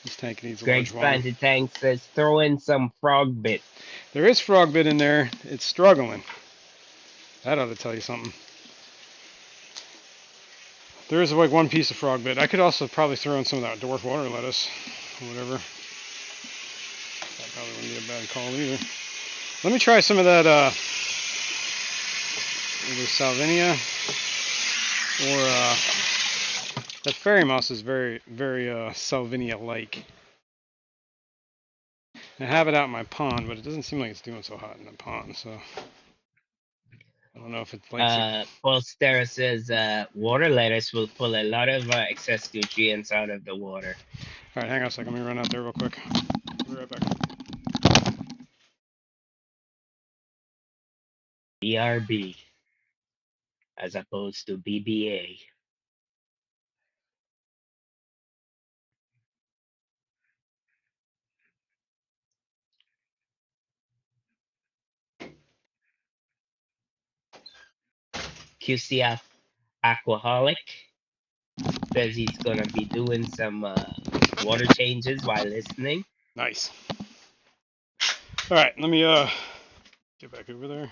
This tank needs a Greg's large water. Planted Tank says, throw in some frog bit. There is frog bit in there. It's struggling. That ought to tell you something. There is like one piece of frog bit. I could also probably throw in some of that dwarf water lettuce or whatever. That probably wouldn't be a bad call either. Let me try some of that either salvinia or that fairy moss is very, very salvinia-like. I have it out in my pond, but it doesn't seem like it's doing so hot in the pond, so I don't know if it likes it. Paul Stera says water lettuce will pull a lot of excess nutrients out of the water. All right, hang on a second. Let me run out there real quick. I'll be right back. BRB as opposed to BBA. QCF Aquaholic says he's gonna be doing some water changes while listening. Nice. All right, let me get back over there.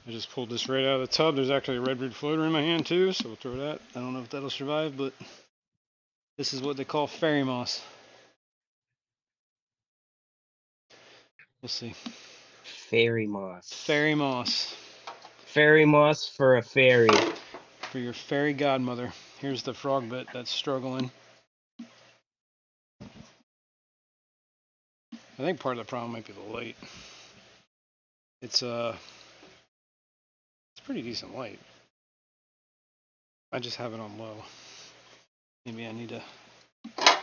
I just pulled this right out of the tub. There's actually a redwood floater in my hand too, so we'll throw that. I don't know if that'll survive, but this is what they call fairy moss. We'll see. Fairy moss. Fairy moss. Fairy moss for a fairy. For your fairy godmother. Here's the frog bit that's struggling. I think part of the problem might be the light. It's pretty decent light. I just have it on low. Maybe I need to, I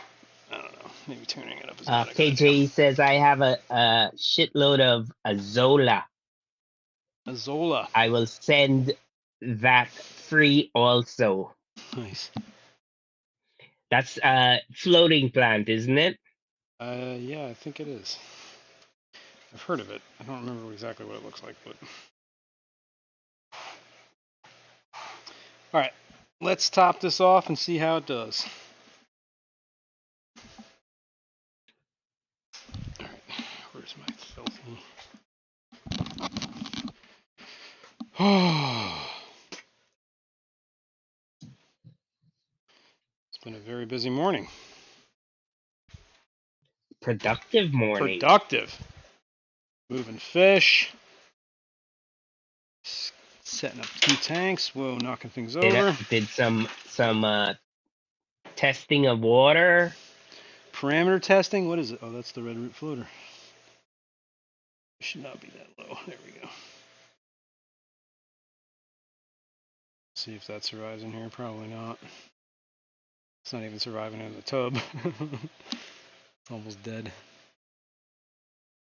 don't know, maybe turning it up is not a good idea. KJ says I have a shitload of Azola. Azola. I will send that free also. Nice. That's a floating plant, isn't it? Yeah, I think it is. I've heard of it. I don't remember exactly what it looks like, but. All right, let's top this off and see how it does. All right, where's my filthy? Oh. It's been a very busy morning. Productive morning. Productive. Moving fish. Setting up 2 tanks. Whoa, knocking things over. Did some testing of water. Parameter testing. What is it? Oh, that's the red root floater. It should not be that low. There we go. See if that survives in here. Probably not. It's not even surviving in the tub. It's almost dead.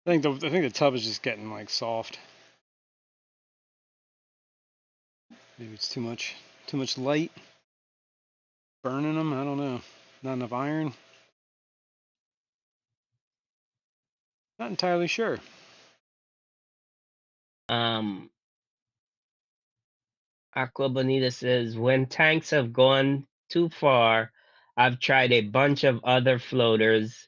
I think the tub is just getting like soft. Maybe it's too much light. Burning them. I don't know. Not enough iron. Not entirely sure. Aqua Bonita says, when tanks have gone too far, I've tried a bunch of other floaters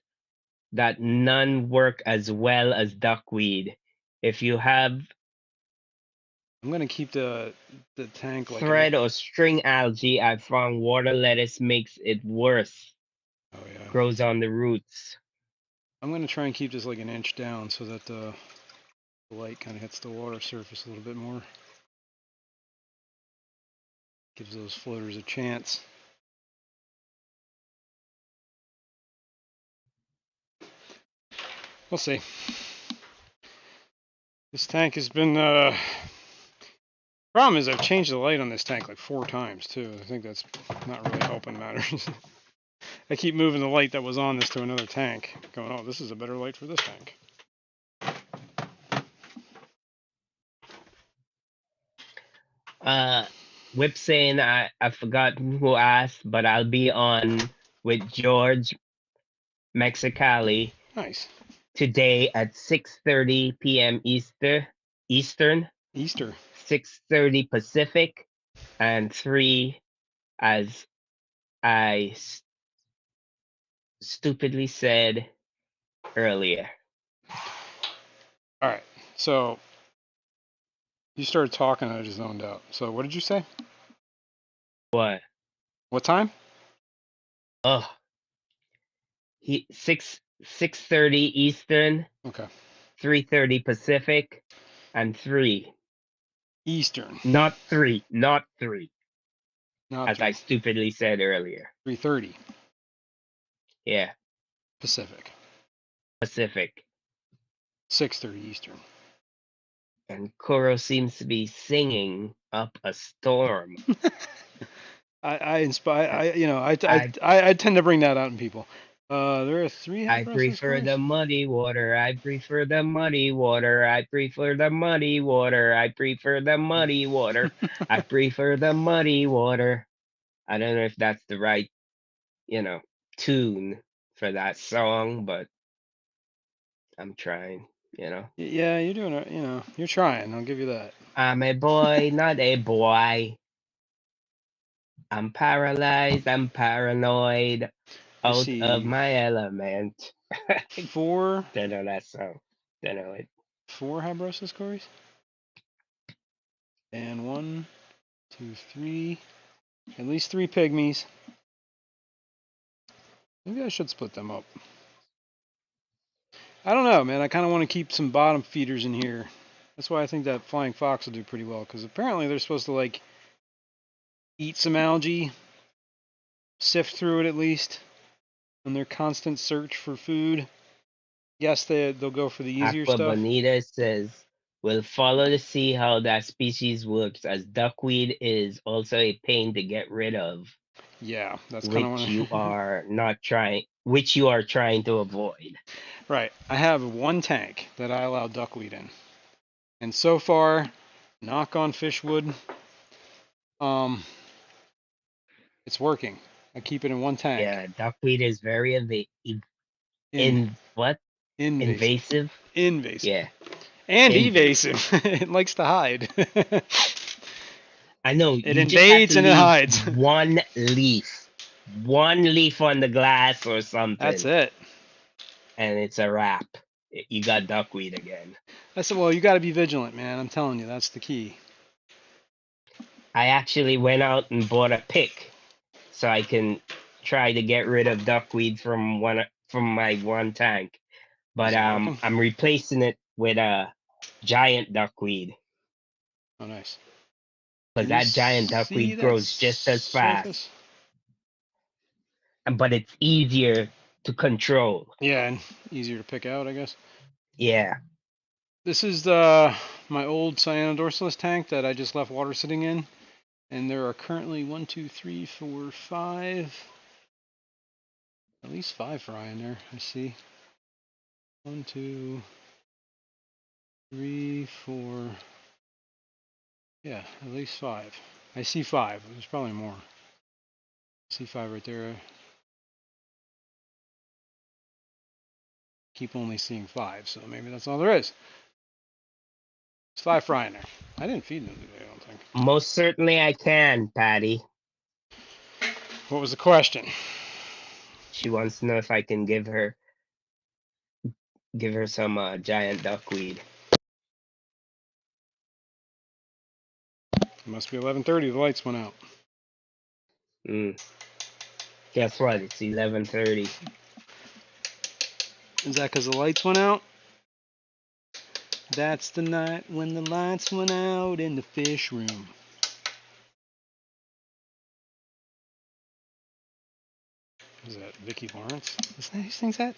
that none work as well as duckweed. If you have I'm gonna keep the tank like thread or string algae, I found water lettuce makes it worse. Oh yeah. Grows on the roots. I'm gonna try and keep this like an inch down so that the light kind of hits the water surface a little bit more. Gives those floaters a chance. We'll see. This tank has been problem is I've changed the light on this tank like 4 times too. I think that's not really helping matters. I keep moving the light that was on this to another tank, going, oh, this is a better light for this tank. Whip saying I forgot who asked, but I'll be on with George Mexicali Nice. today at 6:30 p.m. Eastern, Easter. 6:30 Pacific, and 3 as I stupidly said earlier. All right. So you started talking and I just zoned out. So what did you say? What? What time? Oh, 6:30 Eastern. Okay. 3:30 Pacific, and 3 Eastern. Not 3. Not 3. Not as 3. I stupidly said earlier. 3:30. Yeah. Pacific. Pacific. 6:30 Eastern. And Koro seems to be singing up a storm. I inspire. I tend to bring that out in people. There are 3 I prefer the muddy water. I prefer the muddy water. I prefer the muddy water. I prefer the muddy water. I prefer the muddy water. I don't know if that's the right, tune for that song, but I'm trying, Yeah, you're doing it. You're trying. I'll give you that. I'm a boy, not a boy. I'm paralyzed. I'm paranoid. Out of my element. 4. Don't know that song. Don't know it. 4 Habrosis Corys. And 1, 2, 3. At least 3 pygmies. Maybe I should split them up. I don't know, man. I kind of want to keep some bottom feeders in here. That's why I think that flying fox will do pretty well, because apparently they're supposed to like eat some algae, sift through it at least, on their constant search for food. Yes, they'll go for the easier Aqua stuff. Bonita says, we'll follow to see how that species works, as duckweed is also a pain to get rid of. Yeah, that's kind of which you are not trying, which you are trying to avoid. Right. I have 1 tank that I allow duckweed in, and so far, knock on fish wood, it's working. I keep it in 1 tank. Yeah, duckweed is very invasive. Invasive. Yeah. And evasive. It likes to hide. I know. It invades and it hides. One leaf on the glass or something. That's it. And it's a wrap. You got duckweed again. I said, well, you got to be vigilant, man. I'm telling you, that's the key. I actually went out and bought a pick so I can try to get rid of duckweed from my 1 tank. But I'm replacing it with a giant duckweed. Oh, nice. Because Can you that giant see duckweed that grows just as fast, surface? but it's easier to control. Yeah, and easier to pick out, I guess. Yeah. This is my old cyanodorsalis tank that I just left water sitting in, and there are currently 1, 2, 3, 4, 5, at least 5 fry in there. I see 1, 2, 3, 4. Yeah, at least 5. I see 5. There's probably more. I see 5 right there. Keep only seeing 5, so maybe that's all there is. It's 5 fry in there. I didn't feed them today, I don't think. Most certainly I can, Patty. What was the question? She wants to know if I can give her some giant duckweed. It must be 11:30. The lights went out. Guess what? It's 11:30. Is that because the lights went out? That's the night when the lights went out in the fish room. Is that Vicki Lawrence? Is that who sings that?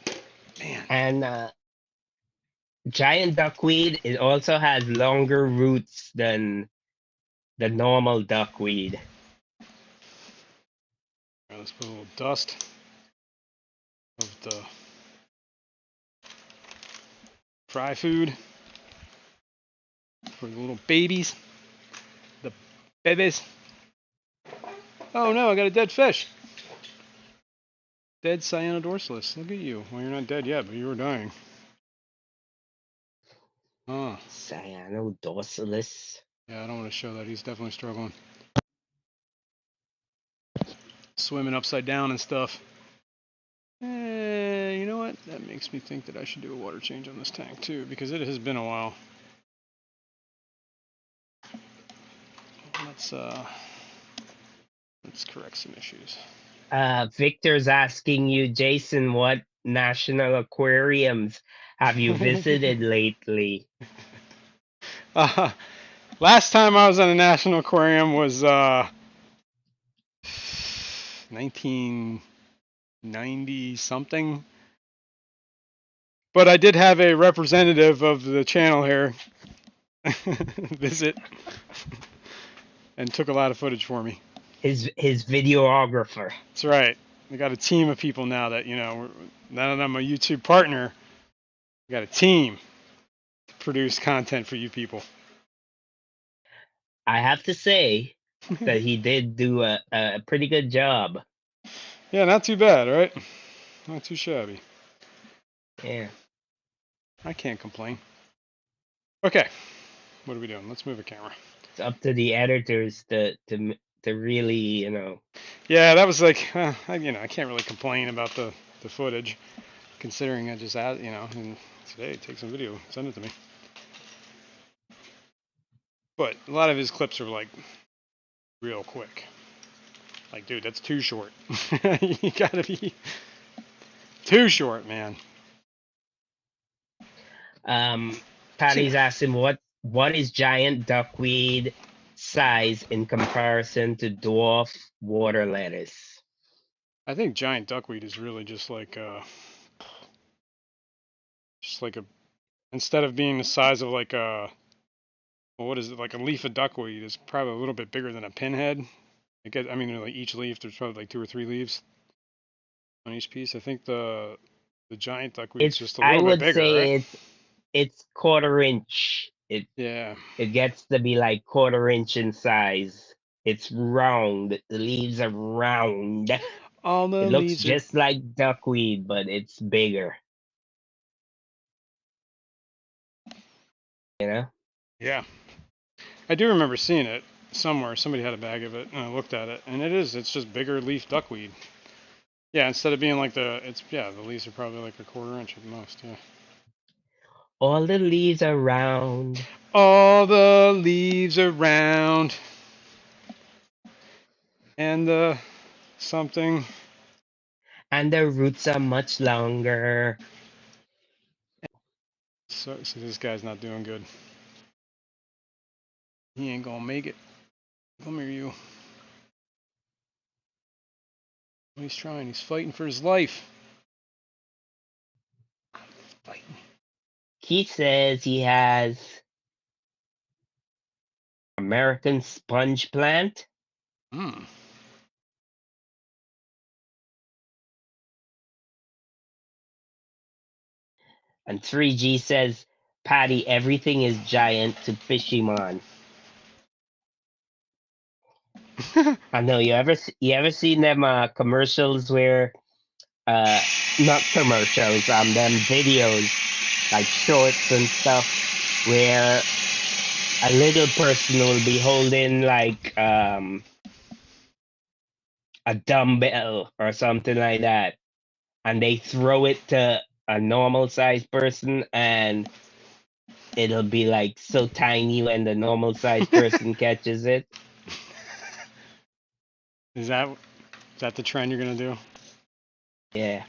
Man. And giant duckweed, it also has longer roots than the normal duckweed. Right, let's put a little dust of the fry food for the little babies. The babies. Oh no, I got a dead fish. Dead cyanodorsalis. Look at you. Well, you're not dead yet, but you were dying. Huh. Cyanodorsalis. Yeah, I don't want to show that. He's definitely struggling. Swimming upside down and stuff. You know what? That makes me think that I should do a water change on this tank too, because it has been a while. Let's correct some issues. Victor's asking you, Jason, what national aquariums have you visited lately? Last time I was on a national aquarium was 1990 something. But I did have a representative of the channel here visit and took a lot of footage for me. His videographer. That's right. We got a team of people now that, now that I'm a YouTube partner, we got a team to produce content for you people. I have to say that he did do a pretty good job. Yeah, not too bad, right? Not too shabby. Yeah. I can't complain. Okay, what are we doing? Let's move a camera. It's up to the editors to really, Yeah, that was like, I can't really complain about the footage, considering I just and today take some video, send it to me. But a lot of his clips are like real quick. Like, dude, that's too short. You gotta be too short, man. Patty's asking what is giant duckweed size in comparison to dwarf water lettuce? I think giant duckweed is really just like a instead of being the size of like a, well, what is it, like a leaf of duckweed is probably a little bit bigger than a pinhead. Like each leaf, there's probably like 2 or 3 leaves on each piece. I think the giant duckweed is just a I little bit would bigger, say right? it's quarter inch. Yeah. It gets to be like quarter inch in size. It's round. The leaves are round. All the It looks leaves are. just like duckweed, but it's bigger. You know? Yeah. I do remember seeing it somewhere. Somebody had a bag of it, and I looked at it, and it's just bigger leaf duckweed. Yeah, instead of being like the leaves are probably like a quarter inch at the most. Yeah. All the leaves are round. All the leaves are round, and the something. And the roots are much longer. So this guy's not doing good. He ain't gonna make it. Come here, you. He's trying. He's fighting for his life. Fighting. He says he has American sponge plant. Hmm. And 3G says, Patty, everything is giant to fish him on. I know you ever seen them commercials where not commercials, them videos like shorts and stuff where a little person will be holding like a dumbbell or something like that, and they throw it to a normal sized person and it'll be like so tiny when the normal sized person catches it. Is that the trend you're gonna do? Yeah,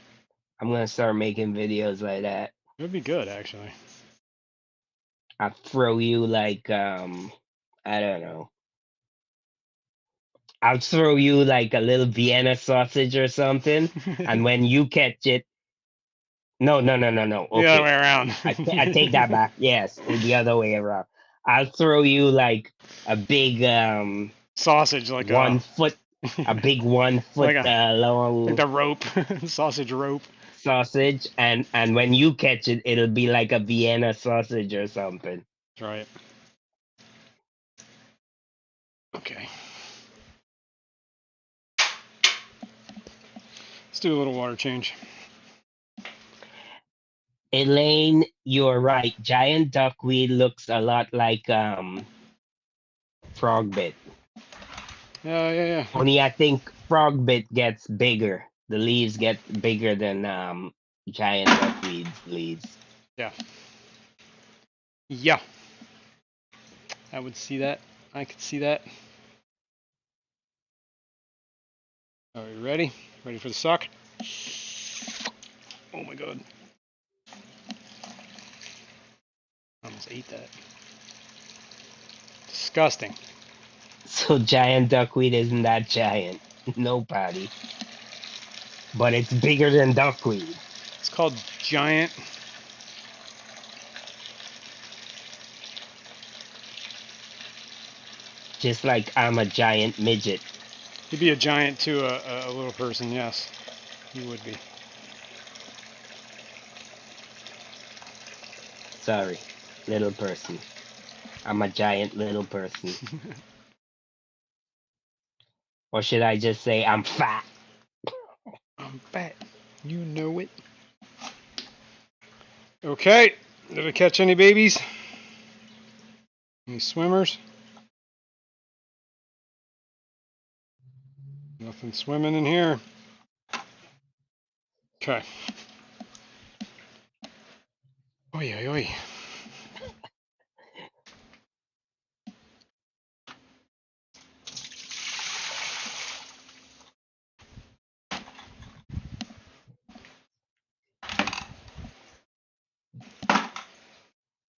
I'm gonna start making videos like that. It would be good, actually. I throw you like I don't know. I'll throw you like a little Vienna sausage or something, and when you catch it, no. The other way Okay, around. I take that back. Yes, the other way around. I'll throw you like a big Sausage, like 1 foot, a big 1 foot like long the rope, sausage rope. sausage, and when you catch it, it'll be like a Vienna sausage or something. That's right. Okay. Let's do a little water change. Elaine, you're right. Giant duckweed looks a lot like frogbit. Yeah. Only I think frogbit gets bigger. The leaves get bigger than giant duckweed's leaves. Yeah. I would see that. I could see that. Are we ready? Ready for the suck? Oh my god. I almost ate that. Disgusting. So giant duckweed isn't that giant. No, Patty. But it's bigger than duckweed. It's called giant. Just like I'm a giant midget. He'd be a giant to a little person, yes. He would be. Sorry, little person. I'm a giant little person. Or should I just say I'm fat? I'm fat. You know it. Okay. Did I catch any babies? Any swimmers? Nothing swimming in here. Okay. Oi, oi, oi.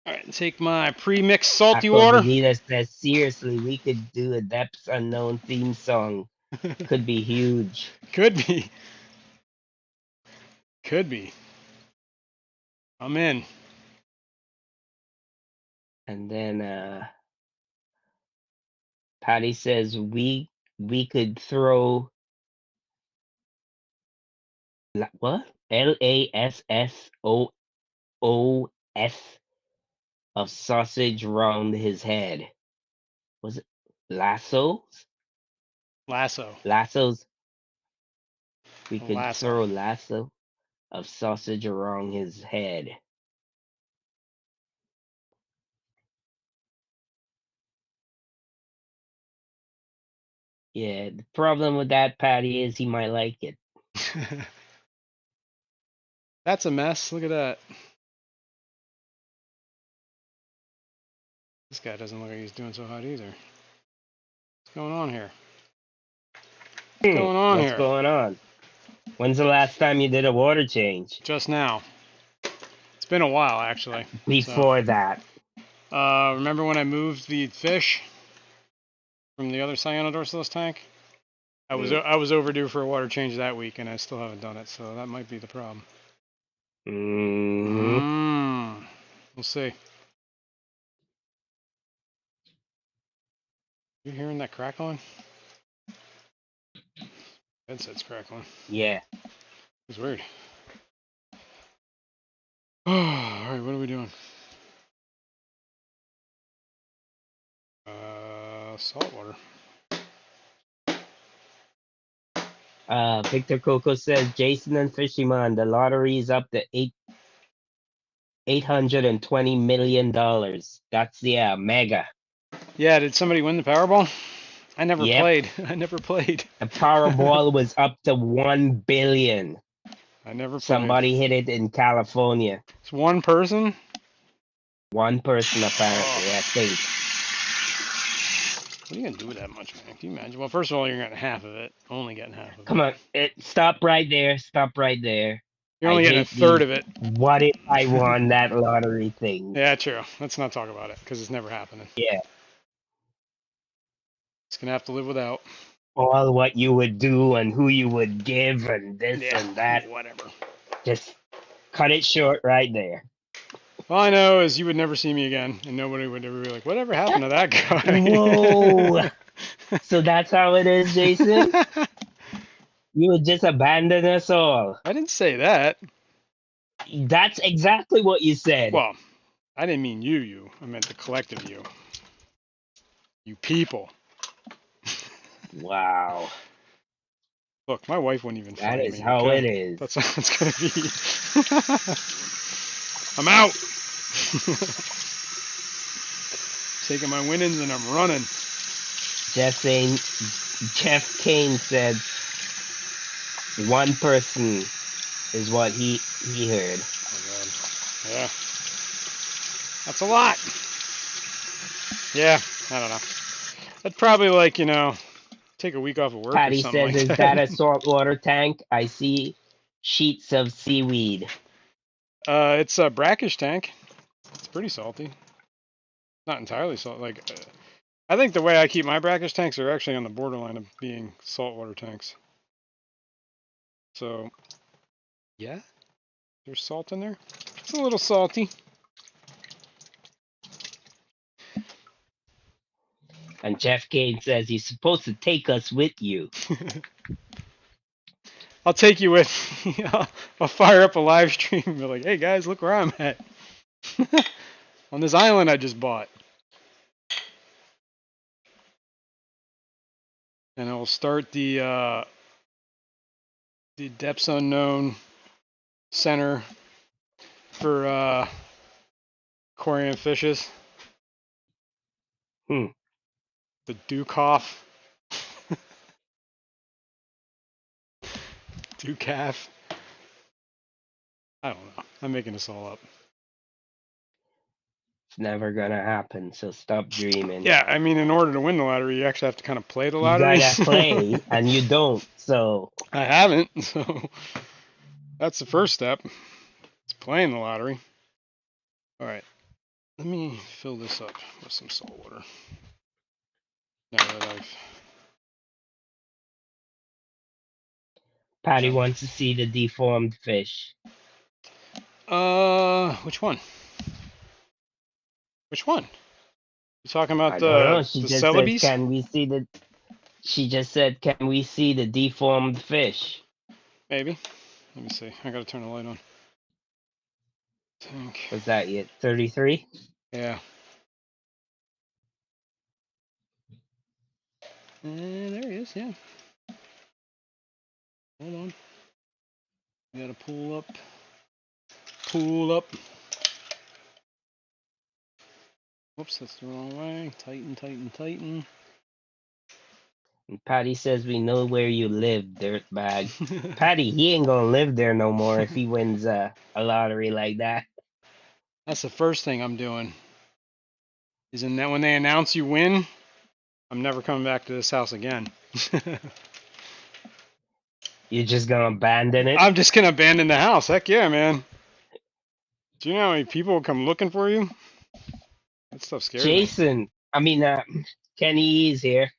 Alright, take my pre-mixed salty water. Aquavinita says, seriously, we could do a Depths Unknown theme song. Could be huge. Could be. Could be. I'm in. And then Patty says we could throw what? LASSOOS of sausage round his head. Was it lassos? Lasso. Lassos. We A could lasso. throw lasso of sausage around his head. Yeah, the problem with that, Patty, is he might like it. That's a mess. Look at that. This guy doesn't look like he's doing so hot either. What's going on here? What's going on What's here? going on? When's the last time you did a water change? Just now. It's been a while, actually. Before that. Remember when I moved the fish from the other Cyanodorsalis tank? I was overdue for a water change that week, and I still haven't done it, so that might be the problem. We'll see. You hearing that crackling? Headset's crackling. Yeah. It's weird. Alright, what are we doing? Saltwater. Victor Coco says, Jason and Fishyman, the lottery is up to $820 million. That's the mega. Yeah, did somebody win the Powerball? I never Yep. played. I never played. The Powerball was up to $1 billion. I never played. Somebody hit it in California. It's one person? One person, apparently, I think. What are you going to do with that much, man? Can you imagine? Well, first of all, you're getting half of it. Only getting half of it. Come on, stop right there. Stop right there. You're only getting a third of it. What if I won that lottery thing? Yeah, true. Let's not talk about it, because it's never happening. Yeah. It's going to have to live without. All what you would do and who you would give and this and that. Whatever. Just cut it short right there. All I know is you would never see me again, and nobody would ever be like, whatever happened to that guy? Whoa. So that's how it is, Jason? You would just abandon us all. I didn't say that. That's exactly what you said. Well, I didn't mean you. I meant the collective you. You people. Wow. Look, my wife wouldn't even find me. That is how it is. That's how it's going to be. I'm out. Taking my winnings and I'm running. Jeff Kane said one person is what he heard. Oh, God. Yeah. That's a lot. Yeah, I don't know. I'd probably, like, take a week off of work Patty or something says, like is that a saltwater tank? I see sheets of seaweed. It's a brackish tank. It's pretty salty. Not entirely salty. I think the way I keep my brackish tanks are actually on the borderline of being saltwater tanks. So, yeah, there's salt in there. It's a little salty. And Jeff Kane says he's supposed to take us with you. I'll take you with. I'll fire up a live stream and be like, hey guys, look where I'm at. On this island I just bought. And I will start the Depths Unknown Center for aquarium fishes. The Dukoff. Ducaf. I don't know. I'm making this all up. It's never gonna happen, so stop dreaming. Yeah, I mean, in order to win the lottery, you actually have to kind of play the lottery. You gotta play, and you don't, so... I haven't, so that's the first step. It's playing the lottery. Alright, let me fill this up with some salt water. Now that I've... Patty wants to see the deformed fish. Which one? Which one? You talking about the Celebes? Can we see the... She just said, can we see the deformed fish? Maybe. Let me see. I gotta turn the light on. Tank. Was that it? 33? Yeah. And there he is, yeah. Hold on. We gotta pull up. Pull up. Whoops, that's the wrong way. Tighten, tighten, tighten. And Patty says we know where you live, dirtbag. Patty, he ain't gonna live there no more if he wins a lottery like that. That's the first thing I'm doing. Is in that when they announce you win, I'm never coming back to this house again. You're just gonna abandon it? I'm just gonna abandon the house. Heck yeah, man. Do you know how many people come looking for you? That stuff scares me. Jason, Kenny is here.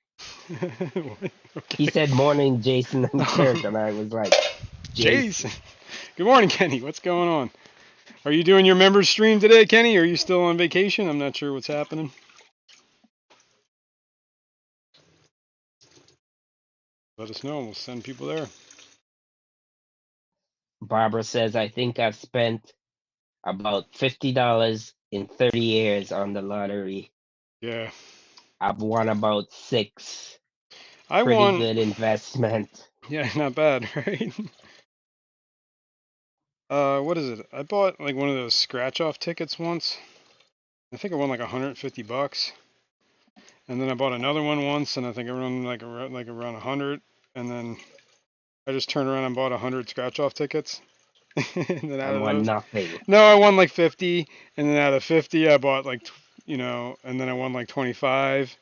He Okay. said morning, Jason and Kirk, and I was like, Jason. Jason. Good morning, Kenny. What's going on? Are you doing your members stream today, Kenny? Or are you still on vacation? I'm not sure what's happening. Let us know. We'll send people there. Barbara says, I think I've spent about $50 in 30 years on the lottery. Yeah. I've won about 6. I Pretty won. good investment. Yeah, not bad, right? What is it? I bought like one of those scratch off tickets once. I think I won like $150. And then I bought another one once, and I think I won like around 100. And then I just turned around and bought 100 scratch off tickets. And then out And of won those, nothing. no, I won like 50. And then out of 50, I bought like, and then I won like 25.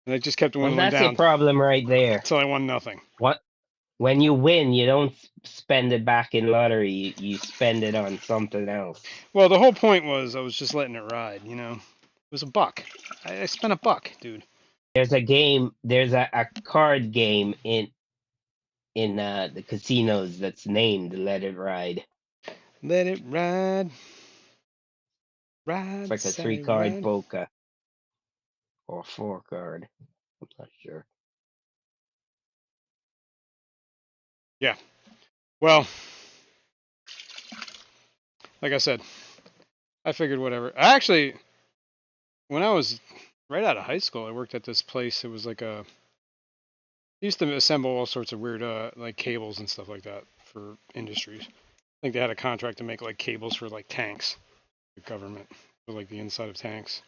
And it just kept Well, dwindling that's your down problem right there. until I won nothing. What when you win, you don't spend it back in lottery. You spend it on something else. Well, the whole point was I was just letting it ride, It was $1. I spent $1, dude. There's a game. There's a card game in the casinos that's named Let It Ride. Let it ride. It's Ride, like a Sally, 3-card ride. polka or 4-card. I'm not sure. Yeah. Well, like I said, I figured whatever. Actually, when I was right out of high school, I worked at this place. It was like I used to assemble all sorts of weird like cables and stuff like that for industries. I think they had a contract to make like cables for like tanks, the government, for like the inside of tanks.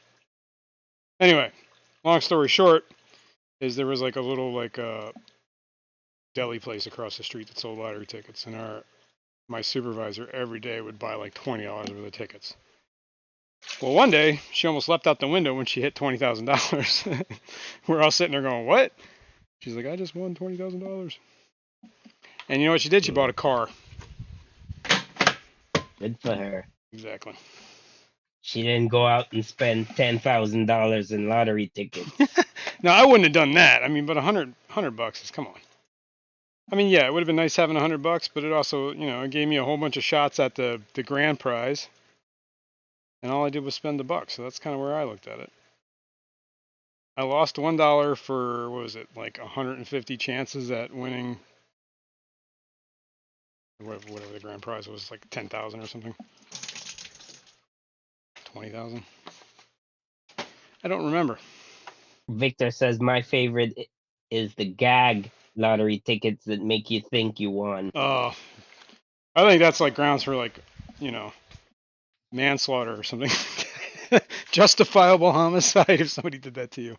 Anyway, long story short, is there was like a little like deli place across the street that sold lottery tickets, and my supervisor every day would buy like $20 worth of tickets. Well, one day she almost leapt out the window when she hit $20,000. We're all sitting there going, "What?" She's like, "I just won $20,000." And you know what she did? She bought a car. Good for her. Exactly. She didn't go out and spend $10,000 in lottery tickets. Now I wouldn't have done that. I mean, but $100 is, come on. I mean, yeah, it would have been nice having $100, but it also, it gave me a whole bunch of shots at the grand prize, and all I did was spend $1. So that's kind of where I looked at it. I lost $1 for, what was it, like 150 chances at winning whatever the grand prize was, like 10,000 or something. 20,000. I don't remember. Victor says my favorite is the gag lottery tickets that make you think you won. I think that's like grounds for like, manslaughter or something. Justifiable homicide if somebody did that to you.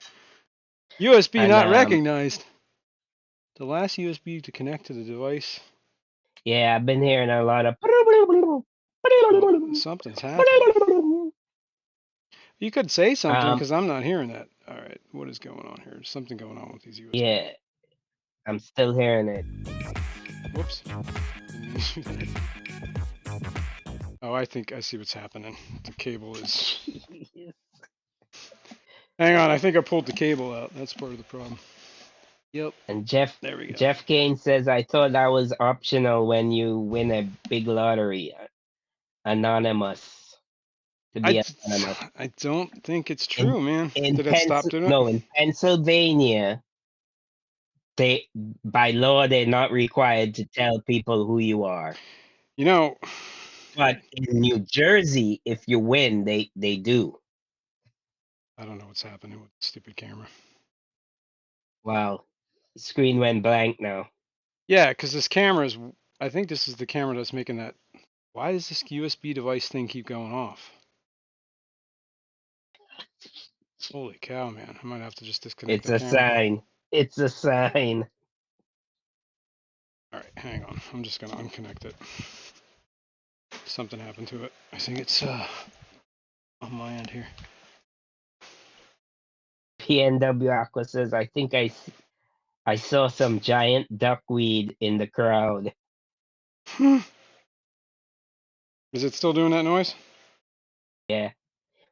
USB And not recognized. The last USB to connect to the device. yeah, I've been hearing a lot of Something's happening. You could say something because I'm not hearing that. All right, what is going on here? There's something going on with these USB. Yeah, I'm still hearing it. Whoops. Oh, I think I see what's happening. The cable is. Hang on, I think I pulled the cable out. That's part of the problem. Yep. And There we go. Jeff Kane says, I thought that was optional when you win a big lottery. Anonymous. To be anonymous. I don't think it's true, man. Did it stop doing it? No, in Pennsylvania, by law they're not required to tell people who you are. But in New Jersey, if you win, they do. I don't know what's happening with the stupid camera. Wow. The screen went blank now. Yeah, because this camera is, I think this is the camera that's making that. Why does this USB device thing keep going off? Holy cow, man. I might have to just disconnect the camera. It's a sign. It's a sign. All right, hang on. I'm just going to unconnect it. Something happened to it. I think it's on my end here. PNW Aqua says, I think I saw some giant duckweed in the crowd. Is it still doing that noise? Yeah. Is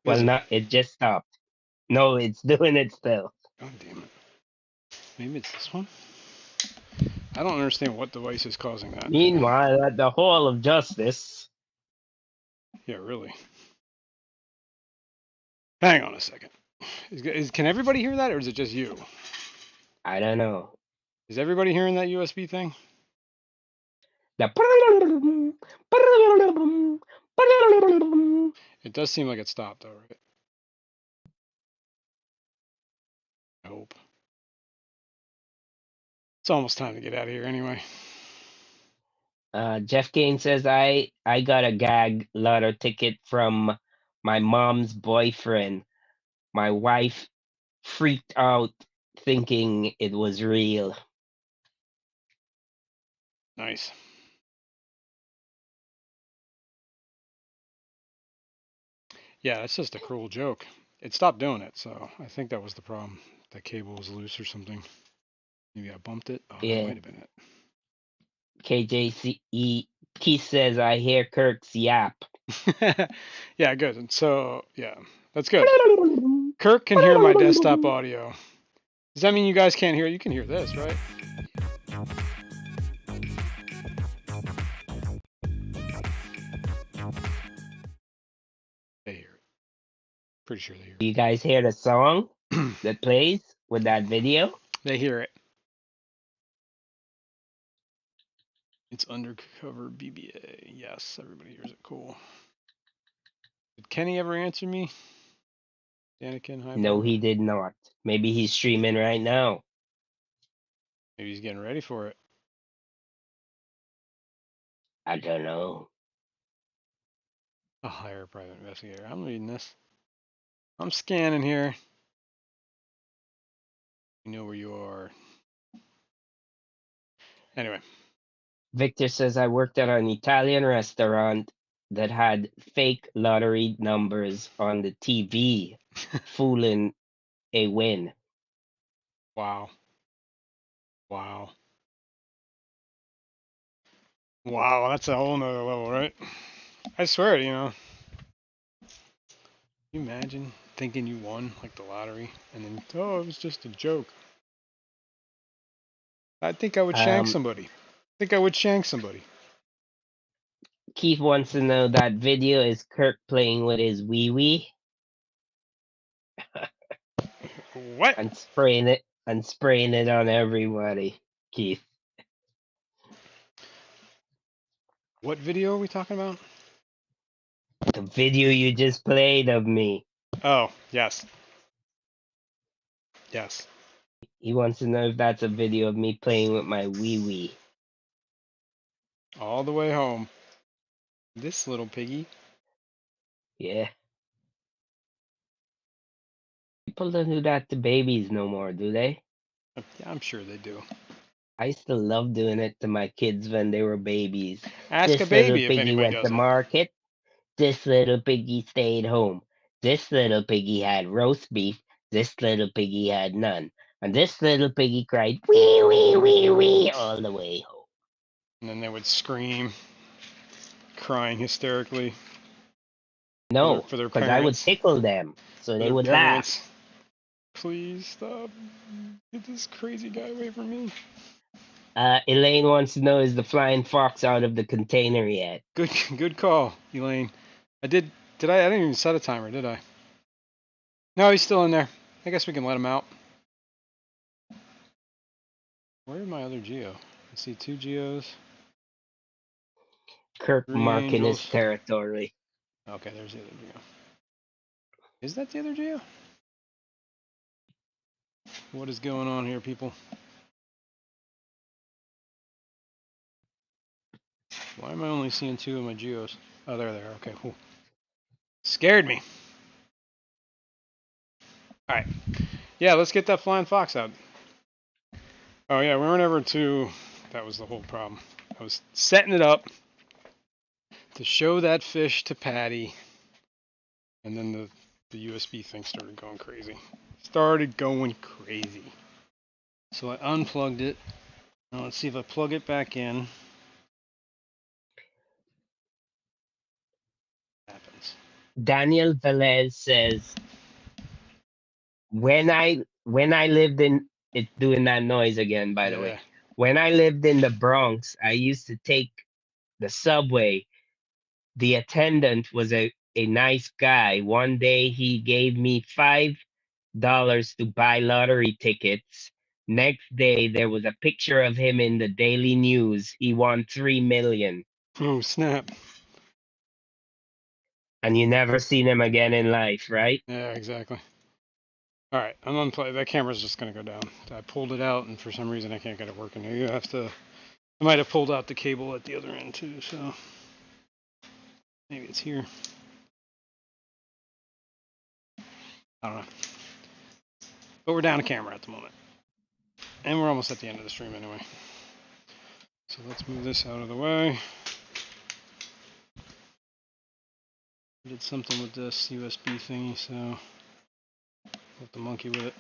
Well, it? not. It just stopped. No, it's doing it still. God damn it. Maybe it's this one? I don't understand what device is causing that. Meanwhile, at the Hall of Justice, Yeah, really. Hang on a second. Can everybody hear that, or is it just you? I don't know. Is everybody hearing that USB thing? The It does seem like it stopped, though, right? I hope. It's almost time to get out of here anyway. Jeff Kane says I got a gag lotto ticket from my mom's boyfriend. My wife freaked out thinking it was real. Nice. Yeah, that's just a cruel joke. It stopped doing it, so I think that was the problem. The cable was loose or something. Maybe I bumped it. Oh, that Yeah. might have been KJCE Keith says I hear Kirk's yap. it. Yeah, good. And so, yeah, that's good. Kirk can hear my desktop audio. Does that mean you guys can't hear it? You can hear this, right? They hear it. Pretty sure they hear You guys hear the song it. that plays with that video? They hear it. It's undercover BBA. Yes, everybody hears it. Cool. Did Kenny ever answer me? Anakin, hi, No, bud. he did not. Maybe he's streaming right now. Maybe he's getting ready for it. I don't know. I'll hire a private investigator. I'm reading this. I'm scanning here. You know where you are. Anyway. Victor says I worked at an Italian restaurant that had fake lottery numbers on the TV, fooling a win. Wow. Wow. Wow, that's a whole nother level, right? I swear, can you imagine thinking you won, like the lottery, and then, oh, it was just a joke. I think I would shank somebody. Keith wants to know that video is Kirk playing with his wee wee What? and spraying it on everybody. Keith, What video are we talking about? the video you just played of me. Oh, yes. Yes. He wants to know if that's a video of me playing with my wee wee. All the way home. This little piggy. Yeah. People don't do that to babies no more, do they? Yeah, I'm sure they do. I used to love doing it to my kids when they were babies. Ask a This little baby if piggy anybody went to does it. market. This little piggy stayed home. This little piggy had roast beef. This little piggy had none. And this little piggy cried, wee, wee, wee, wee, all the way home. And then they would scream, crying hysterically No, for their because I would parents. tickle them so For they their would laugh. parents. Please stop. Get this crazy guy away from me. Elaine wants to know, is the flying fox out of the container yet? Good call, Elaine. I didn't even set a timer, did I? No, he's still in there. I guess we can let him out. Where are my other Geo? I see 2 Geos. Kirk 3 marking his Angels. territory. Okay, there's the other Geo. Is that the other Geo? What is going on here, people? Why am I only seeing 2 of my Geos? Oh, there they are. Okay, cool. Scared me. Alright. Yeah, let's get that flying fox out. Oh, yeah, we weren't ever too... That was the whole problem. I was setting it up to show that fish to Patty, and then the USB thing started going crazy. So I unplugged it. Now let's see if I plug it back in. Happens. Daniel Velez says, when I lived in, it's doing that noise again, by the way. Yeah. When I lived in the Bronx, I used to take the subway. The attendant was a nice guy. One day he gave me $5 to buy lottery tickets. Next day there was a picture of him in the Daily News. He won 3 million. Oh, snap. And you never seen him again in life, right? Yeah, exactly. All right, I'm unplugged. That camera's just gonna go down. I pulled it out, and for some reason I can't get it working here. You have to. I might have pulled out the cable at the other end too, so maybe it's here. I don't know. But we're down a camera at the moment, and we're almost at the end of the stream anyway. So let's move this out of the way. I did something with this USB thingy, so let the monkey with it.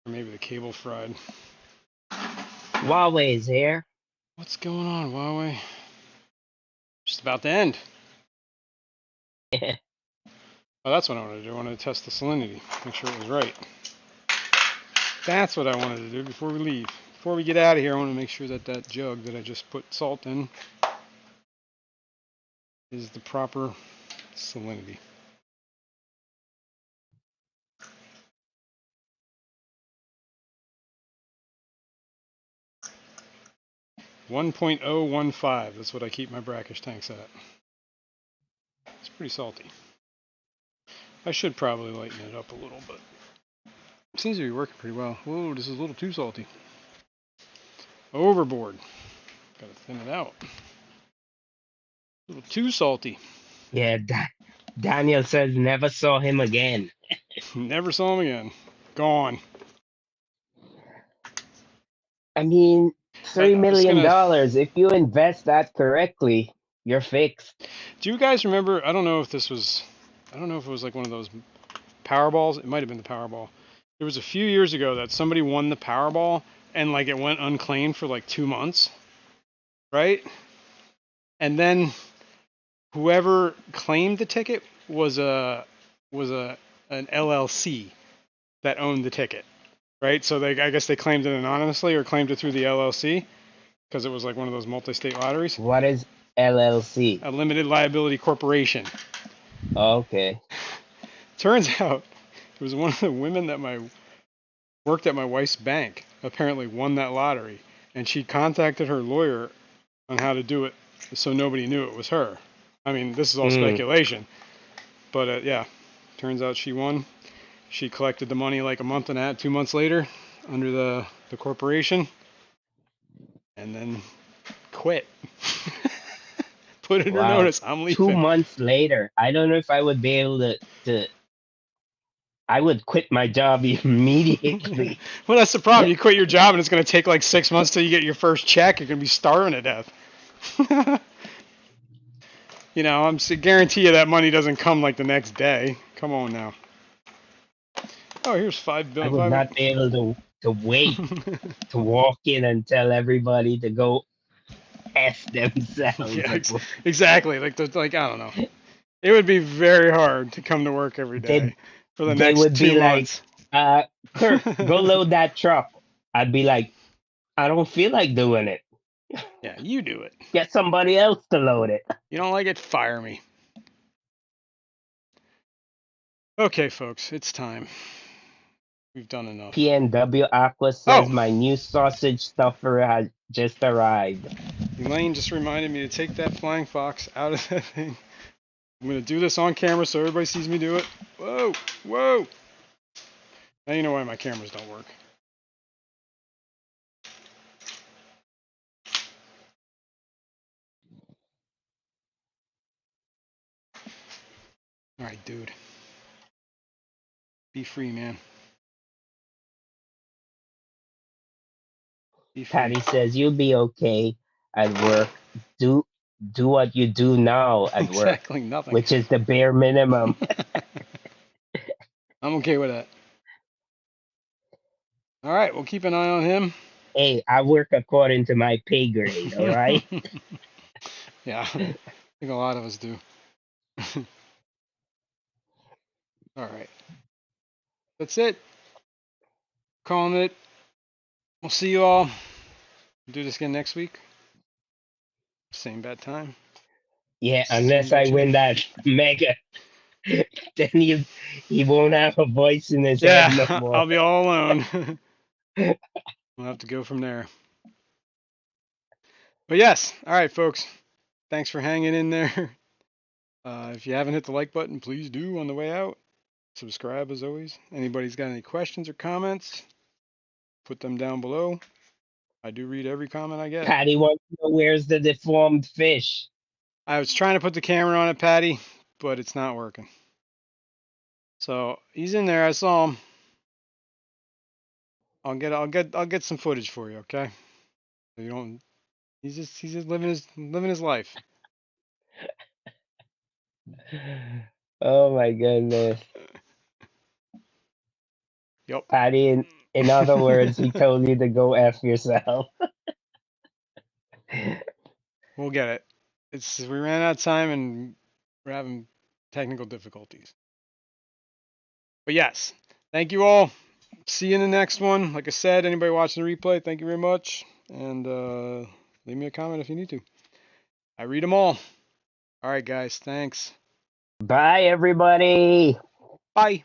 Or maybe the cable fried. Huawei's here. What's going on, Huawei? Just about to end. Oh, that's what I wanted to do. I wanted to test the salinity, make sure it was right. That's what I wanted to do before we leave. Before we get out of here, I want to make sure that that jug that I just put salt in is the proper salinity. .015. That's what I keep my brackish tanks at. It's pretty salty. I should probably lighten it up a little, but it seems to be working pretty well. Whoa, this is a little too salty. Overboard. Gotta thin it out. A little too salty. Yeah, Daniel says never saw him again. Never saw him again. Gone. I mean, $3 I was million. gonna. If you invest that correctly, you're fixed. Do you guys remember? I don't know if this was. I don't know if it was like one of those Powerballs. It might have been the Powerball. There was a few years ago that somebody won the Powerball and like it went unclaimed for like 2 months, right? And then whoever claimed the ticket was an LLC that owned the ticket, right? So I guess they claimed it anonymously or claimed it through the LLC because it was like one of those multi-state lotteries. What is LLC? A limited liability corporation. Okay. Turns out it was one of the women that worked at my wife's bank apparently won that lottery, and she contacted her lawyer on how to do it so nobody knew it was her. I mean, this is all speculation, but yeah, turns out she won. She collected the money like a month and 2 months later under the corporation, and then quit. Put in her notice, I'm leaving. 2 months later, I don't know if I would be able to I would quit my job immediately. Well, that's the problem. You quit your job and it's going to take like 6 months till you get your first check. You're going to be starving to death. You know, I'm guarantee you that money doesn't come like the next day. Come on now. Oh, here's $5 billion. I would not be able to wait to walk in and tell everybody to go F themselves. Yeah, exactly. Like I don't know. It would be very hard to come to work every day for the next 2 months. Like, Kurt, go load that truck. I'd be like, I don't feel like doing it. Yeah, you do it. Get somebody else to load it. You don't like it? Fire me. Okay, folks, it's time. We've done enough. PNW Aqua says my new sausage stuffer has just arrived. Elaine just reminded me to take that flying fox out of that thing. I'm going to do this on camera so everybody sees me do it. Whoa, whoa. Now you know why my cameras don't work. All right, dude. Be free, man. Be free. Patty says you'll be okay at work. Do what you do now at work. Exactly, nothing. Which is the bare minimum. I'm okay with that. All right, we'll keep an eye on him. Hey, I work according to my pay grade, all right? Yeah, I think a lot of us do. All right. That's it. Calling it. We'll see you all. Do this again next week. Same bad time. Yeah, Same unless bad I channel. win that mega, then he won't have a voice in his head no Yeah, more. I'll be all alone. We'll have to go from there. But yes, all right, folks. Thanks for hanging in there. If you haven't hit the like button, please do on the way out. Subscribe as always. Anybody's got any questions or comments, put them down below. I do read every comment I get. Patty wants to know where's the deformed fish. I was trying to put the camera on it, Patty, but it's not working. So he's in there. I saw him. I'll get some footage for you, okay? So you don't. He's just living his life. Oh my goodness. Yep. Patty, in other words, he told you to go F yourself. We'll get it. We ran out of time and we're having technical difficulties. But yes, thank you all. See you in the next one. Like I said, anybody watching the replay, thank you very much. And leave me a comment if you need to. I read them all. All right, guys. Thanks. Bye, everybody. Bye.